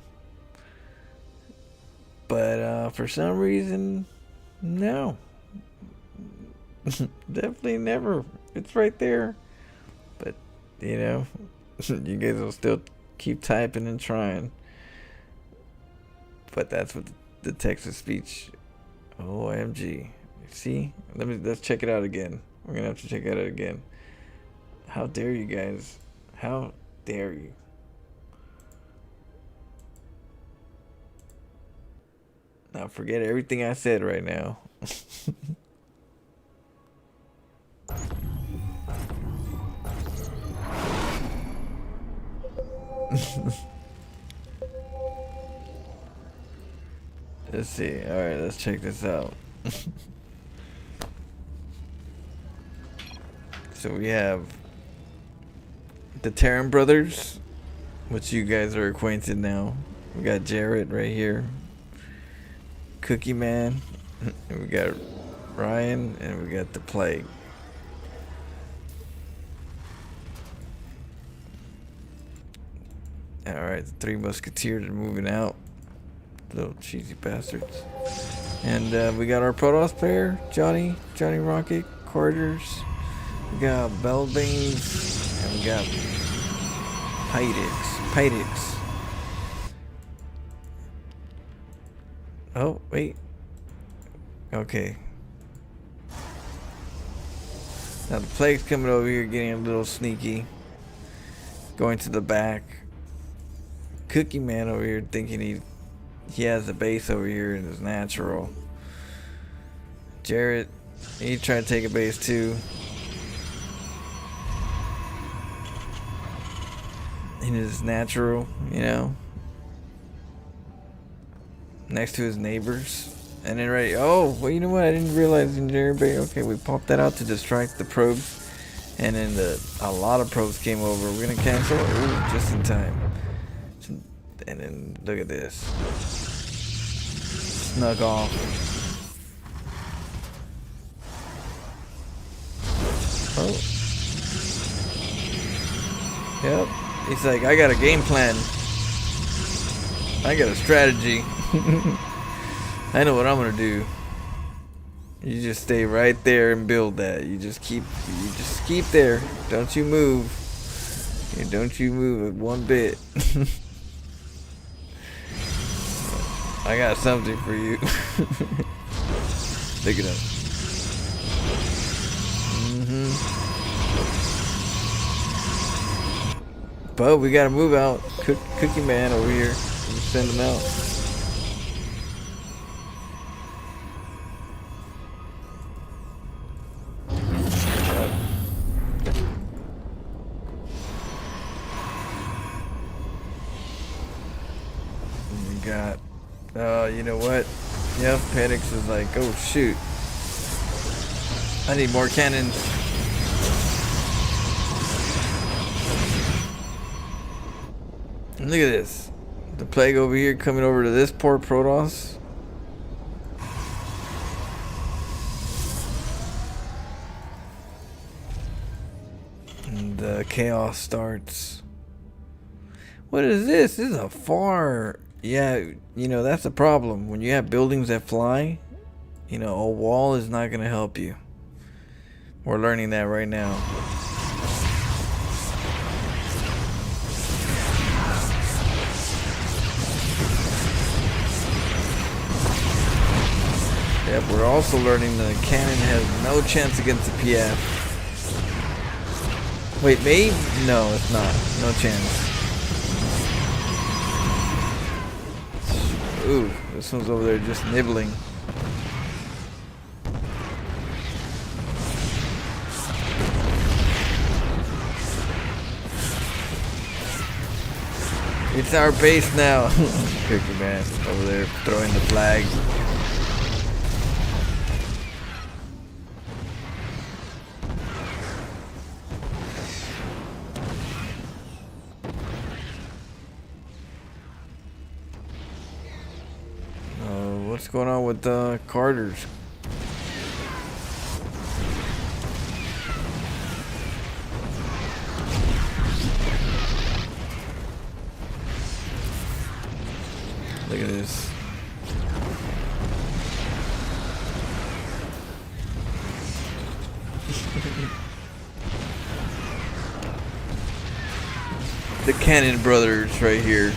But for some reason, no. Definitely never. It's right there. But, you know, you guys will still keep typing and trying. But that's what the text to speech. OMG. See? Let's check it out again. We're gonna have to check it out again. How dare you guys? How dare you? Now forget everything I said right now. Let's see. Alright, let's check this out. So we have the Terran brothers, which you guys are acquainted now. We got Jarrett right here. Cookie Man. And we got Ryan, and we got the Plague. Alright, the Three Musketeers are moving out. Little cheesy bastards. And we got our Protoss pair, Johnny Rocket, Quarters. We got Bellbanes, and we got Pydix. Oh, wait. Okay. Now the plague's coming over here, getting a little sneaky. Going to the back. Cookie Man over here thinking he has a base over here and is natural. Jarrett, he tried to take a base too. And is natural, you know. Next to his neighbors. And then right, oh, well, you know what? I didn't realize in Jarrett Bay. Okay, we popped that out to distract the probes. And then a lot of probes came over. We're gonna cancel. Ooh, just in time. And then look at this. Snuck off. Oh. Yep. He's like, I got a game plan. I got a strategy. I know what I'm gonna do. You just stay right there and build that. You just keep there. Don't you move. Don't you move it one bit. I got something for you. Look at him. But we gotta move out. Cookie Man over here. Send him out. We got. You know what? Yep, Panics is like, oh shoot. I need more cannons. And look at this. The plague over here coming over to this poor Protoss. And the chaos starts. What is this? This is a far... Yeah, you know, that's a problem. When you have buildings that fly, you know, a wall is not going to help you. We're learning that right now. Yep, we're also learning the cannon has no chance against the PF. Wait, maybe? No, it's not. No chance. Ooh, this one's over there just nibbling. It's our base now. Cookie Man over there throwing the flag. What's going on with the Carters? Look at this. The Cannon brothers right here.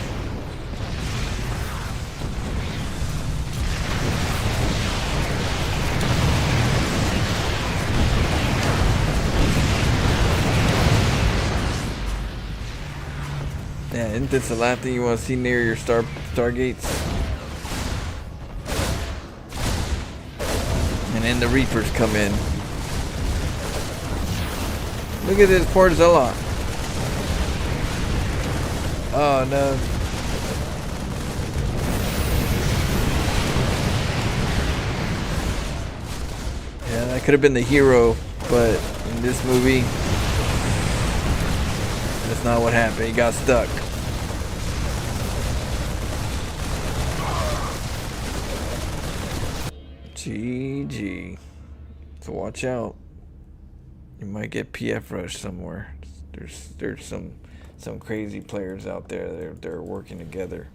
Yeah, isn't this the last thing you want to see near your stargates? And then the Reapers come in. Look at this Portzilla. Oh no. Yeah, that could have been the hero, but in this movie, that's not what happened. He got stuck. GG. So watch out. You might get PF rush somewhere. There's some crazy players out there. They're working together.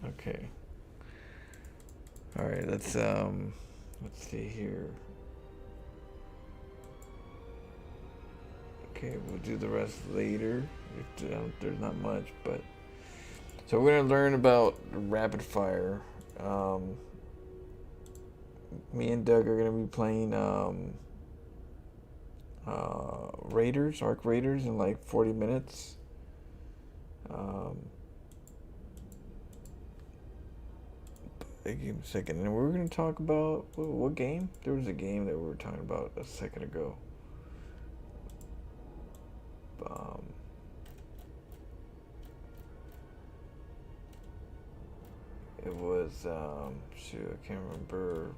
Okay. All right, let's see here. Okay, we'll do the rest later. There's not much, but so we're gonna learn about rapid fire. Me and Doug are gonna be playing Raiders, Arc Raiders, in like 40 minutes. Give me a second, and we're gonna talk about what game? There was a game that we were talking about a second ago. It was shoot, I can't remember.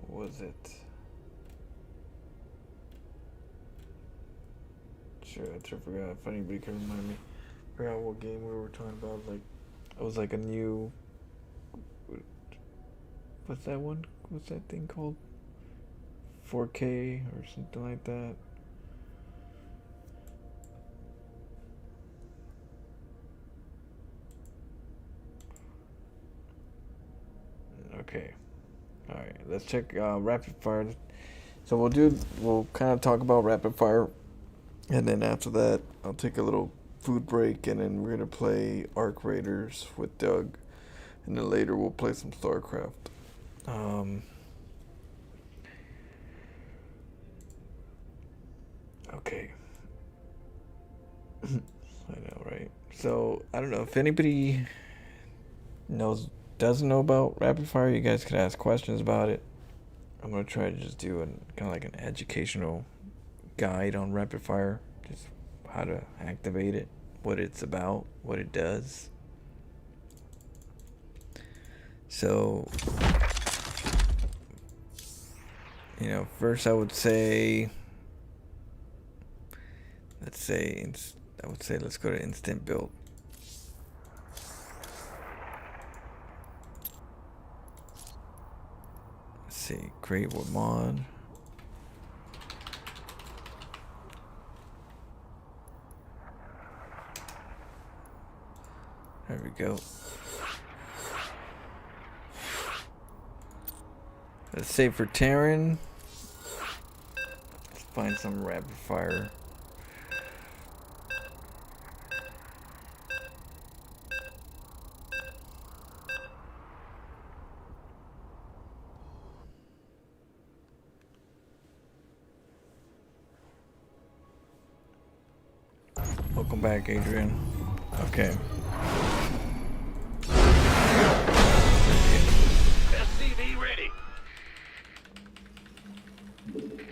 What was it? Sure, I forgot. If anybody can remind me. I forgot what game we were talking about. Like, it was like a new. What's that one? What's that thing called? 4K or something like that. Okay. All right. Let's check rapid fire. So we'll kind of talk about rapid fire, and then after that, I'll take a little food break, and then we're gonna play Arc Raiders with Doug, and then later we'll play some StarCraft. Okay. I know, right? So I don't know if anybody doesn't know about rapid fire. You guys could ask questions about it. I'm gonna try to just do kind of like an educational guide on rapid fire, just how to activate it, what it's about, what it does. So, first I would say, let's go to instant build. Let's see, create what mod. There we go. Let's say for Terran, let's find some rapid fire. Welcome back, Adrian. Okay. SCV ready.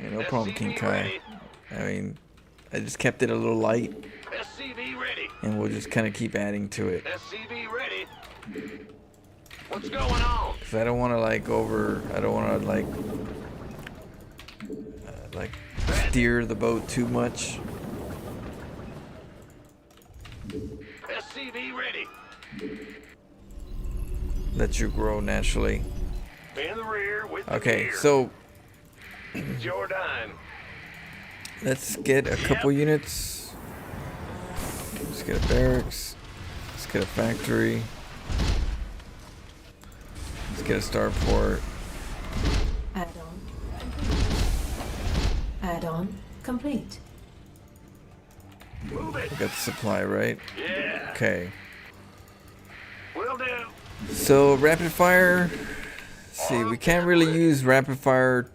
Yeah, no problem, King Kai. I mean, I just kept it a little light, SCV ready. and we'll just kind of keep adding to it. SCV ready. What's going on? Cause I don't want to I don't want to steer the boat too much. SCV ready. Let you grow naturally. In the rear with the Okay, gear. so It's your dime. let's get a couple units. Let's get a barracks. Let's get a factory. Let's get a starport. Add-on. Add-on complete. Move it. We got the supply, right? Yeah. Okay. Will do. So rapid fire. Let's see, we can't really use rapid fire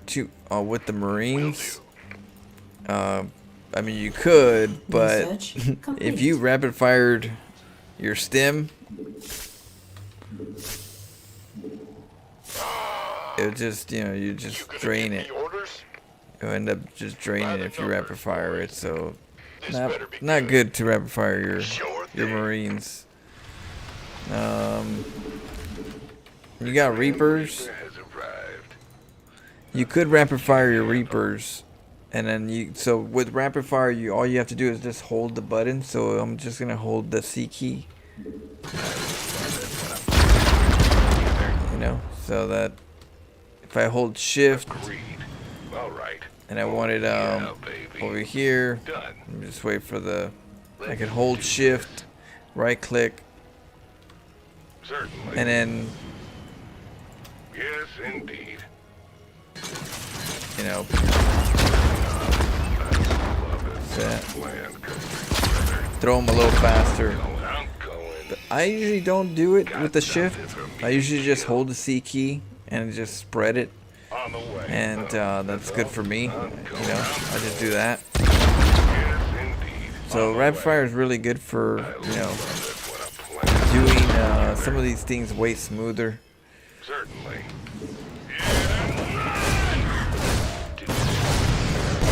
with the Marines. I mean, you could, but Research complete. if you rapid fired your stem, it would just, you just drain it. Orders? You'll end up just draining it if you rapid fire it. So This better be not good to rapid fire your Sure thing. Marines. You got Reapers. Has arrived. You could rapid fire your Reapers, and then so with rapid fire, all you have to do is just hold the button. So I'm just gonna hold the C key, so that if I hold Shift Agreed. All right. and I want it Yeah, baby. over here, Done. let me just wait for I can hold Shift, right click, Certainly. And then, Yes, indeed. you know, That that, plan comes together. throw them a little faster. I'm going. But I usually don't do it with the shift. I usually just hold the C key and just spread it. On the way. And that's good for me. You know, I just do that. Yes, indeed. So rapid fire is really good for, you know, That's what I plan. doing some of these things way smoother. Certainly.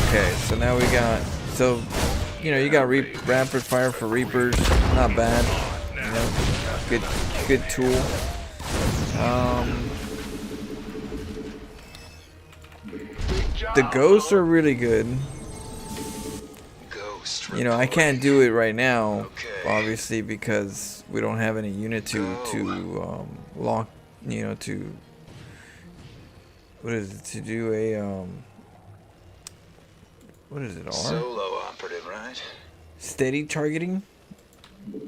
Okay, so now we got, so, you know, you got rapid fire for Reapers, not bad, you know, good tool. The ghosts are really good. You know, I can't do it right now, obviously, because we don't have any unit to lock, you know, to, what is it, to do a, what is it, R? Solo operative, right? Steady targeting?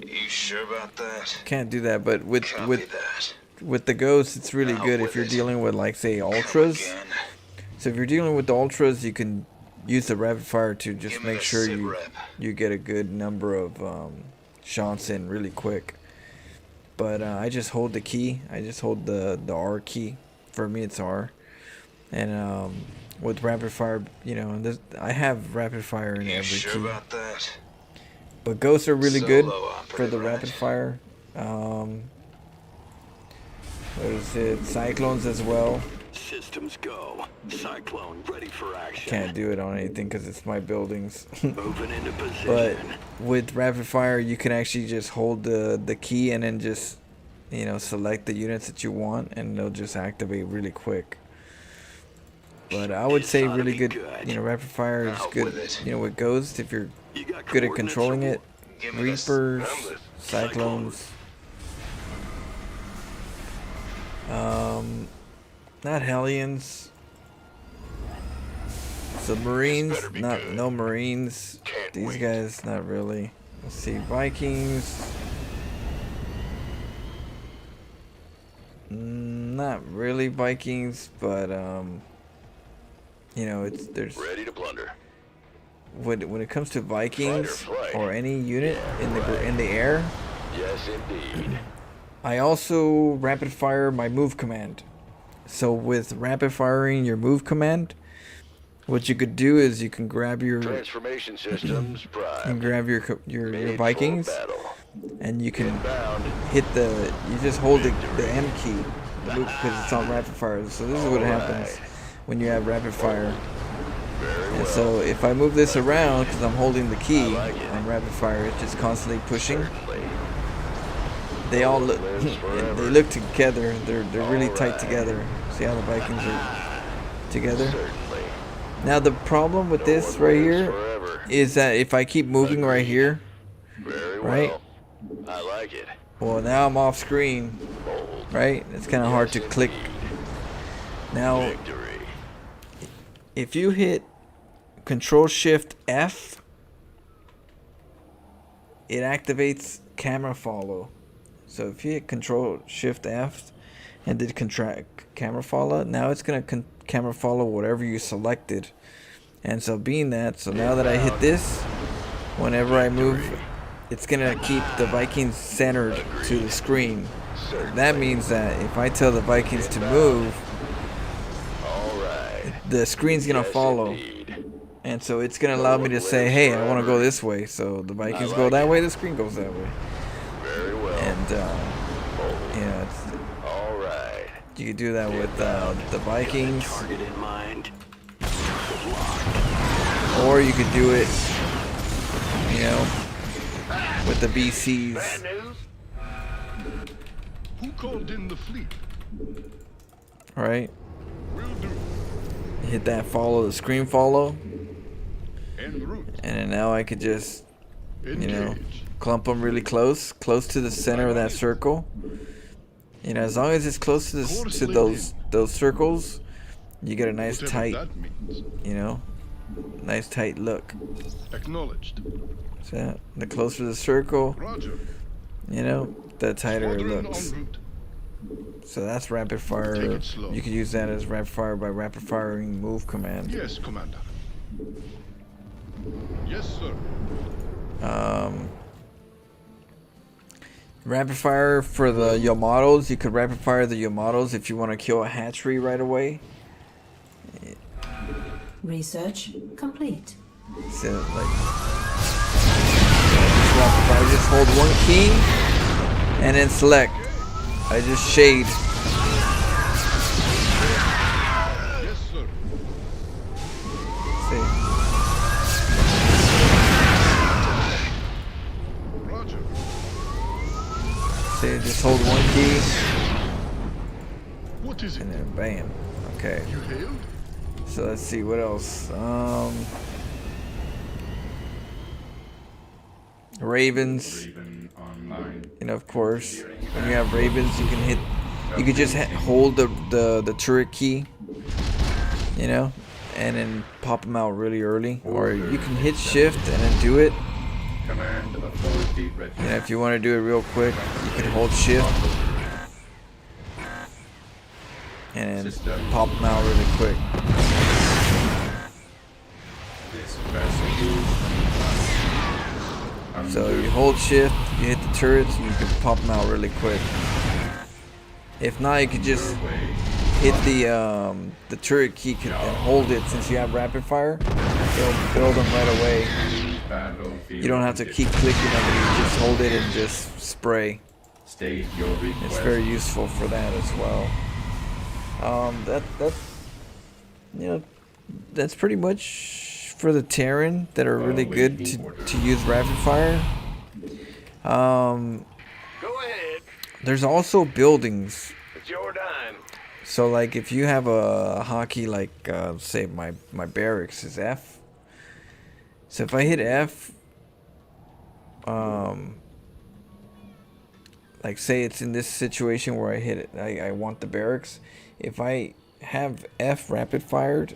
You sure about that? Can't do that, but with Copy that. with the ghosts, it's really Out good with if you're it. dealing with, like, say, Come ultras. again. So if you're dealing with the ultras, you can use the rapid fire to just Give me make a sure sit you rep. get a good number of shots in really quick. But I just hold the key. I just hold the R key. For me, it's R. And with rapid fire, you know, I have rapid fire in You every sure key. about that? But ghosts are really good Solo for the operative, rapid right? fire. What is it? Cyclones as well. Systems go. Cyclone ready for action. Can't do it on anything because it's my buildings. Moving into position. But with rapid fire, you can actually just hold the key and then just, you know, select the units that you want, and they'll just activate really quick. But I would say This oughta really be good. good. You know, rapid fire is Out good. with it. You know, with Ghost, if you're You got good at coordinates controlling or it, Give me this. Reapers, Numbers. Cyclones. Not Hellions. Submarines, This better be not good. no Marines. Can't These wait. guys, not really. Let's see, Vikings. Not really Vikings, but you know, there's Ready to blunder. when it comes to Vikings Fight or flight. or any unit in the air, Yes, indeed. I also rapid fire my move command. So with rapid firing your move command, what you could do is you can grab your Transformation systems prime. your Vikings, For battle. and you can Inbound. hit you just hold the M key, the loop, because it's on rapid fire. So this is what happens when you have rapid fire. And so if I move this around, because I'm holding the key on rapid fire, it's just constantly pushing. They all look, they look together. They're really tight together. See how the Vikings are together? Certainly. Now the problem with this right here Forever. is that if I keep moving right here, Very right? well. I like it. well, now I'm off screen, Bold. right? It's kind of hard to click. Now, Victory. if you hit Control Shift F, it activates camera follow. So if you hit Control Shift F and did camera follow, now it's gonna camera follow whatever you selected. And so being that, so now that I hit this, whenever I move, it's gonna keep the Vikings centered to the screen. That means that if I tell the Vikings to move, All right. the screen's gonna follow. Indeed. And so it's gonna allow me to say, hey, I want to go this way. So the Vikings go that way, the screen goes that way. Very well. And you know, All right. you can do that with the Vikings, Target in mind. or you could do it, you know, with the BCs. Bad news? Who called in the fleet? Right? Will do. Hit that follow, the screen follow, En route. and then now I could just, you know, Engage. clump them really close to the center of that circle. You know, as long as it's close to those circles, you get a nice Whatever tight, that means. you know, nice tight look. Acknowledged. So the closer the circle, Roger. you know, the tighter it Squadron looks. en route. So that's rapid fire. Take it slow. You can use that as rapid fire by rapid firing move command. Yes, Commander. Yes, sir. Rapid fire for the Yamatos. You could rapid fire the Yamatos if you want to kill a hatchery right away. Research complete. So like, just rapid fire. Just hold one key and then select. I just shade. Yes, sir. See. Roger. See, just hold one key What is it? and then bam. Okay. You hailed? So let's see what else. Ravens. You know, of course, when you have ravens, you can hit. You could just hold the turret key. You know, and then pop them out really early, or you can hit shift and then do it. You know, if you want to do it real quick, you can hold shift and then pop them out really quick. So you hold shift, you hit the turrets, and you can pop them out really quick. If not, you could just hit the turret key and hold it. Since you have rapid fire, it'll build them right away. You don't have to keep clicking on it. You just hold it and just spray. It's very useful for that as well. That's pretty much for the Terran that are really good to use rapid fire. Go ahead. There's also buildings. It's your dime. So like if you have a hockey like say my barracks is F. So if I hit F, like say it's in this situation where I hit it, I want the barracks. If I have F rapid fired,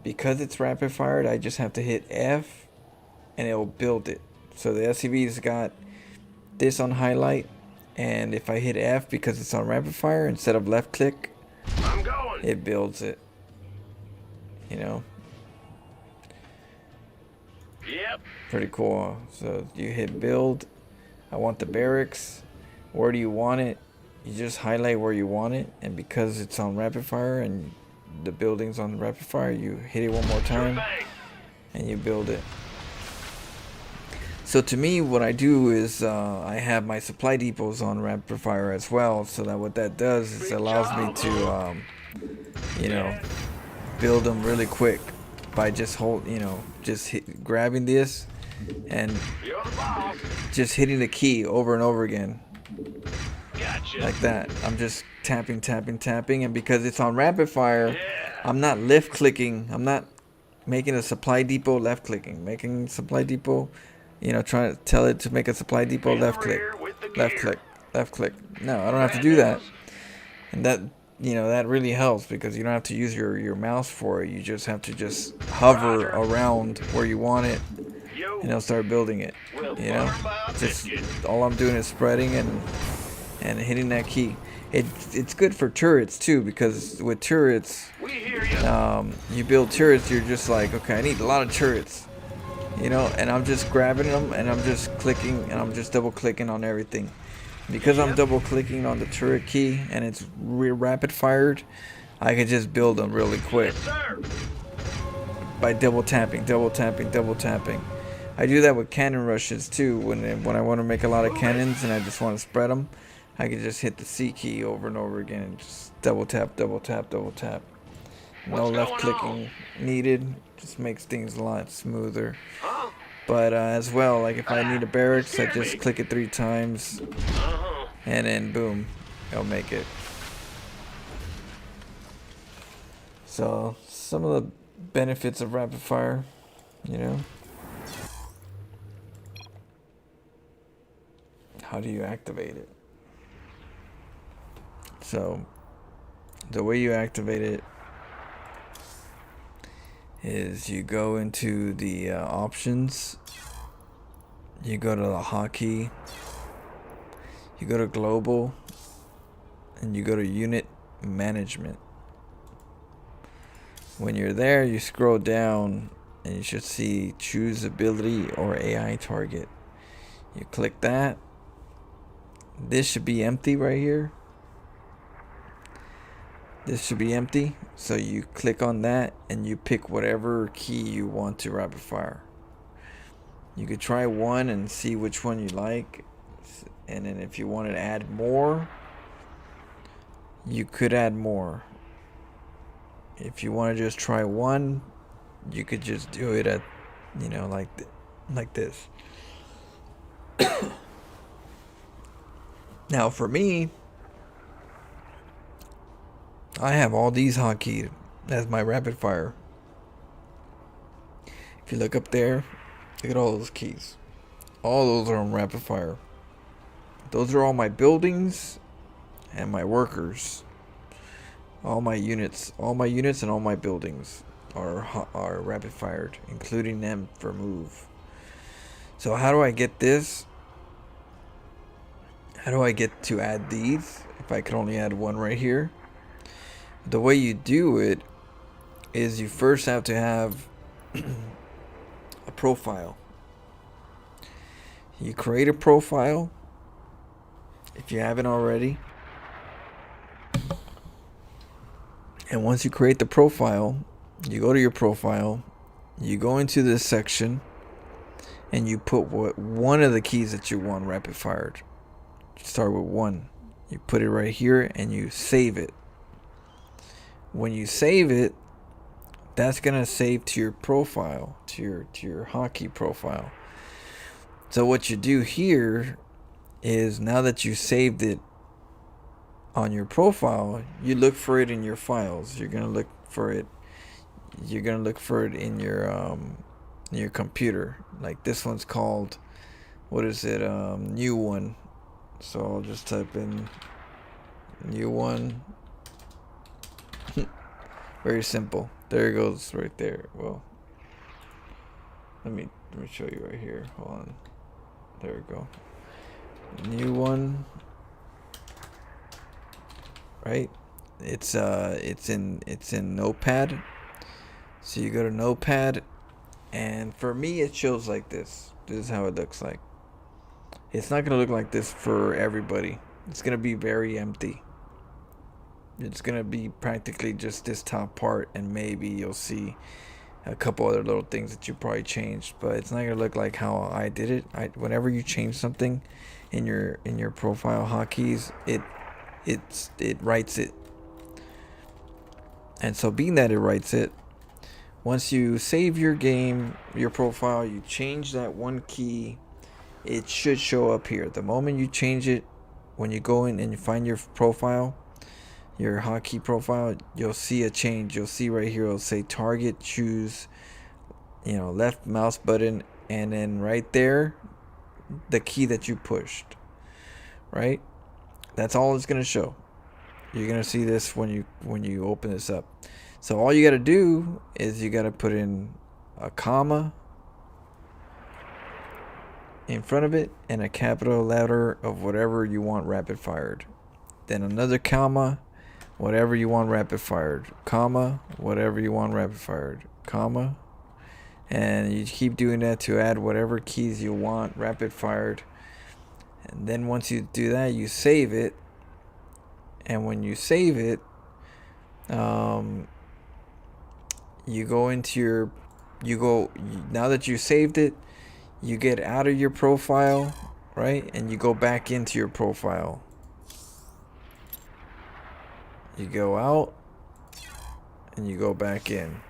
because it's rapid fired, I just have to hit F and it'll build it. So the SCV's got this on highlight, and if I hit F because it's on rapid fire, instead of left click, I'm going. it builds it. You know? Yep. Pretty cool. So you hit build. I want the barracks. Where do you want it? You just highlight where you want it, and because it's on rapid fire and the building's on rapid fire, you hit it one more time and you build it. So to me, what I do is I have my supply depots on rapid fire as well, so that what that does is it allows me to you know, build them really quick by just grabbing this and just hitting the key over and over again. Gotcha. Like that. I'm just tapping, and because it's on rapid fire, I'm not left clicking. I'm not making a supply depot left clicking. Making supply depot, you know, trying to tell it to make a supply depot left click, left click, left click. No, I don't have to do that. And that, you know, that really helps because you don't have to use your mouse for it. You just have to just hover around where you want it, and it'll start building it. You know, just all I'm doing is spreading and hitting that key. It's good for turrets too, because with turrets, you build turrets, you're just like, okay, I need a lot of turrets, you know, and I'm just grabbing them and I'm just clicking and I'm just double clicking on everything. Because I'm double clicking on the turret key and it's rapid fired, I can just build them really quick by double tapping. I do that with cannon rushes too. When I want to make a lot of cannons and I just want to spread them, I can just hit the C key over and over again and just double tap. No left clicking needed. Just makes things a lot smoother. But as well, like if I need a barracks, I just click it 3 times and then boom, it'll make it. So some of the benefits of rapid fire, you know. How do you activate it? So the way you activate it is you go into the options, you go to the hotkey, You go to global and you go to unit management. When you're there, you scroll down and you should see choose ability or AI target. You click that. This should be empty right here. This should be empty. So you click on that and you pick whatever key you want to rapid fire. You could try one and see which one you like. And then if you wanted to add more, you could add more. If you want to just try one, you could just do it at, you know, like this. Now for me, I have all these hotkeys as my rapid fire. If you look up there, look at all those keys. All those are on rapid fire. Those are all my buildings and my workers. All my units and all my buildings are rapid fired, including them for move. So how do I get this? How do I get to add these if I could only add one right here? The way you do it is you first have to have a profile. You create a profile if you haven't already. And once you create the profile, you go to your profile, you go into this section, and you put one of the keys that you want rapid fired. Start with one. You put it right here and you save it. When you save it, that's gonna save to your profile, to your hotkey profile. So what you do here is, now that you saved it on your profile, you look for it in your files. You're gonna look for it. You're gonna look for it in your computer. Like this one's called, what is it? New one. So I'll just type in new one. Very simple. There it goes right there. Well, let me show you right here. Hold on. There we go. New one. Right? It's in Notepad. So you go to Notepad, and for me it shows like this. This is how it looks like. It's not gonna look like this for everybody. It's gonna be very empty. It's gonna be practically just this top part, and maybe you'll see a couple other little things that you probably changed, but it's not gonna look like how I did it. Whenever you change something in your profile hotkeys, it writes it. And so being that it writes it, once you save your game, your profile, you change that one key, it should show up here. The moment you change it, when you go in and you find your profile, your hotkey profile, you'll see a change. You'll see right here, it'll say target, choose, left mouse button, and then right there, the key that you pushed, right? That's all it's gonna show. You're gonna see this when you open this up. So all you gotta do is you gotta put in a comma in front of it and a capital letter of whatever you want rapid fired. Then another comma, whatever you want rapid fired, comma, whatever you want rapid fired, comma. And you keep doing that to add whatever keys you want rapid fired. And then once you do that, you save it. And when you save it, you go into now that you saved it, you get out of your profile, right? And you go back into your profile. You go out and you go back in.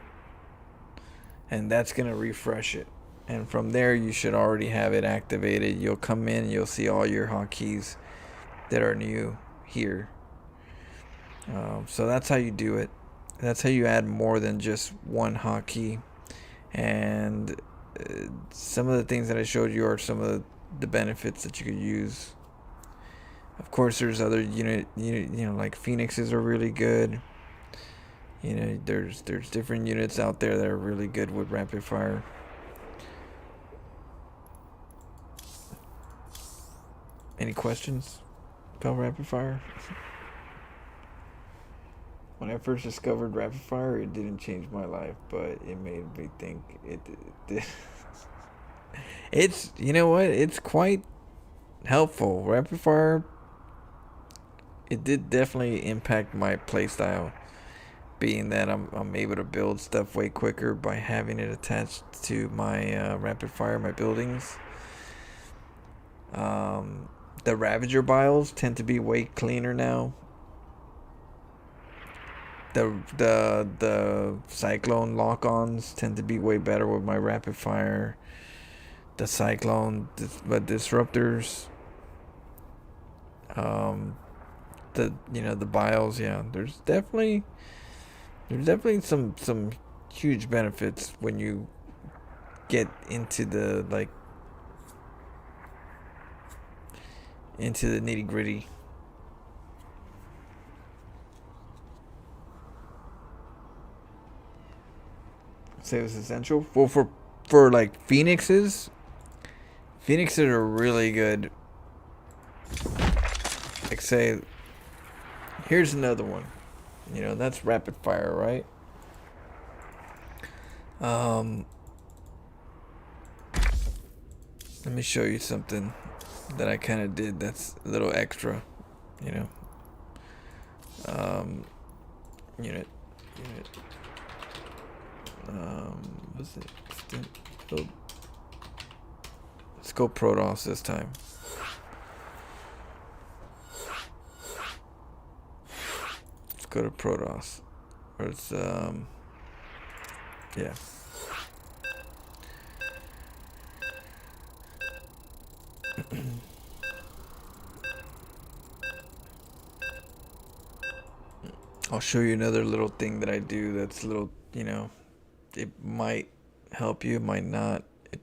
And that's going to refresh it. And from there, you should already have it activated. You'll come in and you'll see all your hotkeys that are new here. So that's how you do it. That's how you add more than just one hotkey. And some of the things that I showed you are some of the benefits that you could use. Of course, there's other like Phoenixes are really good. There's different units out there that are really good with rapid fire. Any questions? about rapid fire? When I first discovered rapid fire, it didn't change my life, but it made me think it did. It's, you know what? It's quite helpful. Rapid fire, it did definitely impact my playstyle, being that I'm able to build stuff way quicker by having it attached to my rapid fire, my buildings. The Ravager biles tend to be way cleaner now. The Cyclone lock-ons tend to be way better with my rapid fire. The Cyclone, but disruptors, the biles, yeah. There's definitely some huge benefits when you get into the nitty gritty. Say it's essential. Well, for like Phoenixes are really good. Like, say, here's another one. You know, that's rapid fire, right? Let me show you something that I kind of did that's a little extra, you know. Unit. What's it? Let's go Protoss this time. Let's go to Protoss. Or it's yeah. I'll show you another little thing that I do that's a little, you know, it might help you, might not. It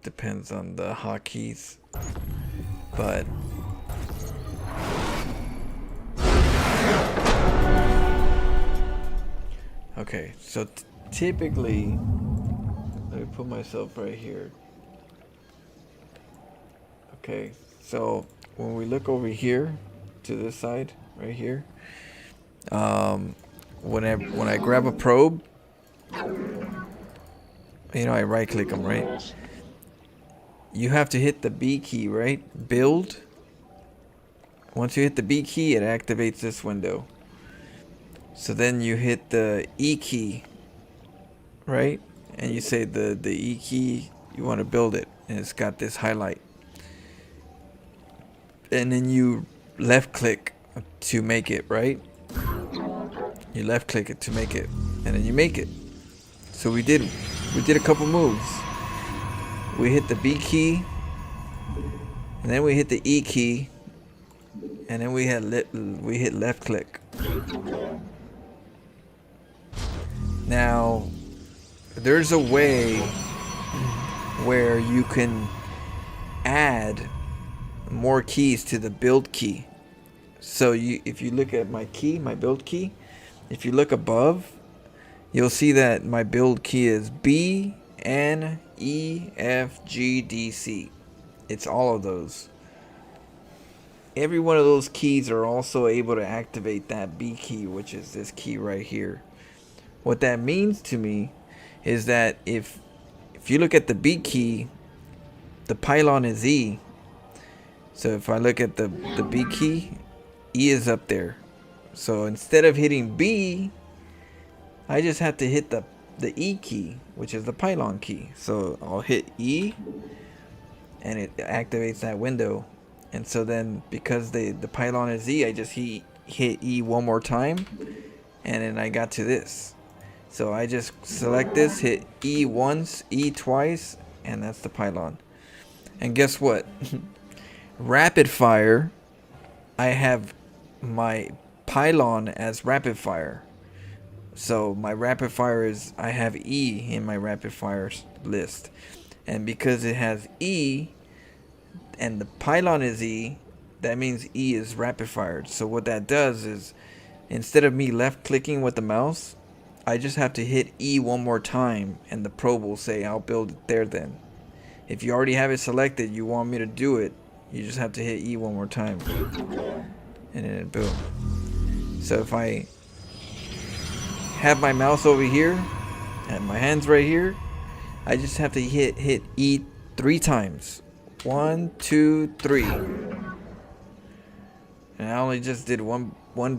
depends on the hotkeys. But okay, so typically, let me put myself right here. Okay, so when we look over here to this side, right here, when I grab a probe, you know, I right click them, right? You have to hit the B key, right? Build. Once you hit the B key, it activates this window. So then you hit the E key, right? And you say the E key, you want to build it, and it's got this highlight. And then you left click to make it, right? You left click it to make it, and then you make it. So we did a couple moves. We hit the B key, and then we hit the E key, and then we hit left click. Now, there's a way where you can add more keys to the build key. So if you look at my key, my build key, if you look above, you'll see that my build key is B, N, E, F, G, D, C. It's all of those. Every one of those keys are also able to activate that B key, which is this key right here. What that means to me is that if you look at the B key, the pylon is E. So if I look at the B key, E is up there. So instead of hitting B, I just have to hit the E key, which is the pylon key. So I'll hit E, and it activates that window. And so then, because the pylon is E, I just hit E one more time, and then I got to this. So I just select this, hit E once, E twice, and that's the pylon. And guess what? Rapid fire, I have my pylon as rapid fire. So my rapid fire is, I have E in my rapid fire list. And because it has E and the pylon is E, that means E is rapid fired. So what that does is, instead of me left clicking with the mouse, I just have to hit E one more time, and the probe will say, I'll build it there then. If you already have it selected, you want me to do it, you just have to hit E one more time. and then boom. So if I have my mouse over here and my hands right here, I just have to hit E 3 times. 1, 2, 3. And I only just did one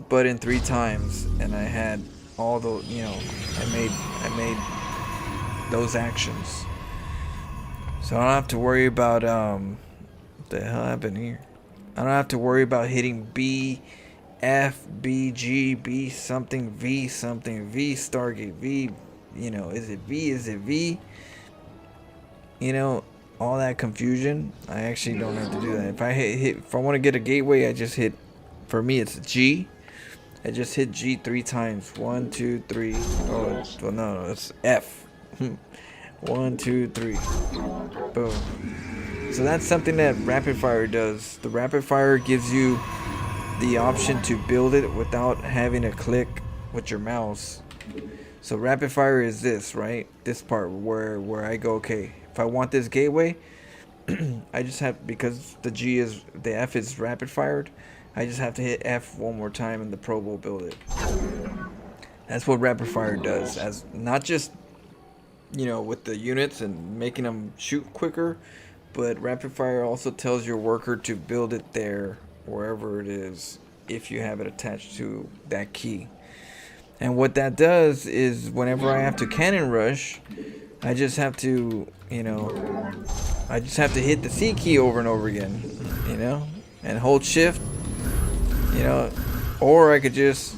button 3 times, and I had all the, I made those actions. So I don't have to worry about what the hell happened here. I don't have to worry about hitting B, F, B, G, B something, V something, V Stargate, V, is it V, is it V? All that confusion. I actually don't have to do that. If I if I want to get a gateway, I just hit, for me it's G. I just hit G 3 times. 1, 2, 3. Oh, well, no, it's F. 1, 2, 3. Boom. So that's something that rapid fire does. The rapid fire gives you the option to build it without having to click with your mouse. So rapid fire is this, right? This part where I go, okay, if I want this gateway, I just have, because the F is rapid fired, I just have to hit F one more time and the probe will build it. That's what rapid fire does, as not just with the units and making them shoot quicker, but rapid fire also tells your worker to build it there, wherever it is, if you have it attached to that key. And what that does is, whenever I have to cannon rush, I just have to, I just have to hit the C key over and over again, and hold shift, or I could just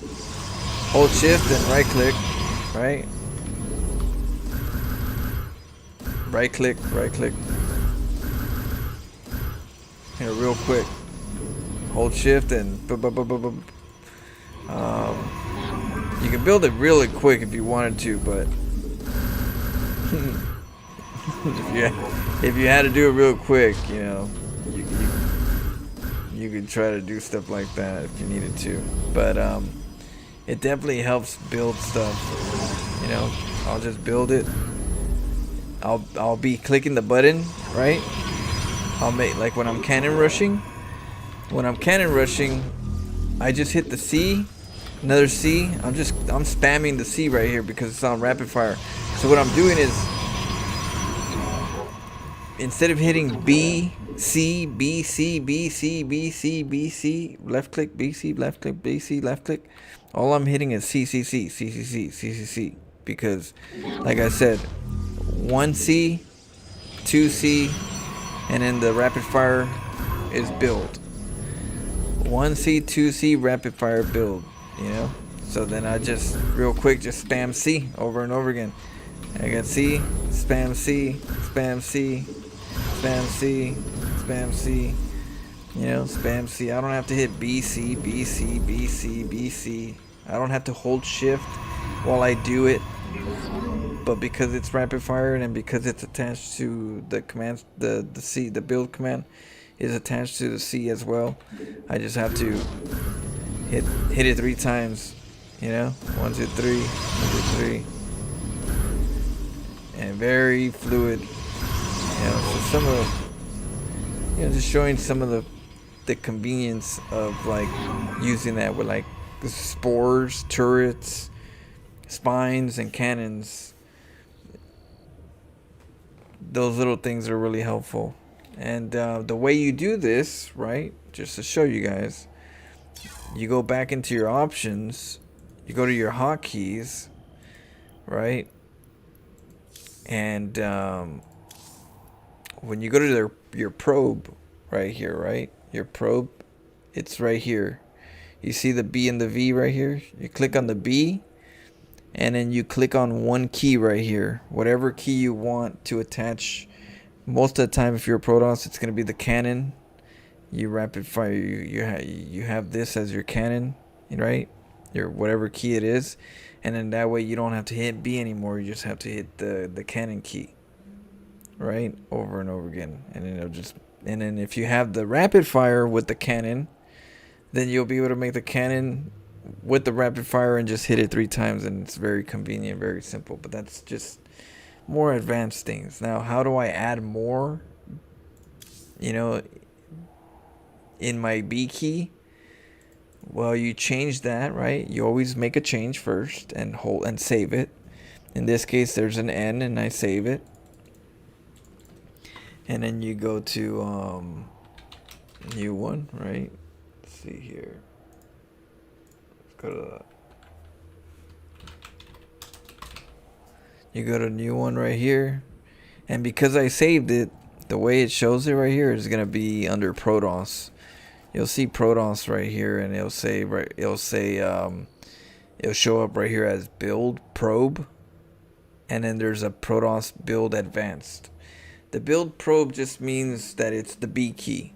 hold shift and right click, right? Right click, real quick. Hold shift and you can build it really quick if you wanted to, but if you had to do it real quick, you could try to do stuff like that if you needed to. But it definitely helps build stuff. I'll just build it. I'll be clicking the button, right? I'll make, like when I'm cannon rushing. When I'm cannon rushing, I just hit the C, another C. I'm spamming the C right here because it's on rapid fire. So what I'm doing is, instead of hitting B, C, B, C, B, C, B, C, B, C, left click, B, C, left click, B, C, left click, all I'm hitting is C, C, C, C, C, C, C, C, C. Because, like I said, 1C, 2C, and then the rapid fire is build. 1C, 2C, rapid fire build, So then I just, real quick, just spam C over and over again. I got C, spam C, spam C, spam C, spam C, spam C. I don't have to hit B, C, B, C, B, C, B, C. I don't have to hold shift while I do it. But because it's rapid fire and because it's attached to the commands, the C, the build command is attached to the C as well, I just have to hit it 3 times, 1, 2, 3, 1, 2, 3, and very fluid. So some of the, just showing some of the convenience of like using that with like spores, turrets, spines, and cannons. Those little things are really helpful. And the way you do this, right, just to show you guys, you go back into your options, you go to your hotkeys, right, and when you go to your probe right here, right, your probe, it's right here. You see the B and the V right here? You click on the B, and then you click on one key right here, whatever key you want to attach. Most of the time, if you're a Protoss, it's going to be the cannon. You rapid fire, you have this as your cannon, right? Your whatever key it is, and then that way you don't have to hit B anymore. You just have to hit the cannon key, right, over and over again, and then it'll just. And then if you have the rapid fire with the cannon, then you'll be able to make the cannon with the rapid fire and just hit it 3 times, and it's very convenient, very simple. But that's just more advanced things. Now, how do I add more, in my B key? Well, you change that, right? You always make a change first and hold and save it. In this case, there's an N, and I save it. And then you go to new one, right? Let's see here. Let's go to you go to new one right here. And because I saved it, the way it shows it right here is gonna be under Protoss. You'll see Protoss right here, and it'll show up right here as build probe, and then there's a Protoss build advanced. The build probe just means that it's the B key.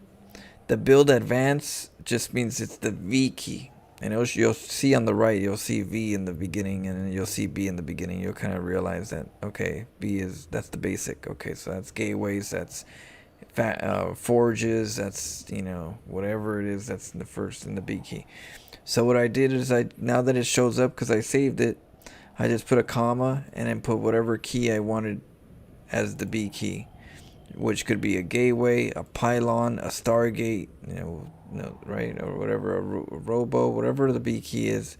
The build advanced just means it's the V key. And you'll see on the right, you'll see V in the beginning, and then you'll see B in the beginning. You'll kind of realize that, okay, that's the basic. Okay, so that's gateways, that's forges, that's, whatever it is, that's in the first in the B key. So what I did is now that it shows up, because I saved it, I just put a comma and then put whatever key I wanted as the B key, which could be a gateway, a pylon, a Stargate, right, or whatever, a robo, whatever the B key is.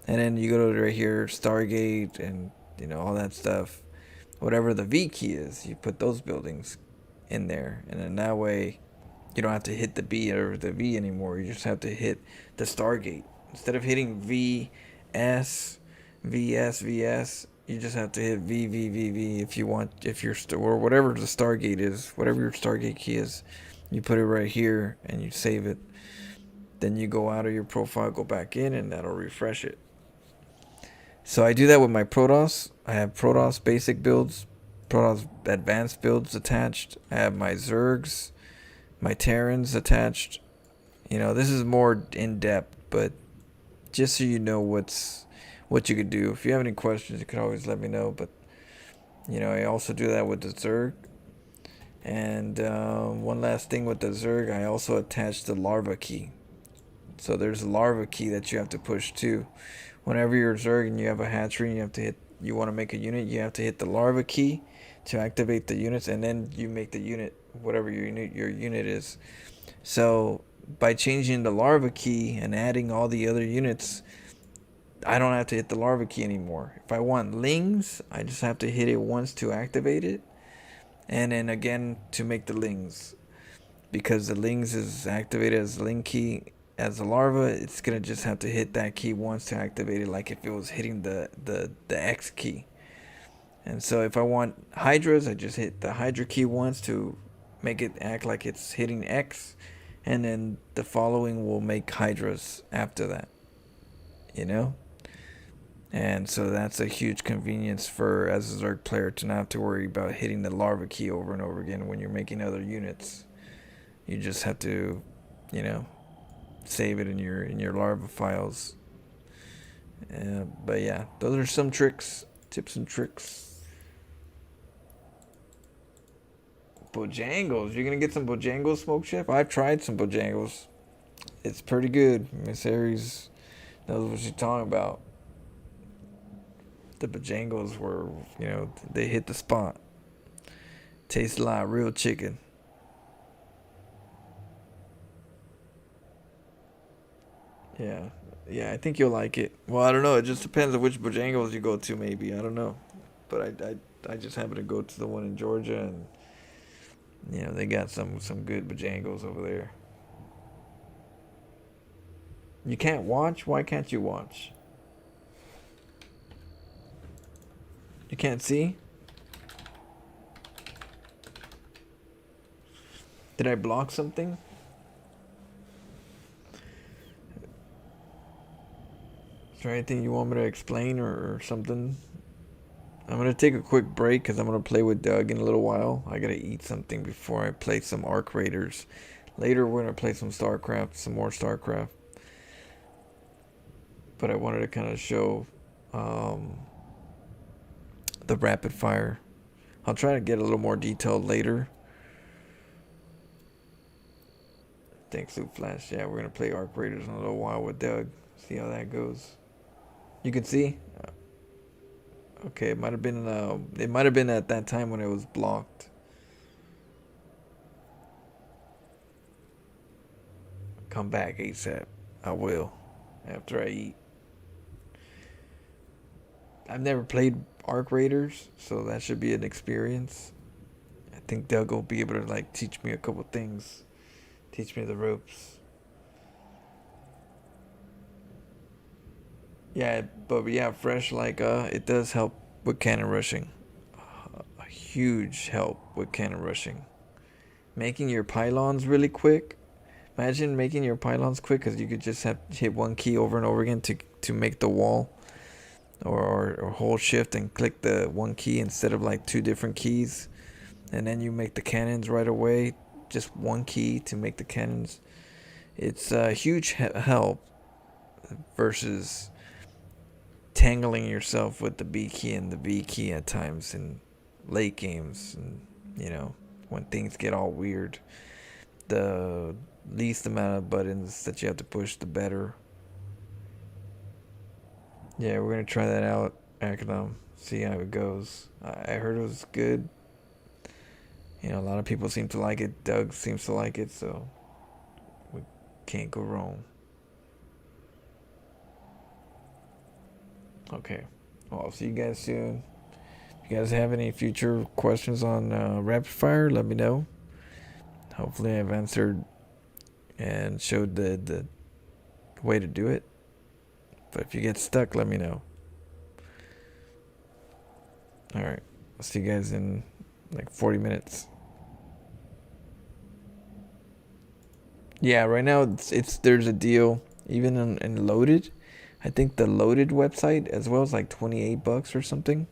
And then you go to right here, Stargate, and all that stuff. Whatever the V key is, you put those buildings in there, and then that way you don't have to hit the B or the V anymore. You just have to hit the Stargate. Instead of hitting V, S, VS, VS, you just have to hit V, V, V, V if you want, or whatever the Stargate is, whatever your Stargate key is, you put it right here and you save it. Then you go out of your profile, go back in, and that'll refresh it. So I do that with my Protoss. I have Protoss basic builds, Protoss advanced builds attached. I have my Zergs, my Terrans attached. This is more in depth, but just so you know what you could do. If you have any questions, you can always let me know. But I also do that with the Zerg. And one last thing with the Zerg, I also attach the larva key. So there's a larva key that you have to push too. Whenever you're a Zerg and you have a hatchery and you want to make a unit, you have to hit the larva key to activate the units, and then you make the unit, whatever your unit is. So by changing the larva key and adding all the other units, I don't have to hit the larva key anymore. If I want lings, I just have to hit it once to activate it, and then again to make the lings. Because the lings is activated as the ling key as a larva, it's gonna just have to hit that key once to activate it, like if it was hitting the X key. And so if I want hydras, I just hit the hydra key once to make it act like it's hitting X, and then the following will make hydras after that. And so that's a huge convenience for, as a Zerg player, to not have to worry about hitting the larva key over and over again when you're making other units. You just have to, save it in your larva files. But yeah, those are some tips and tricks. Bojangles. You're gonna get some Bojangles, Smoke Chef? I've tried some Bojangles. It's pretty good. Miss Aries knows what she's talking about. The Bojangles were, they hit the spot. Tastes like real chicken. Yeah, I think you'll like it. Well, I don't know. It just depends on which Bojangles you go to, maybe. I don't know. But I just happen to go to the one in Georgia, and they got some good Bojangles over there. You can't watch? Why can't you watch? You can't see? Did I block something? Is there anything you want me to explain or something? I'm going to take a quick break because I'm going to play with Doug in a little while. I got to eat something before I play some Arc Raiders. Later we're going to play some StarCraft, some more StarCraft. But I wanted to kind of show the rapid fire. I'll try to get a little more detailed later. Thanks, Loop Flash. Yeah, we're going to play Arc Raiders in a little while with Doug. See how that goes. You can see? Okay, it might have been at that time when it was blocked. Come back ASAP. I will. after I eat. I've never played Arc Raiders, so that should be an experience. I think Doug will be able to like teach me a couple things, teach me the ropes. Yeah, but yeah, fresh like it does help with cannon rushing. A huge help with cannon rushing. Making your pylons really quick. Imagine making your pylons quick, because you could just have hit one key over and over again to make the wall, or hold shift and click the one key instead of like two different keys, and then you make the cannons right away. Just one key to make the cannons. It's a huge help versus tangling yourself with the B key and the V key at times in late games, and you know, when things get all weird. The least amount of buttons that you have to push, the better. Yeah, we're gonna try that out, Acadom. See how it goes. I heard it was good. You know, a lot of people seem to like it. Doug seems to like it, so we can't go wrong. Okay. Well, I'll see you guys soon. If you guys have any future questions on Rapid Fire, let me know. Hopefully I've answered and showed the way to do it. But if you get stuck, let me know. Alright. I'll see you guys in like 40 minutes. Yeah, right now it's there's a deal. Even in Loaded. I think the Loaded website as well is like $28 or something.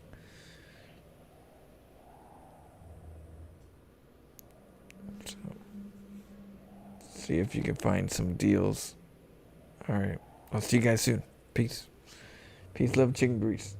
So, see if you can find some deals. Alright. I'll see you guys soon. Peace. Peace, love, chicken grease.